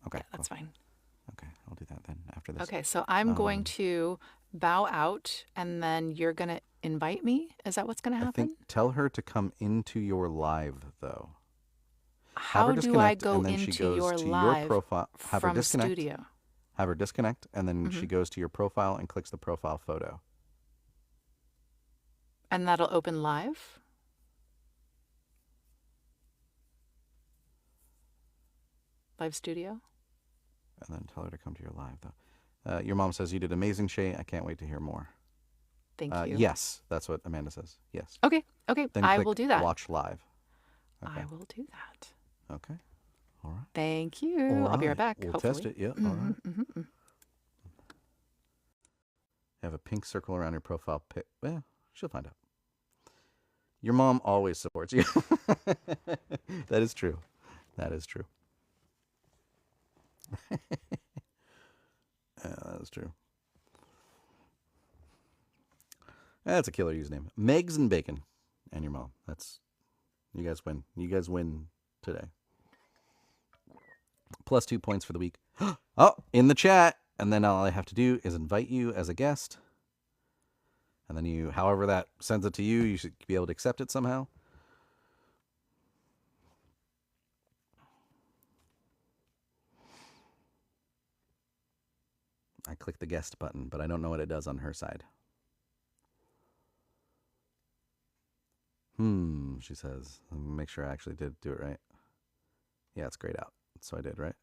Okay. Yeah, that's fine. Okay, I'll do that then after this. Okay, so I'm going to bow out and then you're going to invite me? Is that what's going to happen? Tell her to come into your live though. How do I go and then into she goes your to live your profile, have her from disconnect, studio? Have her disconnect, and then she goes to your profile and clicks the profile photo. And that'll open live? Live studio? And then tell her to come to your live though. Your mom says you did amazing, Shae. I can't wait to hear more. Thank you. Yes, that's what Amanda says. Yes. Okay, Then I click will do that. Watch live. Okay. I will do that. Okay. All right. Thank you. All I'll be right right. back. We'll hopefully. test it. Yeah. All right. Have a pink circle around your profile pic. Well, she'll find out. Your mom always supports you. That is true. That is true. That is true. That's a killer username. Megs and Bacon and your mom. You guys win. You guys win today. Plus 2 points for the week. Oh, in the chat. And then all I have to do is invite you as a guest. And then however that sends it to you, you should be able to accept it somehow. I click the guest button, but I don't know what it does on her side. She says. Let me make sure I actually did do it right. Yeah, it's grayed out. So I did, right?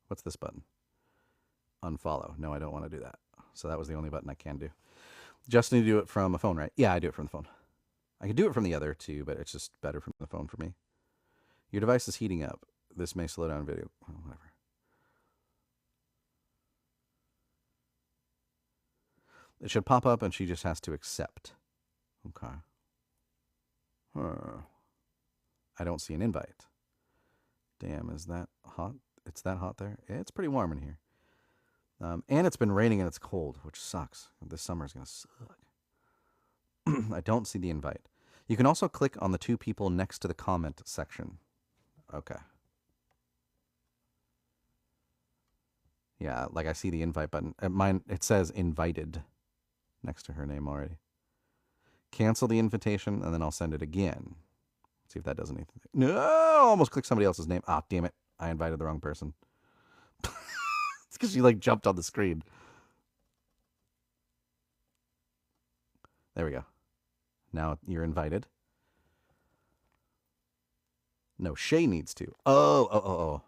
What's this button? Unfollow. No, I don't want to do that. So that was the only button I can do. Just need to do it from a phone, right? Yeah, I do it from the phone. I could do it from the other too, but it's just better from the phone for me. Your device is heating up. This may slow down video. Oh, whatever. It should pop up and she just has to accept. Okay. I don't see an invite. Damn, is that hot? It's that hot there? Yeah, it's pretty warm in here. And it's been raining and it's cold, which sucks. This summer is going to suck. I don't see the invite. You can also click on the two people next to the comment section. Okay. Yeah, like I see the invite button. Mine, it says invited next to her name already. Cancel the invitation, and then I'll send it again. See if that does anything. No, almost clicked somebody else's name. Ah, damn it. I invited the wrong person. It's because she, like, jumped on the screen. There we go. Now you're invited. No, Shae needs to. Oh.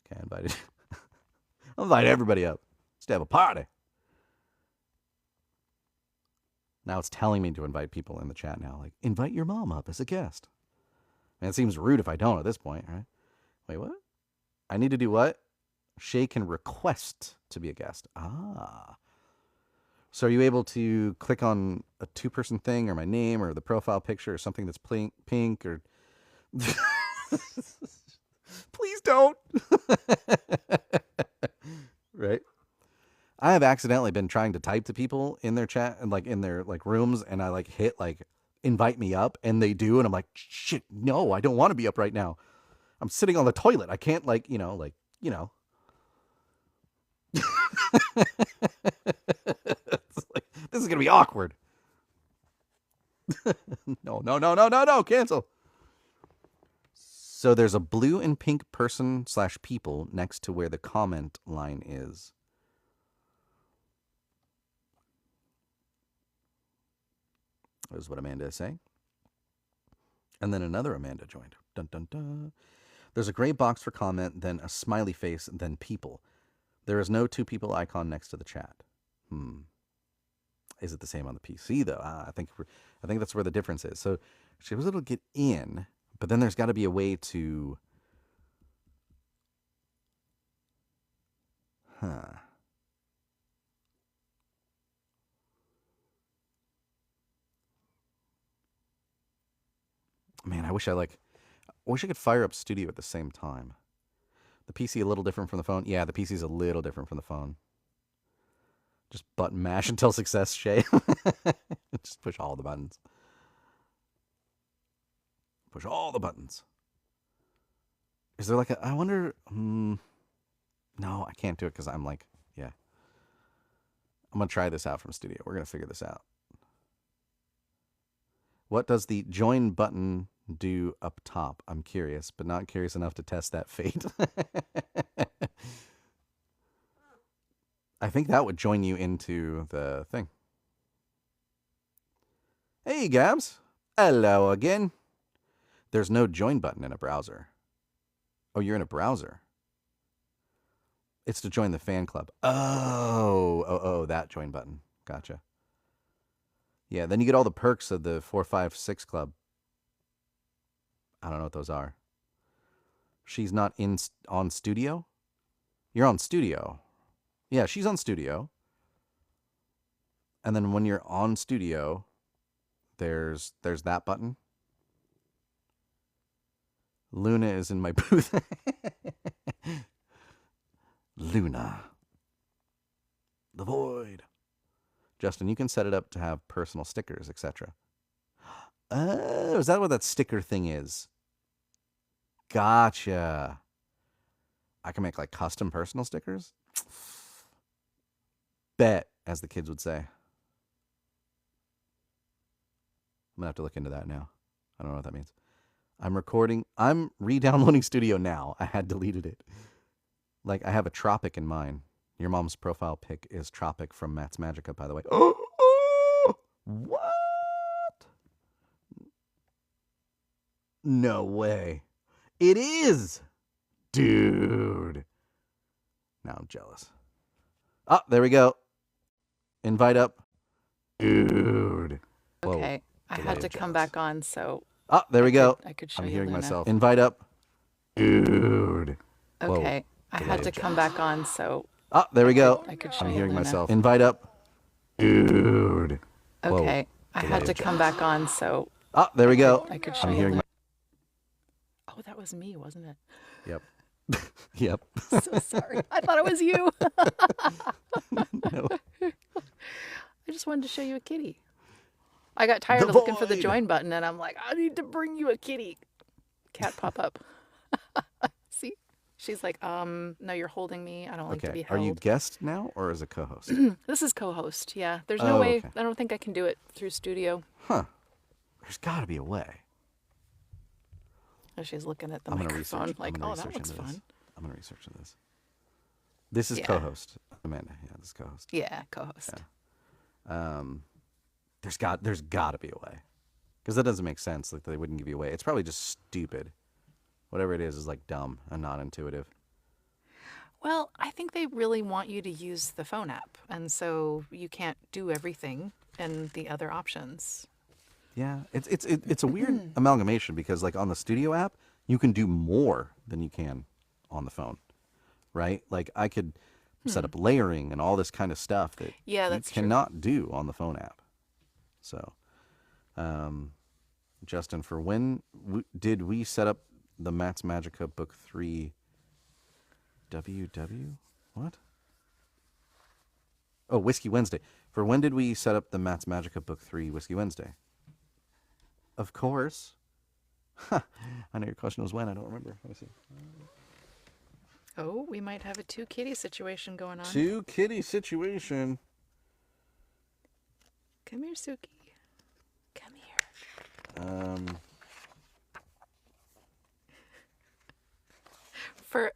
Okay, I invited. I'll invite everybody up. Let's have a party. Now it's telling me to invite people in the chat now. Like, invite your mom up as a guest. Man, it seems rude if I don't at this point, right? Wait, what? I need to do what? Shae can request to be a guest. Ah. So are you able to click on a two-person thing or my name or the profile picture or something that's pink or... Please don't. Right? I have accidentally been trying to type to people in their chat and like in their like rooms, and I like hit like invite me up, and they do, and I'm like, shit, no, I don't want to be up right now. I'm sitting on the toilet. I can't like. It's like, this is gonna be awkward. No, cancel. So there's a blue and pink person/people next to where the comment line is. That is what Amanda is saying. And then another Amanda joined. Dun, dun, dun. There's a gray box for comment, then a smiley face, then people. There is no two people icon next to the chat. Is it the same on the PC, though? I think that's where the difference is. So she was able to get in, but then there's got to be a way to... Man, I wish I could fire up Studio at the same time. The PC a little different from the phone. Yeah, the PC's a little different from the phone. Just button mash until success, Shae. Just push all the buttons. Push all the buttons. Is there like a... I wonder... No, I can't do it because I'm like... Yeah. I'm going to try this out from Studio. We're going to figure this out. What does the join button do up top? I'm curious, but not curious enough to test that fate. I think that would join you into the thing. Hey, Gabs. Hello again. There's no join button in a browser. Oh, you're in a browser. It's to join the fan club. Oh, that join button. Gotcha. Yeah, then you get all the perks of the 456 club. I don't know what those are. She's not on Studio? You're on Studio. Yeah, she's on Studio. And then when you're on Studio, there's that button. Luna is in my booth. Luna. The Void. Justin, you can set it up to have personal stickers, etc. Oh, is that what that sticker thing is? Gotcha. I can make like custom personal stickers? Bet, as the kids would say. I'm going to have to look into that now. I don't know what that means. I'm re-downloading Studio now. I had deleted it. Like, I have a Tropic in mine. Your mom's profile pic is Tropic from Matt's Magica, by the way. What? No way. It is. Dude. Now I'm jealous. Oh, there we go. Invite up. Dude. Okay. Whoa. I had to come back on, so... Oh, there we go. I could show I'm you hearing Luna. myself. Invite up. Dude. Okay. Whoa. I had to come back on, so... Oh, there we go. I could show I'm you hearing Luna. myself. Invite up. Dude. Okay. Whoa. I had to come back on, so... Oh, there we go. I could show I'm you hearing Luna. Oh, that was me, wasn't it? Yep. Yep. So sorry. I thought it was you. No. I just wanted to show you a kitty. I got tired The of looking for the void. join button, and I'm like, I need to bring you a kitty. Cat pop up. See? She's like, no, you're holding me. I don't like to Okay. be Are you held. guest now or as a co-host? This is co-host. Yeah. There's no Oh, way. okay. I don't think I can do it through studio. Huh. There's got to be a way. Oh, she's looking at the I'm gonna microphone research. like, I'm gonna oh, that research looks into fun. this. I'm gonna research into this. This is Yeah. co-host Amanda. Yeah, this is co-host. Yeah, co-host. There's got to be a way, because that doesn't make sense. Like they wouldn't give you away. It's probably just stupid. Whatever it is like dumb and not intuitive. Well, I think they really want you to use the phone app, and so you can't do everything in the other options. Yeah, it's a weird amalgamation because like on the studio app, you can do more than you can on the phone, right? Like I could set up layering and all this kind of stuff that Yeah, you that's true. cannot do on the phone app. So, Justin, for when did we set up the Matt's Magica Book 3 WW? What? Oh, Whiskey Wednesday. For when did we set up the Matt's Magica Book 3 Whiskey Wednesday? Of course. I know your question was when. I don't remember. Let me see. Oh, we might have a two kitty situation going on. Two kitty situation. Come here, Suki. Come here.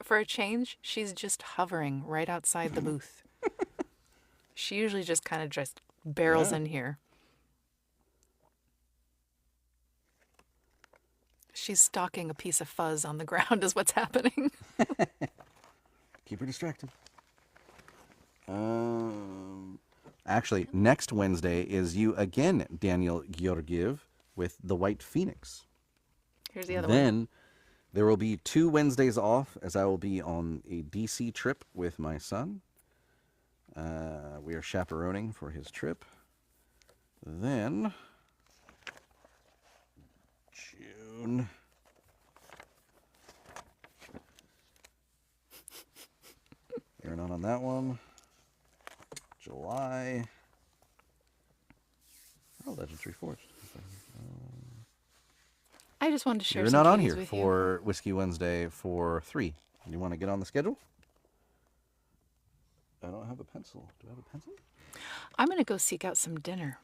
For a change, she's just hovering right outside the booth. She usually just kind of just barrels in here. She's stalking a piece of fuzz on the ground is what's happening. Keep her distracted. Actually, next Wednesday is you again, Daniel Georgiev, with the White Phoenix. Here's the other one. Then there will be 2 Wednesdays off as I will be on a DC trip with my son. We are chaperoning for his trip. Then June. You're not on that one. July. Oh, Legends Reforged. I just wanted to share You're some not on kitties here with for Whiskey Wednesday for 3. You want to get on the schedule? I don't have a pencil. Do I have a pencil? you. I'm going to go seek out some dinner.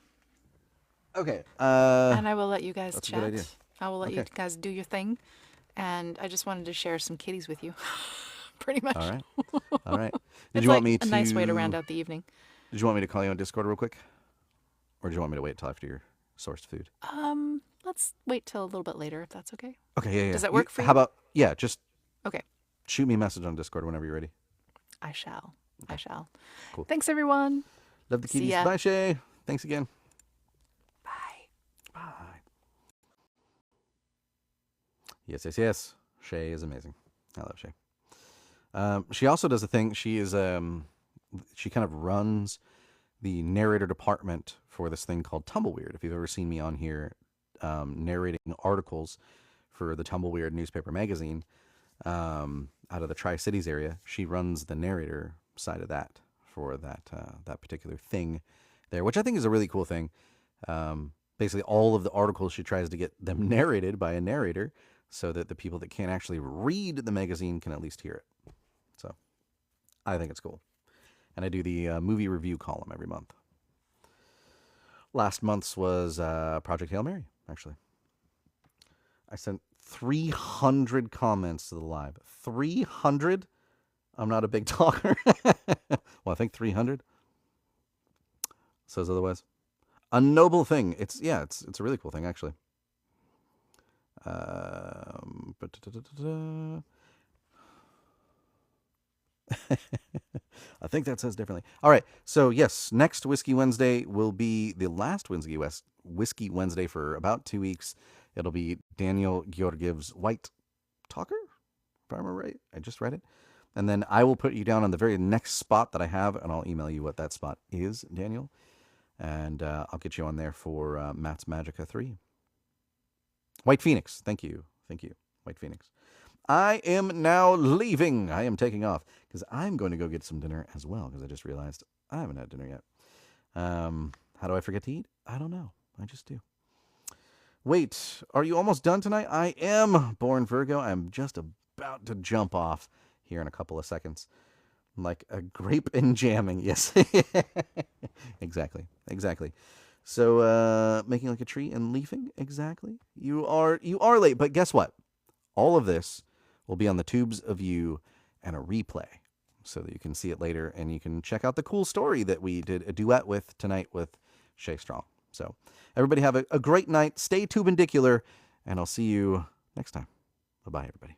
Okay. And I will let you guys that's a chat. good idea. I will let you Okay. guys do your thing. And I just wanted to share some kitties with you. Pretty much. All right. All right. Did It's you like want me a nice way to round out the evening. Did you want me to call you on Discord real quick? Or do you want me to wait till after your sourced food? Let's wait till a little bit later if that's okay. Okay, yeah, yeah. Does that work for you? How about, yeah, just Okay. shoot me a message on Discord whenever you're ready. I shall. I shall. Cool. Thanks, everyone. Love the See kitties. ya. Bye, Shae. Thanks again. Bye. Bye. Yes, yes, yes. Shae is amazing. I love Shae. She also does a thing. She is she kind of runs the narrator department for this thing called Tumbleweird. If you've ever seen me on here narrating articles for the Tumbleweird newspaper magazine out of the Tri-Cities area, she runs the narrator side of that for that that particular thing there, which I think is a really cool thing. Basically, all of the articles she tries to get them narrated by a narrator so that the people that can't actually read the magazine can at least hear it. So I think it's cool. And I do the movie review column every month. Last month's was Project Hail Mary, actually. I sent 300 comments to the live. 300? I'm not a big talker. Well, I think 300. Says otherwise. A noble thing. It's a really cool thing, actually. I think that says differently. All right. So, yes, next Whiskey Wednesday will be the last Whiskey Wednesday for about 2 weeks. It'll be Daniel Georgiev's White Talker, if I remember right. I just read it. And then I will put you down on the very next spot that I have, and I'll email you what that spot is, Daniel. And I'll get you on there for Matt's Magica 3. White Phoenix. Thank you. Thank you. White Phoenix. I am now leaving. I am taking off because I'm going to go get some dinner as well because I just realized I haven't had dinner yet. How do I forget to eat? I don't know. I just do. Wait, are you almost done tonight? I am, Born Virgo. I'm just about to jump off here in a couple of seconds. Like a grape in jamming. Yes. Exactly. So, making like a tree and leafing. Exactly. You are late, but guess what? All of this will be on the Tubes of You and a replay so that you can see it later and you can check out the cool story that we did a duet with tonight with Shae Strong. So everybody have a great night. Stay tubendicular, and I'll see you next time. Bye-bye, everybody.